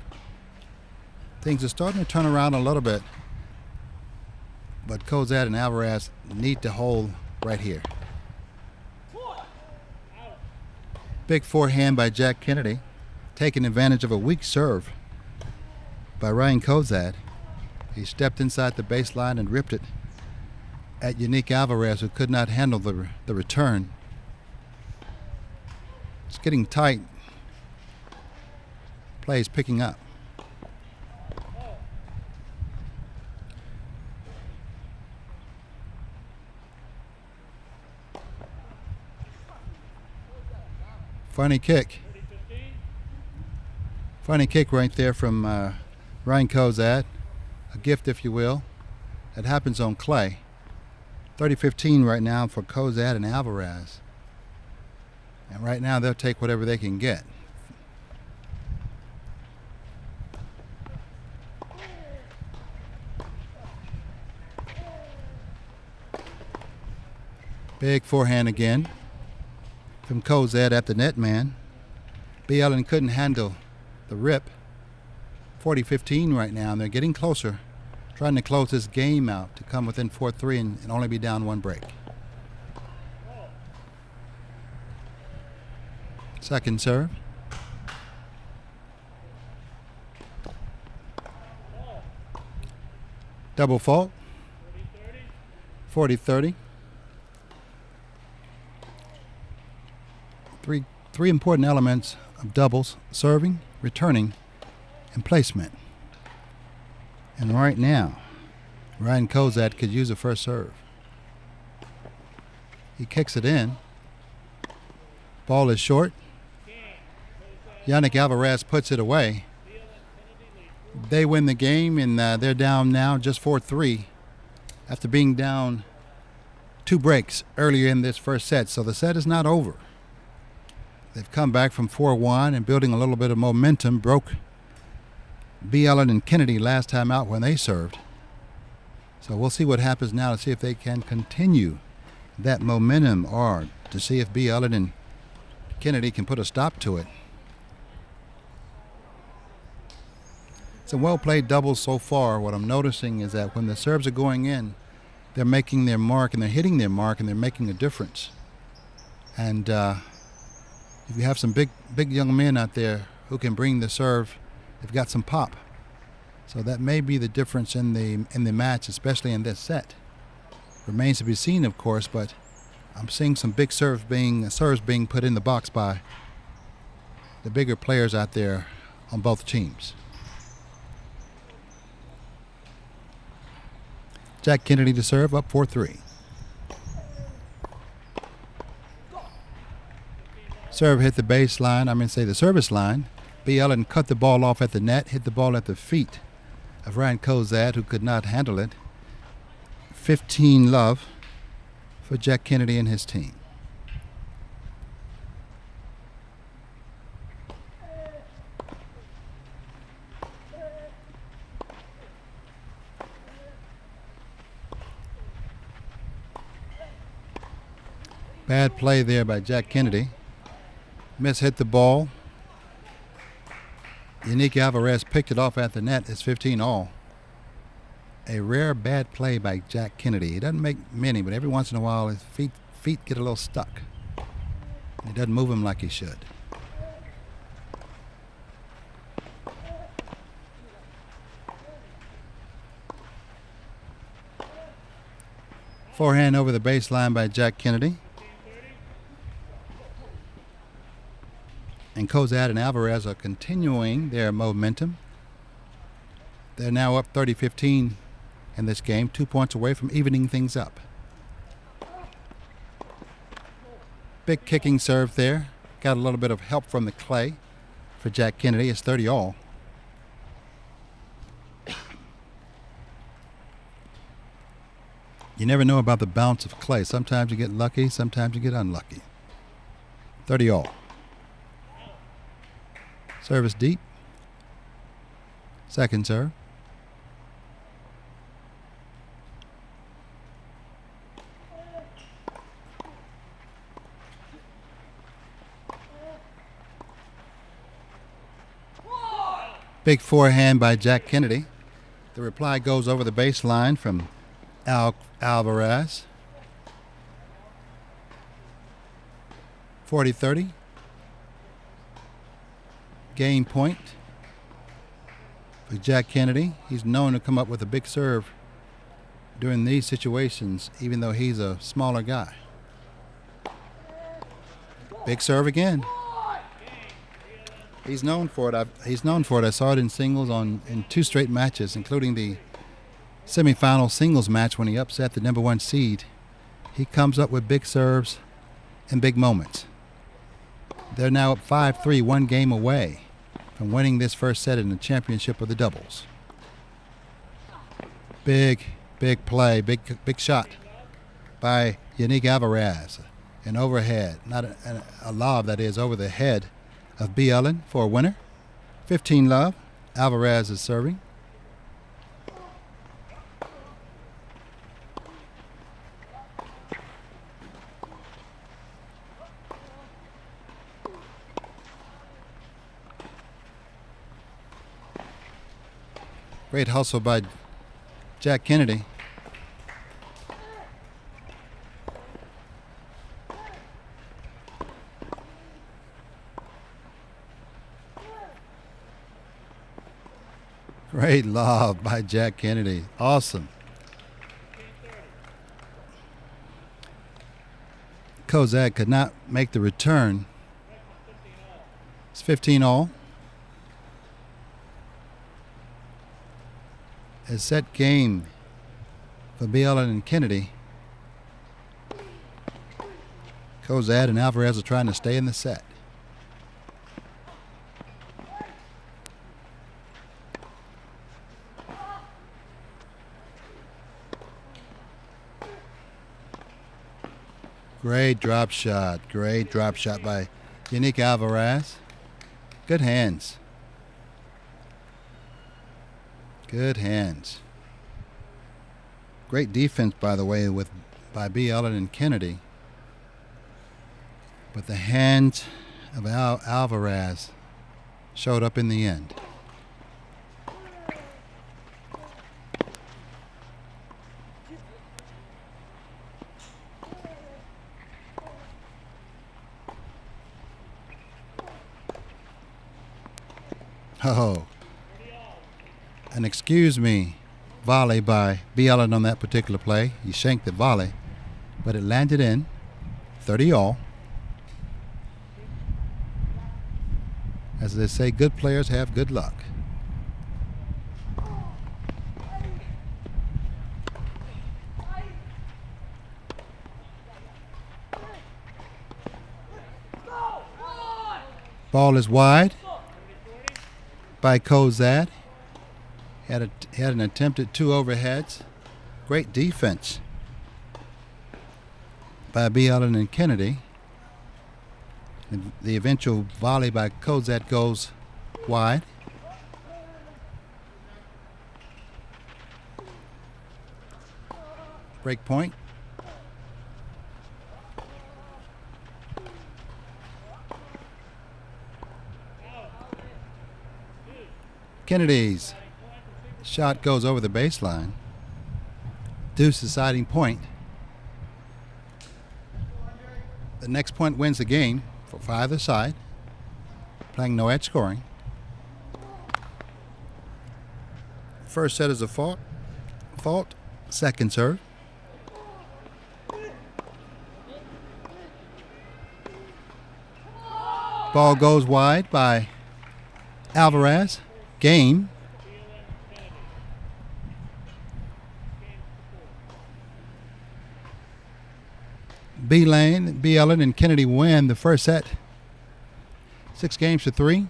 Things are starting to turn around a little bit, but Cozad and Alvarez need to hold right here. Big forehand by Jack Kennedy, taking advantage of a weak serve by Ryan Cozad. He stepped inside the baseline and ripped it at Unique Alvarez, who could not handle the return. It's getting tight. Play is picking up. Funny kick. Funny kick right there from Ryan Cozad. A gift, if you will. It happens on clay. 30-15 right now for Cozad and Alvarez. And right now they'll take whatever they can get. Big forehand again from Cozad at the net man. B. Ellen couldn't handle the rip. 40-15 right now, and they're getting closer, trying to close this game out to come within 4-3 and only be down 1 break. Second serve. Double fault. 40-30. Three important elements of doubles: serving, returning, and placement. And right now, Ryan Cozad could use a first serve. He kicks it in. Ball is short. Yannick Alvarez puts it away. They win the game, and they're down now just 4-3 after being down 2 breaks earlier in this first set. So the set is not over. They've come back from 4-1 and building a little bit of momentum. Broke B. Ellen and Kennedy last time out when they served. So we'll see what happens now to see if they can continue that momentum or to see if B. Ellen and Kennedy can put a stop to it. It's a well-played double so far. What I'm noticing is that when the serves are going in, they're making their mark and they're hitting their mark and they're making a difference. And if you have some big young men out there who can bring the serve, they've got some pop. So that may be the difference in the match, especially in this set. Remains to be seen, of course, but I'm seeing some big serves being put in the box by the bigger players out there on both teams. Jack Kennedy to serve, up 4-3. Serve hit the the service line. B. Ellen cut the ball off at the net, hit the ball at the feet of Ryan Kozad, who could not handle it. 15-love for Jack Kennedy and his team. Bad play there by Jack Kennedy. Hit the ball. Yannick Alvarez picked it off at the net. It's 15-all. A rare bad play by Jack Kennedy. He doesn't make many, but every once in a while his feet get a little stuck. He doesn't move them like he should. Forehand over the baseline by Jack Kennedy. And Kozad and Alvarez are continuing their momentum. They're now up 30-15 in this game, 2 points away from evening things up. Big kicking serve there. Got a little bit of help from the clay for Jack Kennedy. It's 30-all. You never know about the bounce of clay. Sometimes you get lucky, sometimes you get unlucky. 30-all. Service deep. Second serve. Big forehand by Jack Kennedy. The reply goes over the baseline from Alvarez. 40-30. Game point for Jack Kennedy. He's known to come up with a big serve during these situations, even though he's a smaller guy. Big serve again. He's known for it. I saw it in singles in 2 straight matches, including the semifinal singles match when he upset the number 1 seed. He comes up with big serves and big moments. They're now up 5-3, 1 game away from winning this first set in the championship of the doubles. Big play, big shot by Yannick Alvarez. An overhead, not a lob, that is, over the head of B. Ellen for a winner. 15-love. Alvarez is serving. Great hustle by Jack Kennedy. Great lob by Jack Kennedy. Awesome. Kozad could not make the return. It's 15-all. A set game for B. Ellen and Kennedy. Kozad and Alvarez are trying to stay in the set. Great drop shot by Yannick Alvarez. Good hands. Good hands. Great defense, by the way, by B. Ellen and Kennedy. But the hands of Alvarez showed up in the end. Oh, and excuse me, volley by B. Ellen on that particular play. He shanked the volley, but it landed in 30-all. As they say, good players have good luck. Ball is wide by Kozad. Had an attempt at 2 overheads. Great defense by B. Ellen and Kennedy. And the eventual volley by Kozad goes wide. Break point. Kennedy's shot goes over the baseline. Deuce deciding point. The next point wins the game for either side. Playing no edge scoring. First set is a fault. Second serve. Ball goes wide by Alvarez. Game. B. Ellen and Kennedy win the first set. 6-3.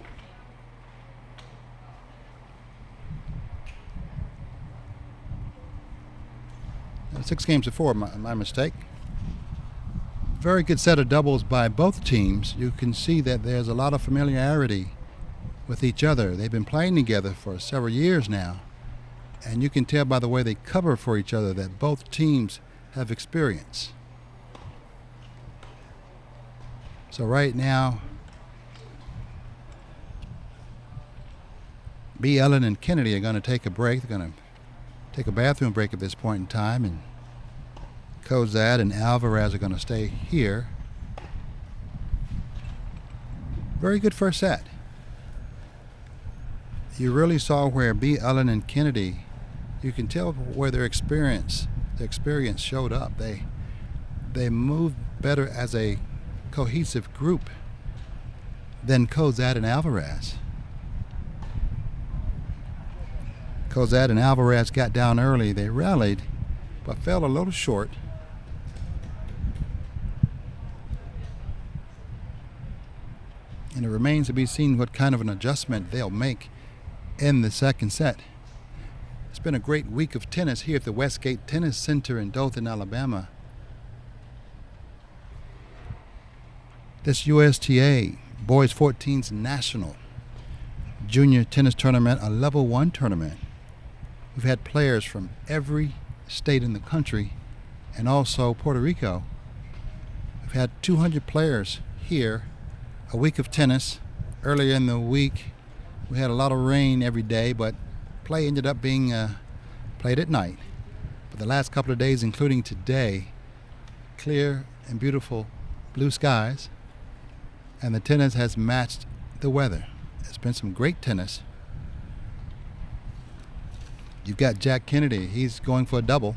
6-4, my mistake. Very good set of doubles by both teams. You can see that there's a lot of familiarity with each other. They've been playing together for several years now, and you can tell by the way they cover for each other that both teams have experience. So right now, B. Ellen and Kennedy are going to take a break. They're going to take a bathroom break at this point in time, and Kozad and Alvarez are going to stay here. Very good first set. You really saw where B. Ellen and Kennedy, you can tell where their experience showed up. They moved better as a cohesive group than Kozad and Alvarez. Kozad and Alvarez got down early. They rallied, but fell a little short. And it remains to be seen what kind of an adjustment they'll make in the second set. It's been a great week of tennis here at the Westgate Tennis Center in Dothan, Alabama. This USTA Boys 14's National Junior Tennis Tournament, a level 1 tournament. We've had players from every state in the country and also Puerto Rico. We've had 200 players here. A week of tennis. Earlier in the week, we had a lot of rain every day, but play ended up being played at night. But the last couple of days, including today, clear and beautiful blue skies, and the tennis has matched the weather. It's been some great tennis. You've got Jack Kennedy. He's going for a double.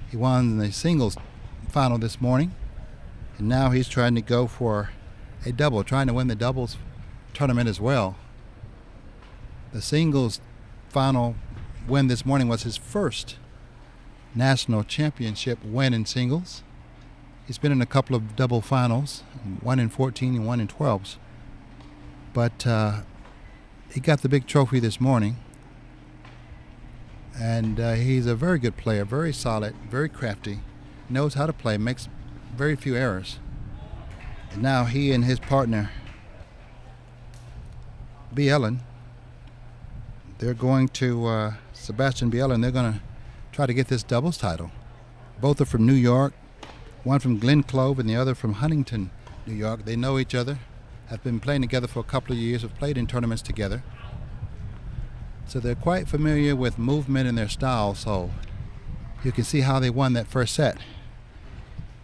He won the singles final this morning, and now he's trying to go for a double, trying to win the doubles tournament as well. The singles final win this morning was his first national championship win in singles. He's been in a couple of double finals, one in 14 and one in 12s. But he got the big trophy this morning. And he's a very good player, very solid, very crafty, knows how to play, makes very few errors. And now he and his partner, B. Ellen, they're going to, Sebastian B. Ellen, they're going to try to get this doubles title. Both are from New York, one from Glen Clove and the other from Huntington, New York. They know each other, have been playing together for a couple of years, have played in tournaments together. So they're quite familiar with movement and their style, so you can see how they won that first set.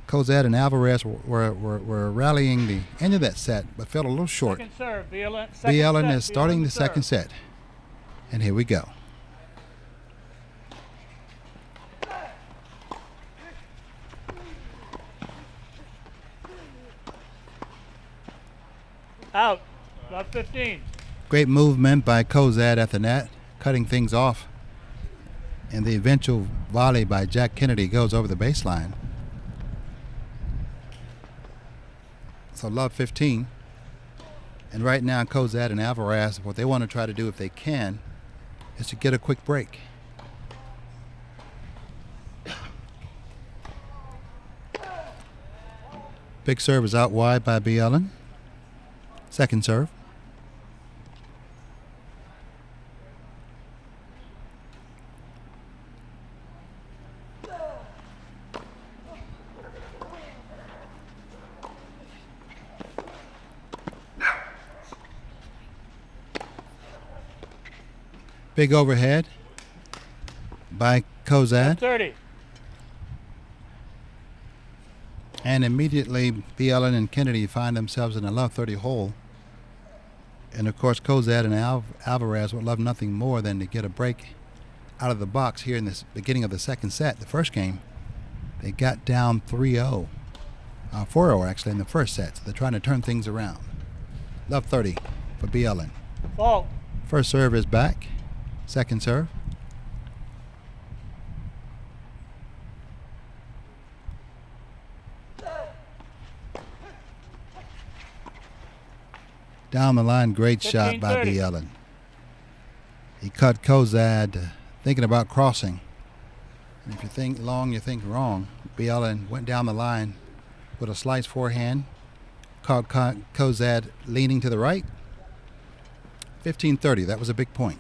Cozad and Alvarez were rallying the end of that set, but fell a little short. Second serve, B. Ellen. B. Ellen is starting the second set. And here we go. Out. About 15. Great movement by Cozad at the net, cutting things off. And the eventual volley by Jack Kennedy goes over the baseline. So love 15. And right now, Cozad and Alvarez, what they want to try to do if they can is to get a quick break. Big serve is out wide by B. Ellen. Second serve. Big overhead by Cozad. 30. And immediately B. Ellen and Kennedy find themselves in a love 30 hole. And of course Cozad and Alvarez would love nothing more than to get a break out of the box here in the beginning of the second set. The first game, they got down 3-0. 4-0 actually in the first set. So they're trying to turn things around. Love 30 for B. Ellen. Fault. First serve is back. Second serve. Down the line, great shot by B. Ellen. He cut Cozad thinking about crossing. And if you think long, you think wrong. B. Ellen went down the line with a slice forehand. Caught Cozad leaning to the right. 15-30, that was a big point.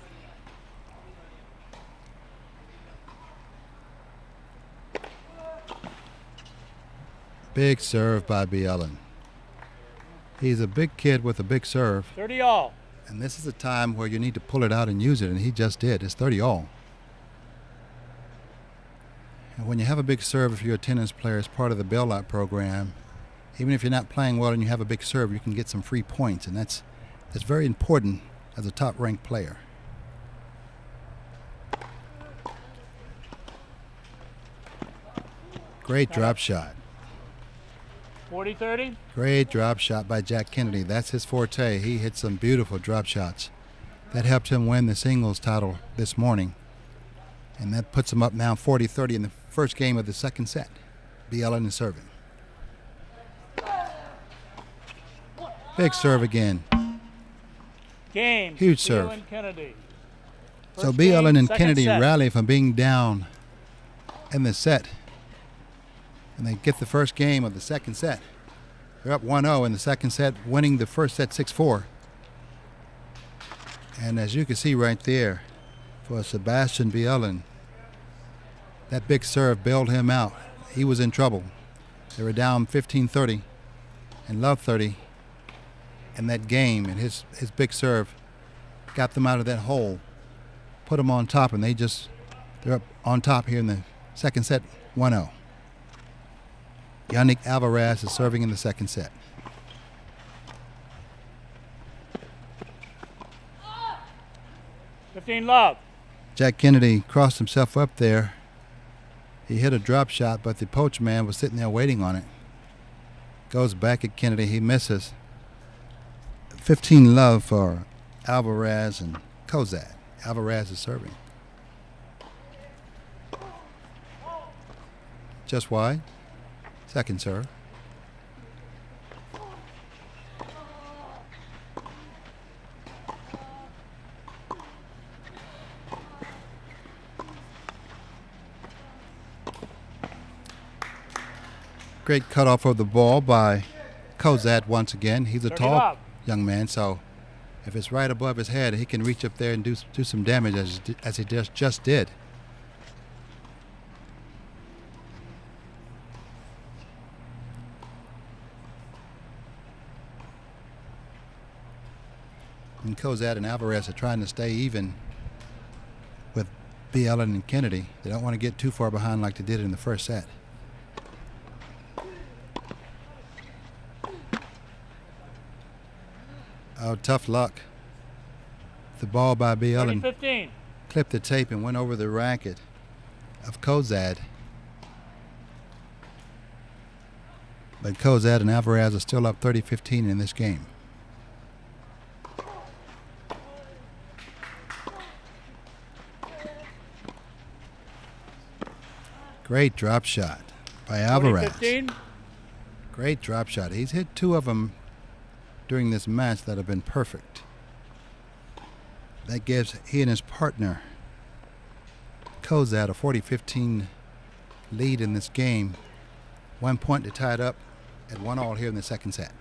Big serve by B. Ellen. He's a big kid with a big serve. 30 all. And this is a time where you need to pull it out and use it, and he just did. It's 30 all. And when you have a big serve, if you're a tennis player, as part of the bailout program, even if you're not playing well and you have a big serve, you can get some free points, and that's very important as a top-ranked player. Great drop shot. 40-30. Great drop shot by Jack Kennedy. That's his forte. He hit some beautiful drop shots. That helped him win the singles title this morning. And that puts him up now 40-30 in the first game of the second set. B. Ellen is serving. Big serve again. Game. Huge serve. And Kennedy. So B. Ellen and Kennedy set. rally from being down in the set. And they get the first game of the second set. They're up 1-0 in the second set, winning the first set 6-4. And as you can see right there, for Sebastian B. Ellen, that big serve bailed him out. He was in trouble. They were down 15-30 and love 30 in that game, and his big serve got them out of that hole, put them on top, and they're up on top here in the second set, 1-0. Yannick Alvarez is serving in the second set. Love. Jack Kennedy crossed himself up there. He hit a drop shot, but the poach man was sitting there waiting on it. Goes back at Kennedy. He misses. 15 love for Alvarez and Cozad. Alvarez is serving. Just wide. Second serve. Great cutoff of the ball by Kozad once again. He's a tall young man, so if it's right above his head, he can reach up there and do some damage as he just did. And Kozad and Alvarez are trying to stay even with B. Ellen and Kennedy. They don't want to get too far behind like they did in the first set. Oh, tough luck. The ball by B. Ellen clipped the tape and went over the racket of Kozad. But Kozad and Alvarez are still up 30-15 in this game. Great drop shot by Alvarez. Great drop shot. He's hit two of them during this match that have been perfect. That gives he and his partner Kozad a 40-15 lead in this game. 1 point to tie it up at 1-1 here in the second set.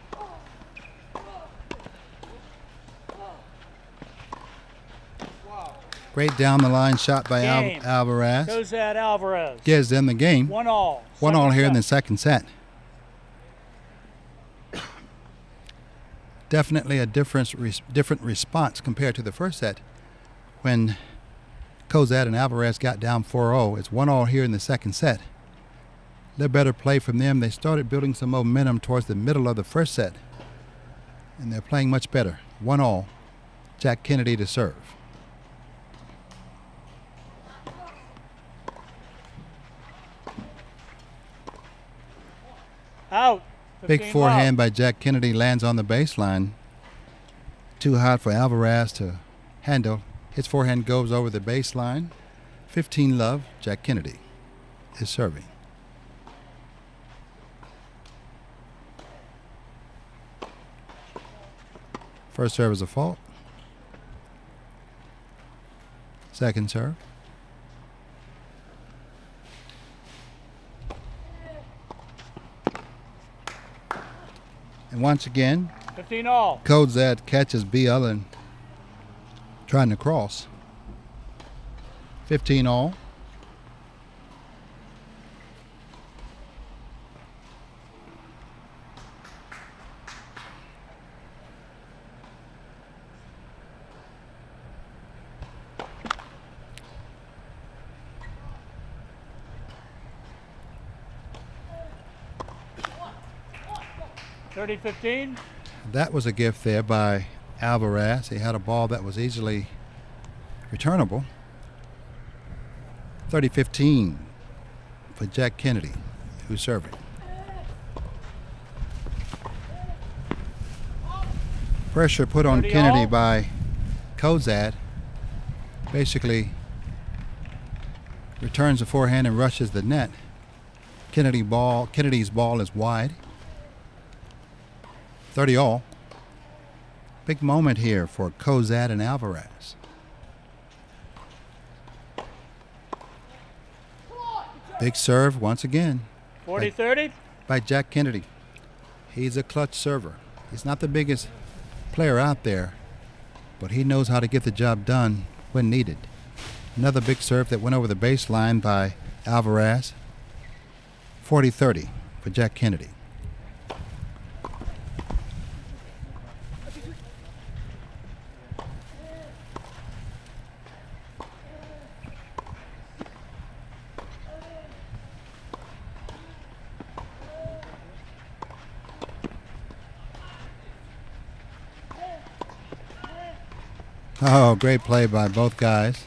Great down the line shot by Alvarez. Kozad Alvarez. Gives them the game. 1-1. 1-1 here in the second set. Definitely a different response compared to the first set when Kozad and Alvarez got down 4-0. It's 1-1 here in the second set. A little better play from them. They started building some momentum towards the middle of the first set, and they're playing much better. 1-1. Jack Kennedy to serve. Out. Big forehand by Jack Kennedy lands on the baseline. Too hot for Alvarez to handle. His forehand goes over the baseline. 15-love. Jack Kennedy is serving. First serve is a fault. Second serve. And once again, 15-all. Kozad catches B. Ellen trying to cross. 15-all. $30-15. That was a gift there by Alvarez. He had a ball that was easily returnable. 30-15 for Jack Kennedy, who's serving. Pressure put on Kennedy by Kozad. Basically returns the forehand and rushes the net. Kennedy's ball is wide. 30-all. Big moment here for Kozad and Alvarez. Big serve once again. 40-30. By Jack Kennedy. He's a clutch server. He's not the biggest player out there, but he knows how to get the job done when needed. Another big serve that went over the baseline by Alvarez. 40-30 for Jack Kennedy. Oh, great play by both guys.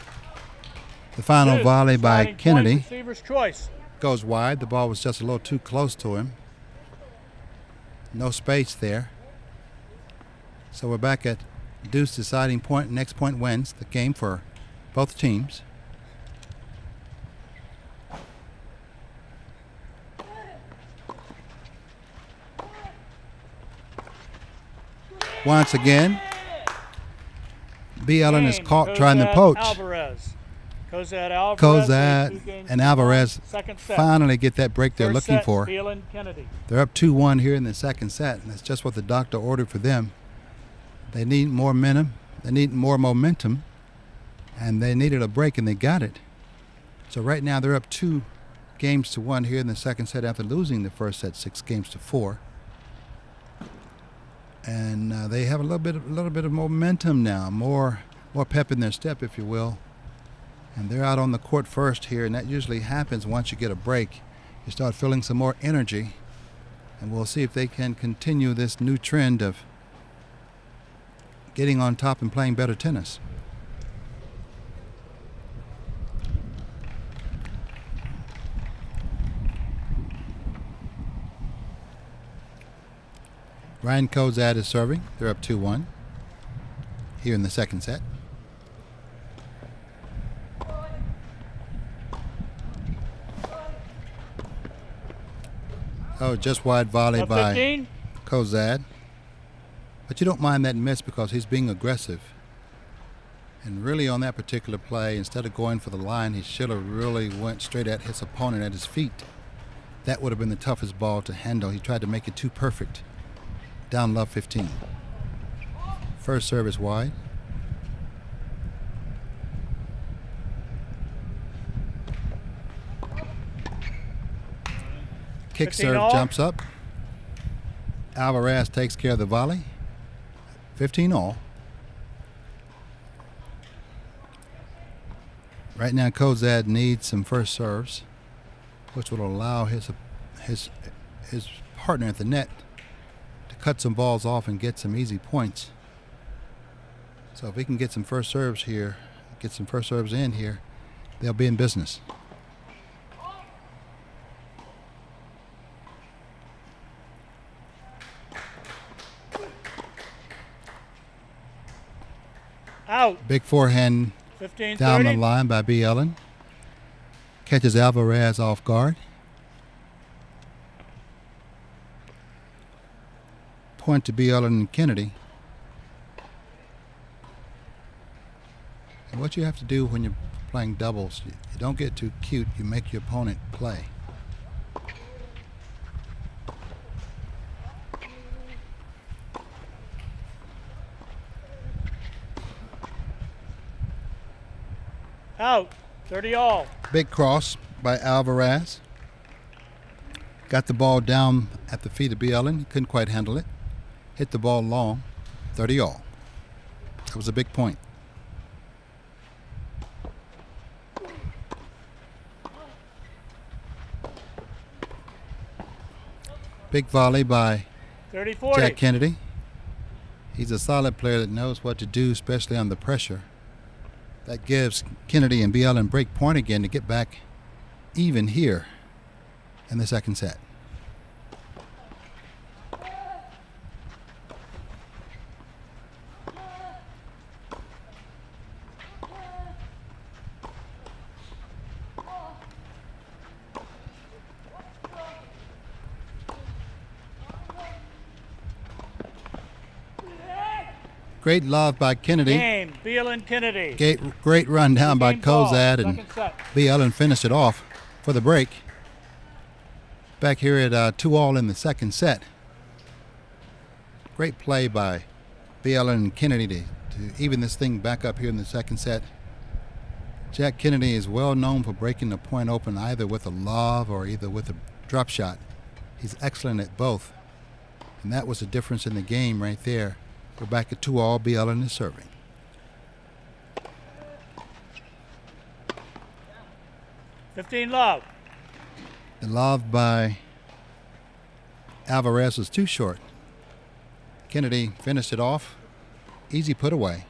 The final volley by Kennedy Receiver's choice. goes wide. The ball was just a little too close to him. No space there. So we're back at deuce deciding point. Next point wins the game for both teams. once again. B. Ellen is Game, caught trying to Cozad poach. Alvarez. Cozad Alvarez. Cozad leads 2 games and to 1. Alvarez Second set. finally get that break they're First looking set, for. Phelan Kennedy. They're up 2-1 here in the second set, and that's just what the doctor ordered for them. They need more momentum. They need more momentum, and they needed a break, and they got it. So right now they're up 2 games to 1 here in the second set after losing the first set 6 games to 4. And they have a little bit of momentum now, more pep in their step, if you will. And they're out on the court first here, and that usually happens once you get a break. You start feeling some more energy, and we'll see if they can continue this new trend of getting on top and playing better tennis. Ryan Cozad is serving. They're up 2-1 here in the second set. Oh, just wide volley by 15. Cozad. But you don't mind that miss because he's being aggressive. And really on that particular play, instead of going for the line, he should have really went straight at his opponent at his feet. That would have been the toughest ball to handle. He tried to make it too perfect. Down love 15. First serve is wide. Kick serve all. jumps up. Alvarez takes care of the volley. 15 all. Right now Cozad needs some first serves, which will allow his partner at the net to cut some balls off and get some easy points. So if he can get some first serves here, get some first serves in here, they'll be in business. Out. Big forehand 15, down 30. the line by B. Ellen. Catches Alvarez off guard. Point to B. Ellen and Kennedy. And what you have to do when you're playing doubles, you don't get too cute. You make your opponent play. Out. 30 all. Big cross by Alvarez. Got the ball down at the feet of B. Ellen. He couldn't quite handle it. Hit the ball long. 30 all. That was a big point. Big volley by 30-40. Jack Kennedy. He's a solid player that knows what to do, especially under pressure. That gives Kennedy and B. Ellen break point again to get back even here in the second set. Great love by Kennedy. Game. Phelan Kennedy. Great run down by Cozad, and Second set. B. Ellen finished it off for the break. Back here at 2-all in the second set. Great play by B. Ellen and Kennedy to even this thing back up here in the second set. Jack Kennedy is well known for breaking the point open either with a lob or either with a drop shot. He's excellent at both. And that was the difference in the game right there. We're back at 2-all. B. Ellen is serving. Love. The lob by Alvarez was too short. Kennedy finished it off. Easy put away.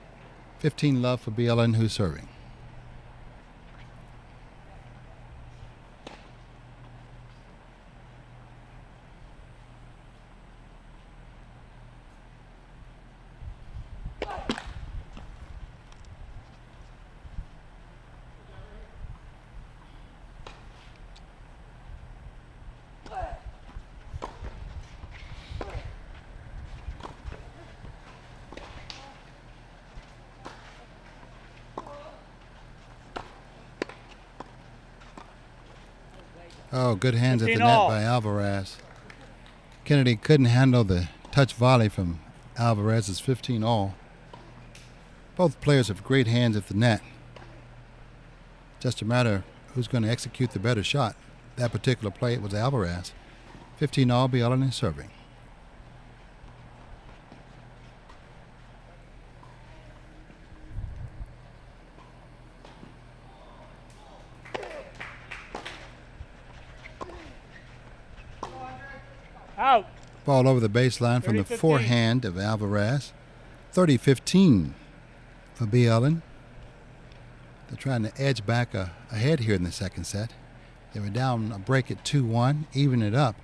15 love for B. Ellen, who's serving. Oh, good hands at the 15 net all. by Alvarez. Kennedy couldn't handle the touch volley from Alvarez's 15 all. Both players have great hands at the net. Just a matter of who's going to execute the better shot. That particular play, it was Alvarez. 15 all, Bielan is serving. Out. Ball over the baseline from the 30-15. forehand of Alvarez. 30-15 for Bielan. They're trying to edge back ahead here in the second set. They were down a break at 2-1, even it up.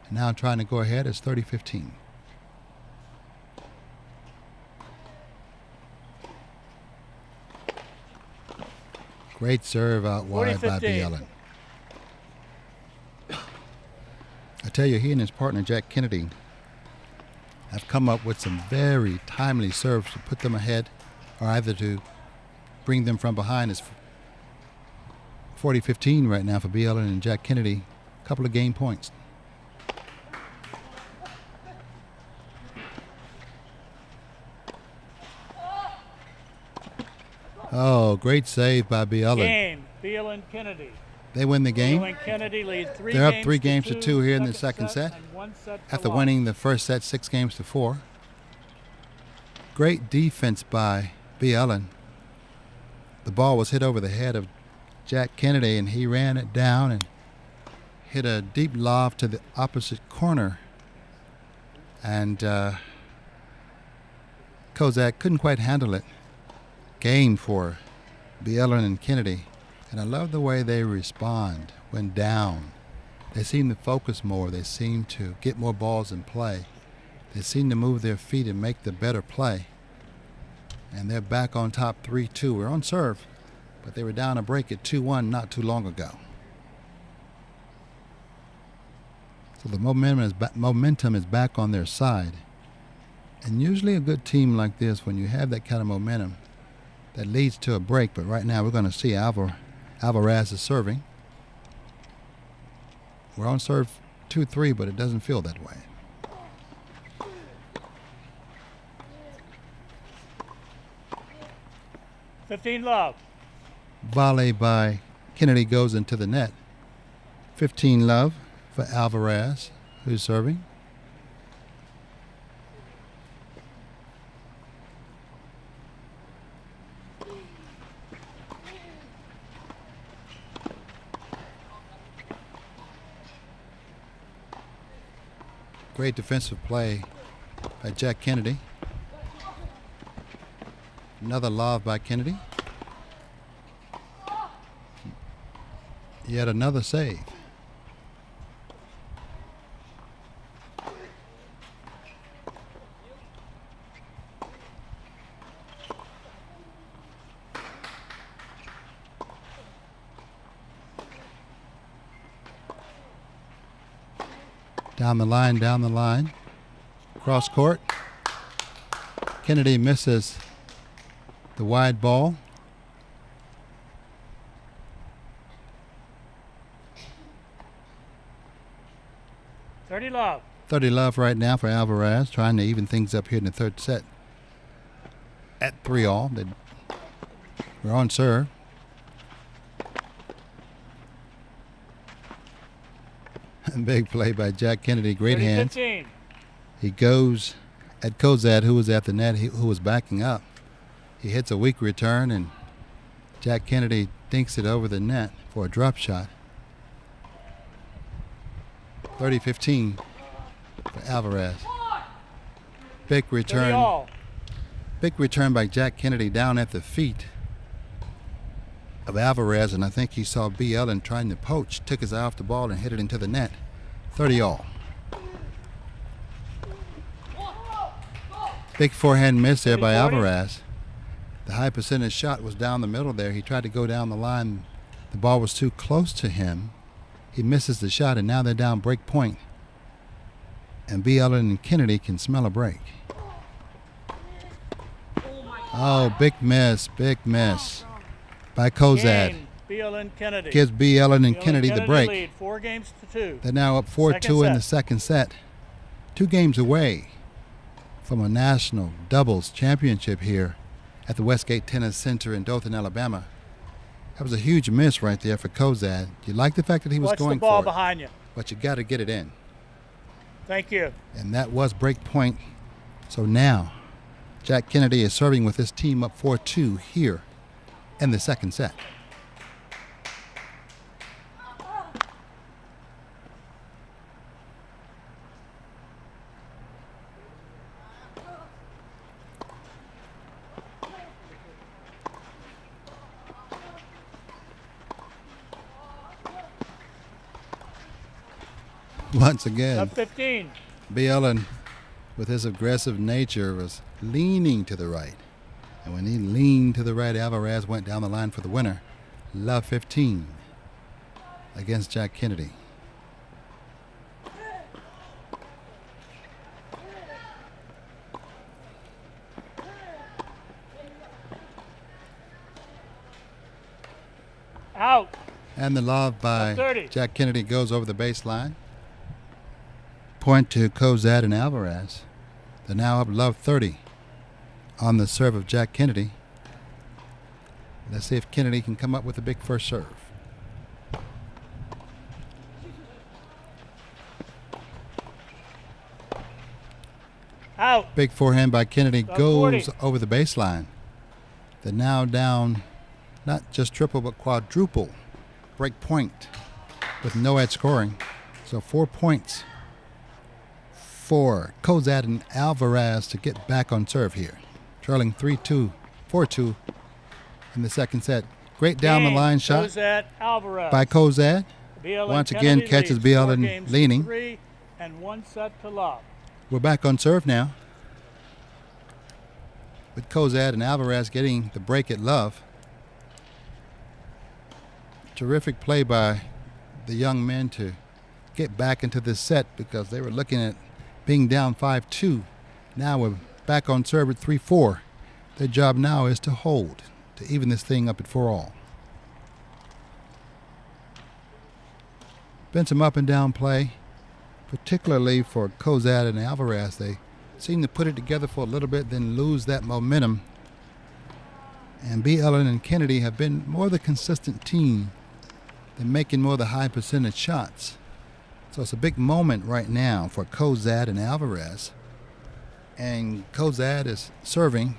And now trying to go ahead is 30-15. Great serve out wide by 40-15. Bielan. I tell you, he and his partner Jack Kennedy have come up with some very timely serves to put them ahead, or either to bring them from behind. It's 40-15 right now for Bielan and Jack Kennedy. A couple of game points. Oh, great save by Bielan. Game. Bielan Kennedy. They win the game. Bielan Kennedy leads They're up 3 games to 2 here in the second set. and 1 set to After loss. winning the first set 6 games to 4. Great defense by Bielan. The ball was hit over the head of Jack Kennedy, and he ran it down and hit a deep lob to the opposite corner. And Kozak couldn't quite handle it. Game for Bielan and Kennedy. And I love the way they respond when down. They seem to focus more. They seem to get more balls in play. They seem to move their feet and make the better play. And they're back on top 3-2. We're on serve, but they were down a break at 2-1 not too long ago. So the momentum is back on their side. And usually a good team like this, when you have that kind of momentum, that leads to a break. But right now we're going to see Alvarez is serving. We're on serve 2-3, but it doesn't feel that way. $15 Volley by Kennedy goes into the net. 15 love for Alvarez, who's serving. Great defensive play by Jack Kennedy. Another lob by Kennedy. Yet another save. Down the line. Cross court. Kennedy misses the wide ball. $30 30 love right now for Alvarez, trying to even things up here in the third set. At 3-all. We're on serve. Big play by Jack Kennedy. Great hands. 15. He goes at Kozad, who was at the net, who was backing up. He hits a weak return, and Jack Kennedy dinks it over the net for a drop shot. 30-15 for Alvarez. Big return. 30-all. Big return by Jack Kennedy down at the feet of Alvarez, and I think he saw Bielan trying to poach, took his eye off the ball and hit it into the net. 30-all. Big forehand miss there by 30-40. Alvarez. The high percentage shot was down the middle there. He tried to go down the line. The ball was too close to him. He misses the shot, and now they're down break point. And Bielan and Kennedy can smell a break. Oh, big miss by Kozad. Game. Ellen Kennedy. Gives B. Ellen and B. Kennedy the break. lead 4 games to 2. They're now up 4-2 in the second set. 2 games away from a national doubles championship here at the Westgate Tennis Center in Dothan, Alabama. That was a huge miss right there for Kozad. You like the fact that he was Watch going the ball for behind you. it, but you got to get it in. Thank you. And that was break point. So now Jack Kennedy is serving with his team up 4-2 here in the second set. Once again, Up 15. B. Ellen, with his aggressive nature, was leaning to the right. And when he leaned to the right, Alvarez went down the line for the winner. Love 15 against Jack Kennedy. Out. And the love by 30. Jack Kennedy goes over the baseline. Point to Kozad and Alvarez. They're now up love 30 on the serve of Jack Kennedy. Let's see if Kennedy can come up with a big first serve. Out. Big forehand by Kennedy Love goes 40. over the baseline. They're now down not just triple but quadruple break point with no edge scoring. So 4 points for Kozad and Alvarez to get back on serve here. Trailing 3-2, 4-2 in the second set. Great down the line shot Kozad, Alvarez. by Kozad. BLN Once again Kennedy catches leads 4 BLN games to leaning. 3 and 1 set to love. We're back on serve now, with Kozad and Alvarez getting the break at love. Terrific play by the young men to get back into this set because they were looking at being down 5-2. Now we're back on serve at 3-4. Their job now is to hold, to even this thing up at 4-all. Been some up and down play, particularly for Kozad and Alvarez. They seem to put it together for a little bit, then lose that momentum. And B. Ellen and Kennedy have been more the consistent team than making more the high percentage shots. So it's a big moment right now for Kozad and Alvarez. And Kozad is serving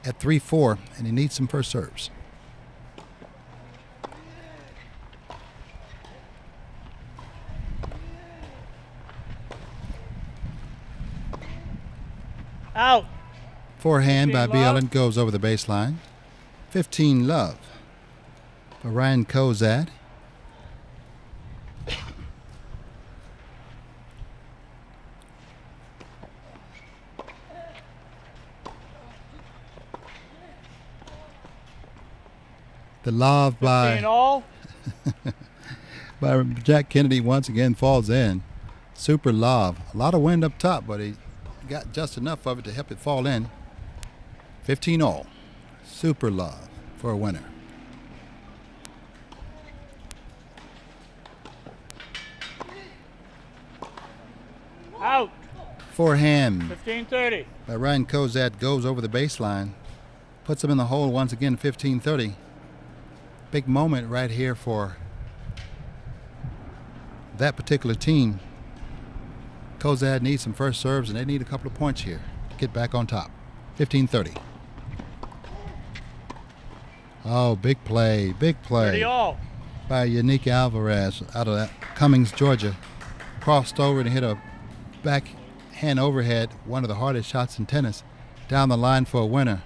at 3-4, and he needs some first serves. Out. Forehand by 15 B. love. Ellen goes over the baseline. 15 love for Ryan Kozad. The love 15 by all. Jack Kennedy once again falls in. Super love. A lot of wind up top, but he got just enough of it to help it fall in. 15 all. Super love for a winner. Out. Forehand 15-30. by Ryan Kozad goes over the baseline. Puts him in the hole once again, 15-30. Big moment right here for that particular team. Kozad needs some first serves, and they need a couple of points here to get back on top. 15-30. Oh, big play, big 30 play all. by Yannick Alvarez out of that Cummings, Georgia. Crossed over and hit a backhand overhead, one of the hardest shots in tennis, down the line for a winner.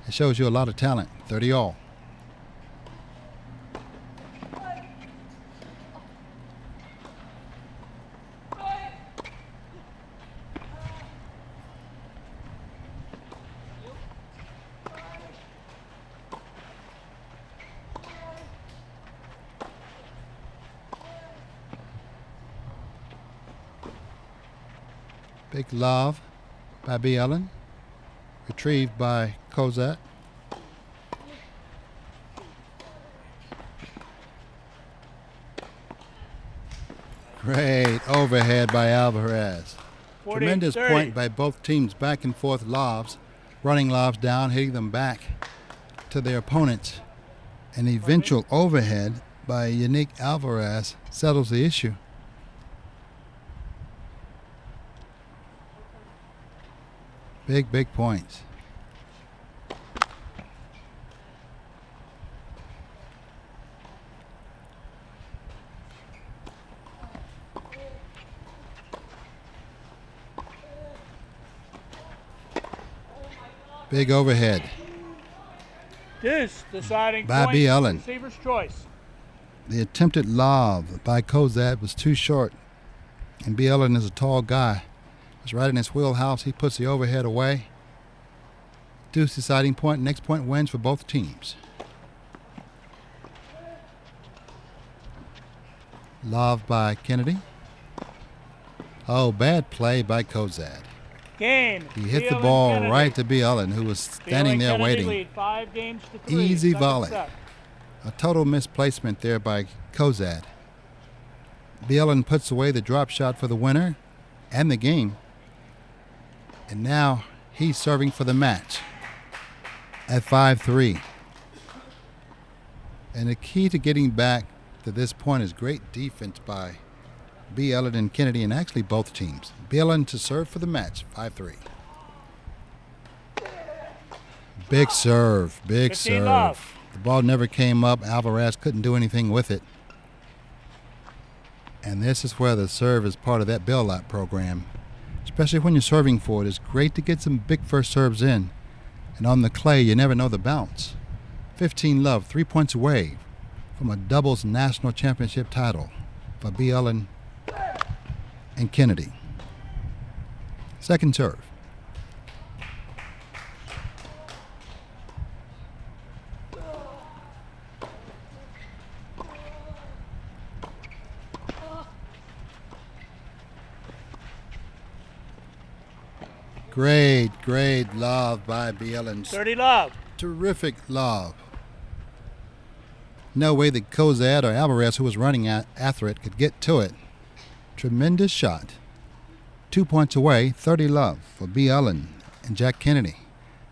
It shows you a lot of talent. 30 all. Big love by B. Ellen. Retrieved by Kozad. Great overhead by Alvarez. 40, Tremendous 30. point by both teams. Back and forth lobs. Running lobs down, hitting them back to their opponents. An eventual overhead by Yannick Alvarez settles the issue. Big, big points. Big overhead. Deuce, deciding By point, B. Ellen. receiver's choice. The attempted lob by Kozad was too short, and B. Ellen is a tall guy. It's right in his wheelhouse. He puts the overhead away. Deuce deciding point. Next point wins for both teams. Lob by Kennedy. Oh, bad play by Kozad. Game. He hit B. the Ellen ball Kennedy. right to B. Ellen, who was B. standing Ellen there Kennedy waiting. Lead 5 games to 3. Easy Second volley. set. A total misplacement there by Kozad. B. Ellen puts away the drop shot for the winner and the game. And now he's serving for the match at 5-3. And the key to getting back to this point is great defense by B. Ellen and Kennedy, and actually both teams. B. Ellen to serve for the match, 5-3. Big serve, big 15 serve. love. The ball never came up. Alvarez couldn't do anything with it. And this is where the serve is part of that build-out program. Especially when you're serving for it. It's great to get some big first serves in. And on the clay, you never know the bounce. 15 love, 3 points away from a doubles national championship title for B. Ellen and Kennedy. Second serve. Great, great love by B. Ellen. 30 love. Terrific love. No way that Kozad or Alvarez, who was running after it, could get to it. Tremendous shot. 2 points away, 30 love for B. Ellen and Jack Kennedy.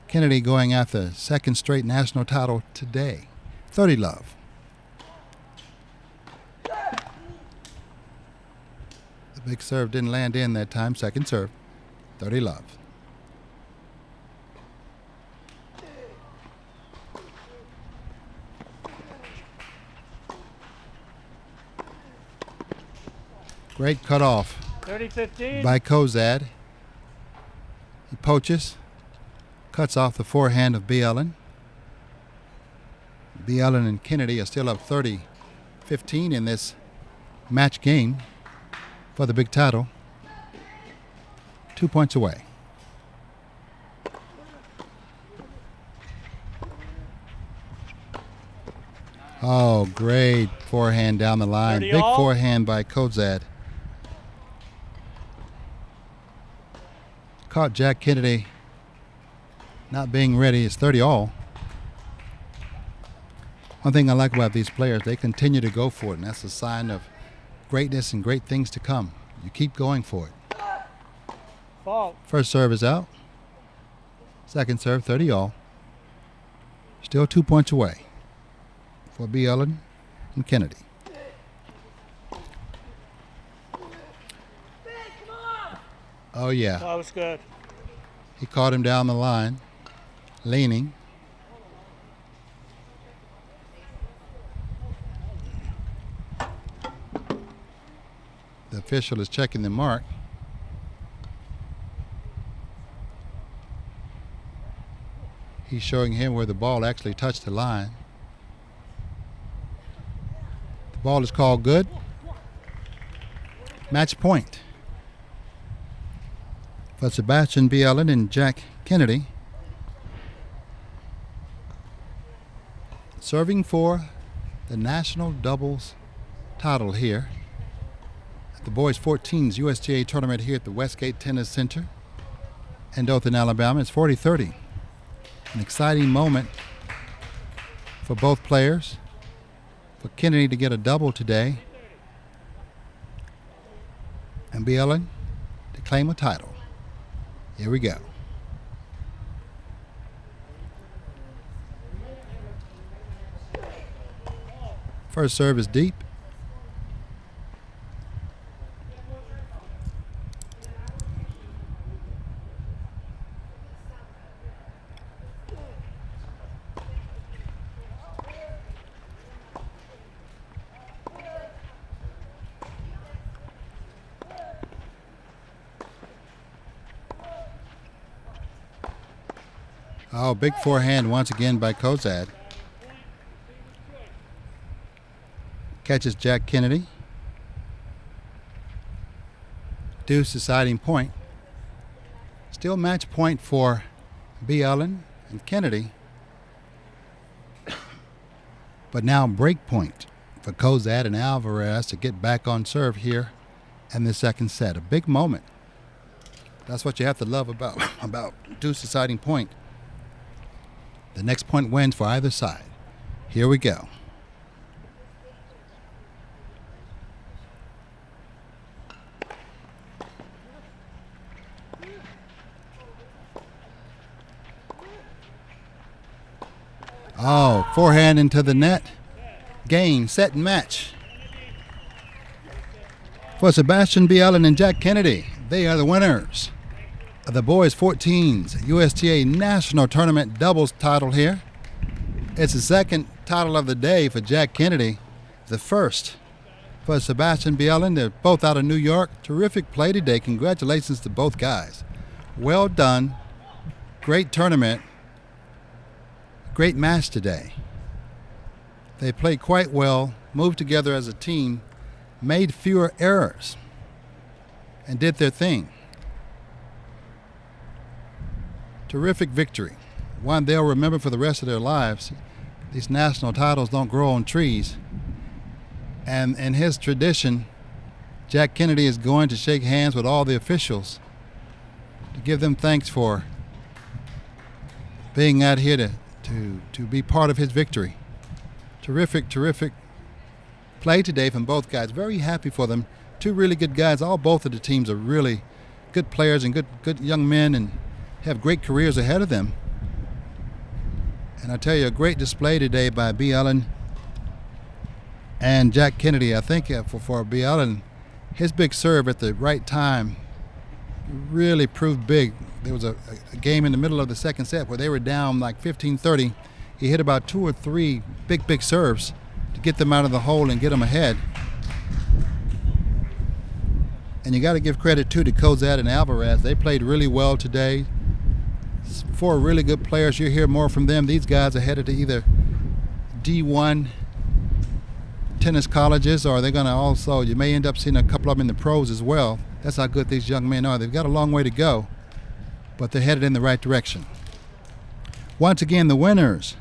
Kennedy going after second straight national title today. 30 love. The big serve didn't land in that time. Second serve. 30 love. Great cutoff 30-15. by Kozad. He poaches, cuts off the forehand of B. Ellen. B. Ellen and Kennedy are still up 30-15 in this match game for the big title. 2 points away. Oh, great forehand down the line. 30 Big all. forehand by Kozad. Caught Jack Kennedy not being ready. It's 30 all. One thing I like about these players, they continue to go for it, and that's a sign of greatness and great things to come. You keep going for it. Fault. First serve is out. Second serve, 30 all. Still 2 points away for B. Ellen and Kennedy. Oh, yeah. That was good. He caught him down the line, leaning. The official is checking the mark. He's showing him where the ball actually touched the line. The ball is called good. Match point for Sebastian B. Ellen and Jack Kennedy. Serving for the national doubles title here at the boys 14s USTA tournament here at the Westgate Tennis Center in Dothan, Alabama. It's 40-30. An exciting moment for both players. For Kennedy to get a double today and B. Ellen to claim a title. Here we go. First serve is deep. Oh, big forehand once again by Kozad. Catches Jack Kennedy. Deuce deciding point. Still match point for B. Ellen and Kennedy. But now break point for Kozad and Alvarez to get back on serve here in the second set. A big moment. That's what you have to love about Deuce deciding point. The next point wins for either side. Here we go. Oh, forehand into the net. Game, set, and match. For Sebastian B. Ellen and Jack Kennedy, they are the winners of the boys 14s USTA National Tournament doubles title here. It's the second title of the day for Jack Kennedy, the first for Sebastian B. Ellen. They're both out of New York. Terrific play today. Congratulations to both guys. Well done. Great tournament. Great match today. They played quite well, moved together as a team, made fewer errors, and did their thing. Terrific victory, one they'll remember for the rest of their lives. These national titles don't grow on trees. And in his tradition, Jack Kennedy is going to shake hands with all the officials to give them thanks for being out here to be part of his victory. Terrific play today from both guys. Very happy for them. Two really good guys. Both of the teams are really good players and good young men and have great careers ahead of them. And I tell you, a great display today by B. Ellen and Jack Kennedy. I think for B. Ellen, his big serve at the right time really proved big. There was a game in the middle of the second set where they were down like 15-30. He hit about 2 or 3 big serves to get them out of the hole and get them ahead. And you got to give credit too to Kozad and Alvarez. They played really well today. 4 really good players. You'll hear more from them. These guys are headed to either D1 tennis colleges, or they're going to also, you may end up seeing a couple of them in the pros as well. That's how good these young men are. They've got a long way to go, but they're headed in the right direction. Once again, the winners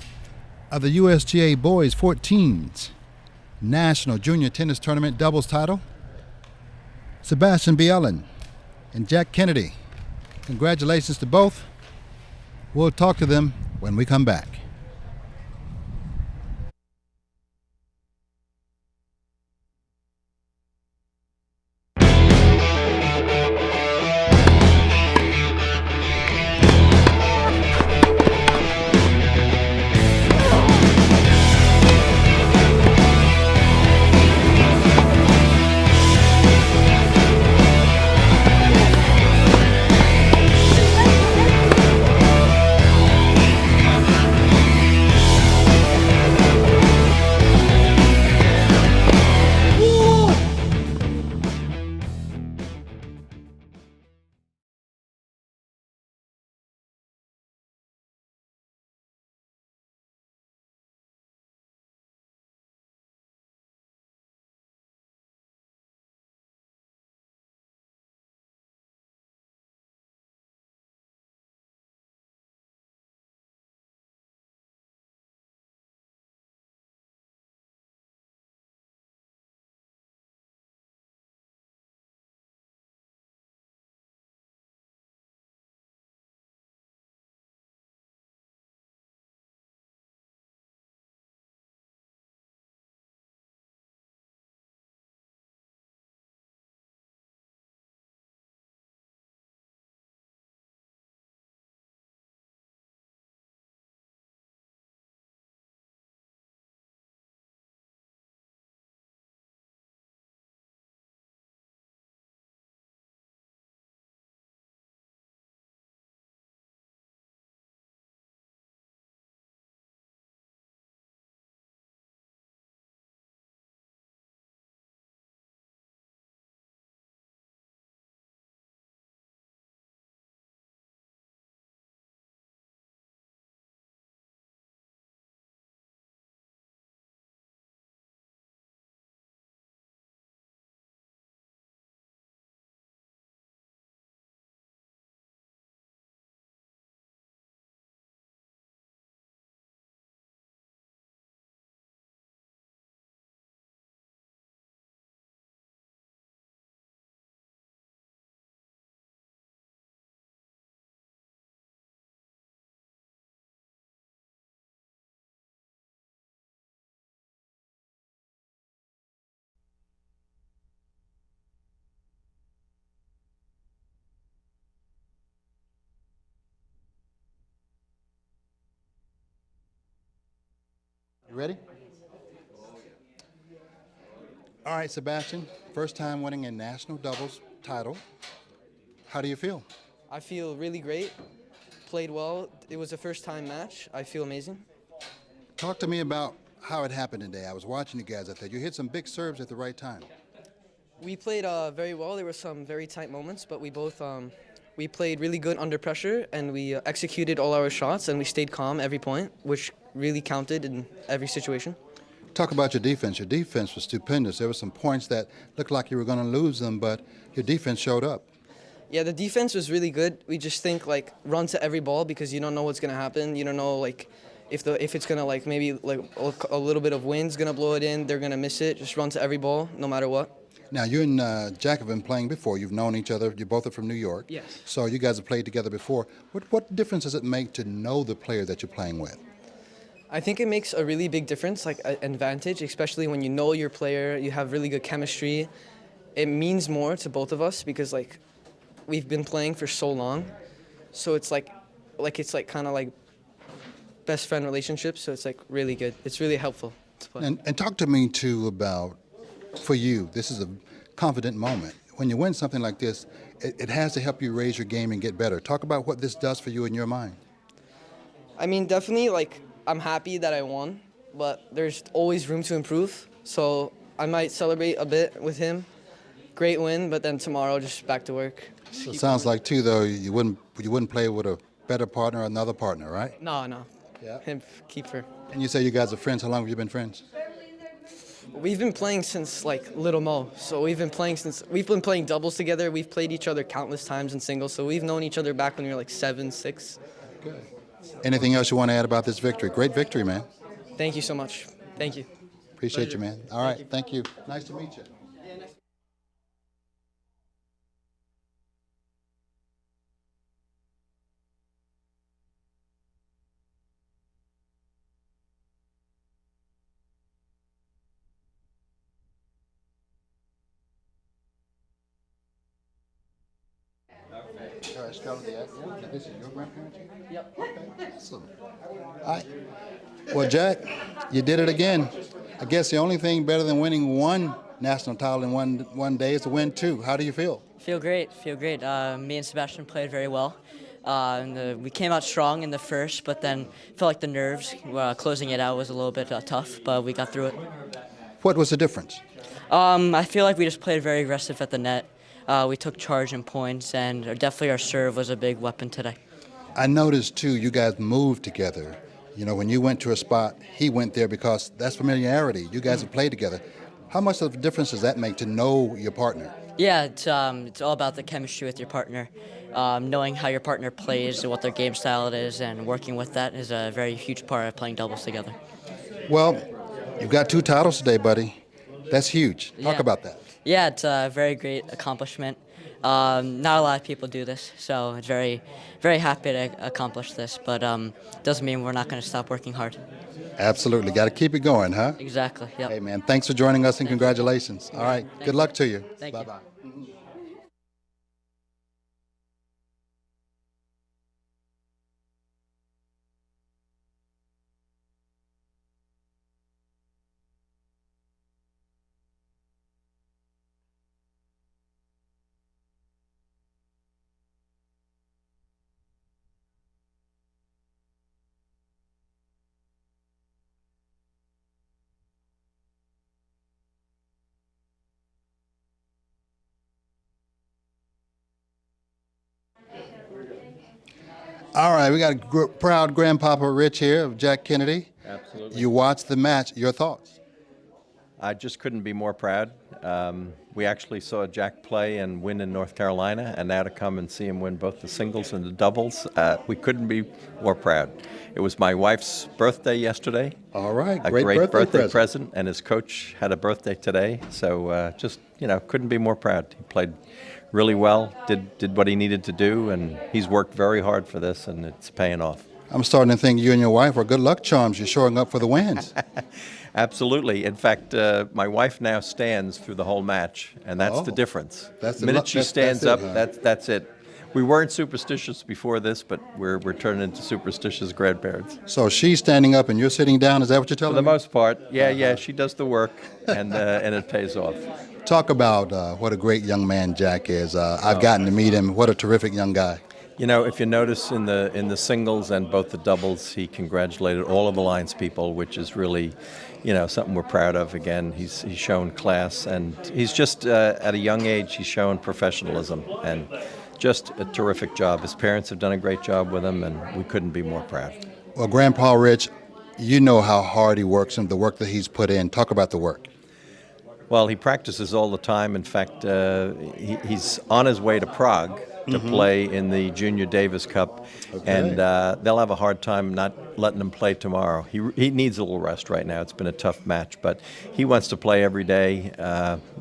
of the USTA Boys 14s National Junior Tennis Tournament doubles title, Sebastian B. Ellen and Jack Kennedy. Congratulations to both. We'll talk to them when we come back. You ready? All right, Sebastian, first time winning a national doubles title. How do you feel? I feel really great. Played well. It was a first-time match. I feel amazing. Talk to me about how it happened today. I was watching you guys. I thought you hit some big serves at the right time. We played very well. There were some very tight moments, but we played really good under pressure, and we executed all our shots, and we stayed calm every point, which really counted in every situation. Talk about your defense. Your defense was stupendous. There were some points that looked like you were going to lose them, but your defense showed up. Yeah, the defense was really good. We just think like run to every ball because you don't know what's gonna happen. You don't know like if it's gonna like maybe like a little bit of wind's gonna blow it in. They're gonna miss it. Just run to every ball, no matter what. Now you and Jack have been playing before. You've known each other. You both are from New York. Yes. So you guys have played together before. What difference does it make to know the player that you're playing with? I think it makes a really big difference, like an advantage, especially when you know your player. You have really good chemistry. It means more to both of us because like we've been playing for so long, so it's like kind of like best friend relationships. So it's like really good. It's really helpful to play. And talk to me too about, for you, this is a confident moment. When you win something like this, it has to help you raise your game and get better. Talk about what this does for you in your mind. I mean, definitely like I'm happy that I won, but there's always room to improve. So I might celebrate a bit with him. Great win, but then tomorrow just back to work. So it sounds like too, though, you wouldn't play with a better partner or another partner, right? No. Yeah. Him, keeper. And you say you guys are friends. How long have you been friends? We've been playing since like Little Mo. So we've been playing doubles together. We've played each other countless times in singles. So we've known each other back when we were like 7, 6. Good. Anything else you want to add about this victory? Great victory, man. Thank you so much. Thank you. Appreciate you, man. All right. Thank you. Nice to meet you. This is your grandparents? Yep. Okay, awesome. All right. Well, Jack, you did it again. I guess the only thing better than winning one national title in one day is to win two. How do you feel? Feel great. Me and Sebastian played very well. We came out strong in the first, but then felt like the nerves closing it out was a little bit tough, but we got through it. What was the difference? I feel like we just played very aggressive at the net. We took charge in points, and definitely our serve was a big weapon today. I noticed, too, you guys moved together. You know, when you went to a spot, he went there because that's familiarity. You guys have played together. How much of a difference does that make to know your partner? Yeah, it's all about the chemistry with your partner. Knowing how your partner plays and what their game style is and working with that is a very huge part of playing doubles together. Well, you've got 2 titles today, buddy. That's huge. Talk about that. Yeah, it's a very great accomplishment. Not a lot of people do this, so it's very, very happy to accomplish this, but doesn't mean we're not going to stop working hard. Absolutely. Got to keep it going, huh? Exactly, yep. Hey, man, thanks for joining us and congratulations. All right, good luck to you. Thank you. Bye-bye. All right, we got a proud grandpapa Rich here of Jack Kennedy. Absolutely. You watched the match. Your thoughts? I just couldn't be more proud. We actually saw Jack play and win in North Carolina, and now to come and see him win both the singles and the doubles, we couldn't be more proud. It was my wife's birthday yesterday. All right, a great birthday present, and his coach had a birthday today, so just, couldn't be more proud. He played really well, did what he needed to do, and he's worked very hard for this, and it's paying off. I'm starting to think you and your wife are good luck charms. You're showing up for the wins. Absolutely. In fact, my wife now stands through the whole match, and that's the difference. That's the minute she stands up, that's it. We weren't superstitious before this, but we're turning into superstitious grandparents. So she's standing up and you're sitting down. Is that what you're telling For the me? most part, yeah, she does the work, and it pays off. Talk about what a great young man Jack is. I've gotten to meet him. What a terrific young guy. You know, if you notice in the singles and both the doubles, he congratulated all of the lines people, which is really, something we're proud of. Again, he's shown class, and he's just at a young age he's shown professionalism and just a terrific job. His parents have done a great job with him, and we couldn't be more proud. Well, Grandpa Rich, you know how hard he works and the work that he's put in. Talk about the work. Well, he practices all the time. In fact, he's on his way to Prague to play in the Junior Davis Cup, and they'll have a hard time not letting him play tomorrow. He needs a little rest right now. It's been a tough match, but he wants to play every day,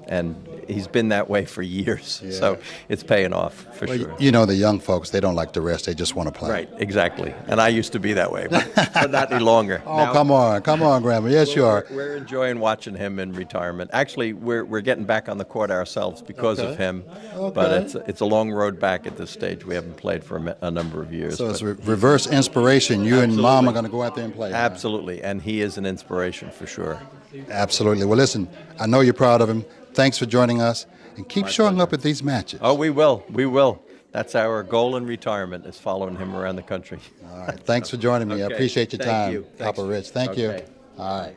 and he's been that way for years. Yeah. So it's paying off for sure. You know, the young folks, they don't like to rest. They just want to play. Right, exactly. And I used to be that way, but not any longer. Oh, Now, come on, Grandma. Yes, you are. We're enjoying watching him in retirement. Actually, we're getting back on the court ourselves because of him. But it's a long road back at this stage. We haven't played for a number of years. So it's reverse inspiration. You and Mom are going to go out there and play. Absolutely, and he is an inspiration for sure. Absolutely. Well, listen, I know you're proud of him. Thanks for joining us, and keep showing up at these matches. Oh, we will. We will. That's our goal in retirement, is following him around the country. All right. Thanks for joining me. I appreciate your time, You. Papa Rich. Thank you. All right.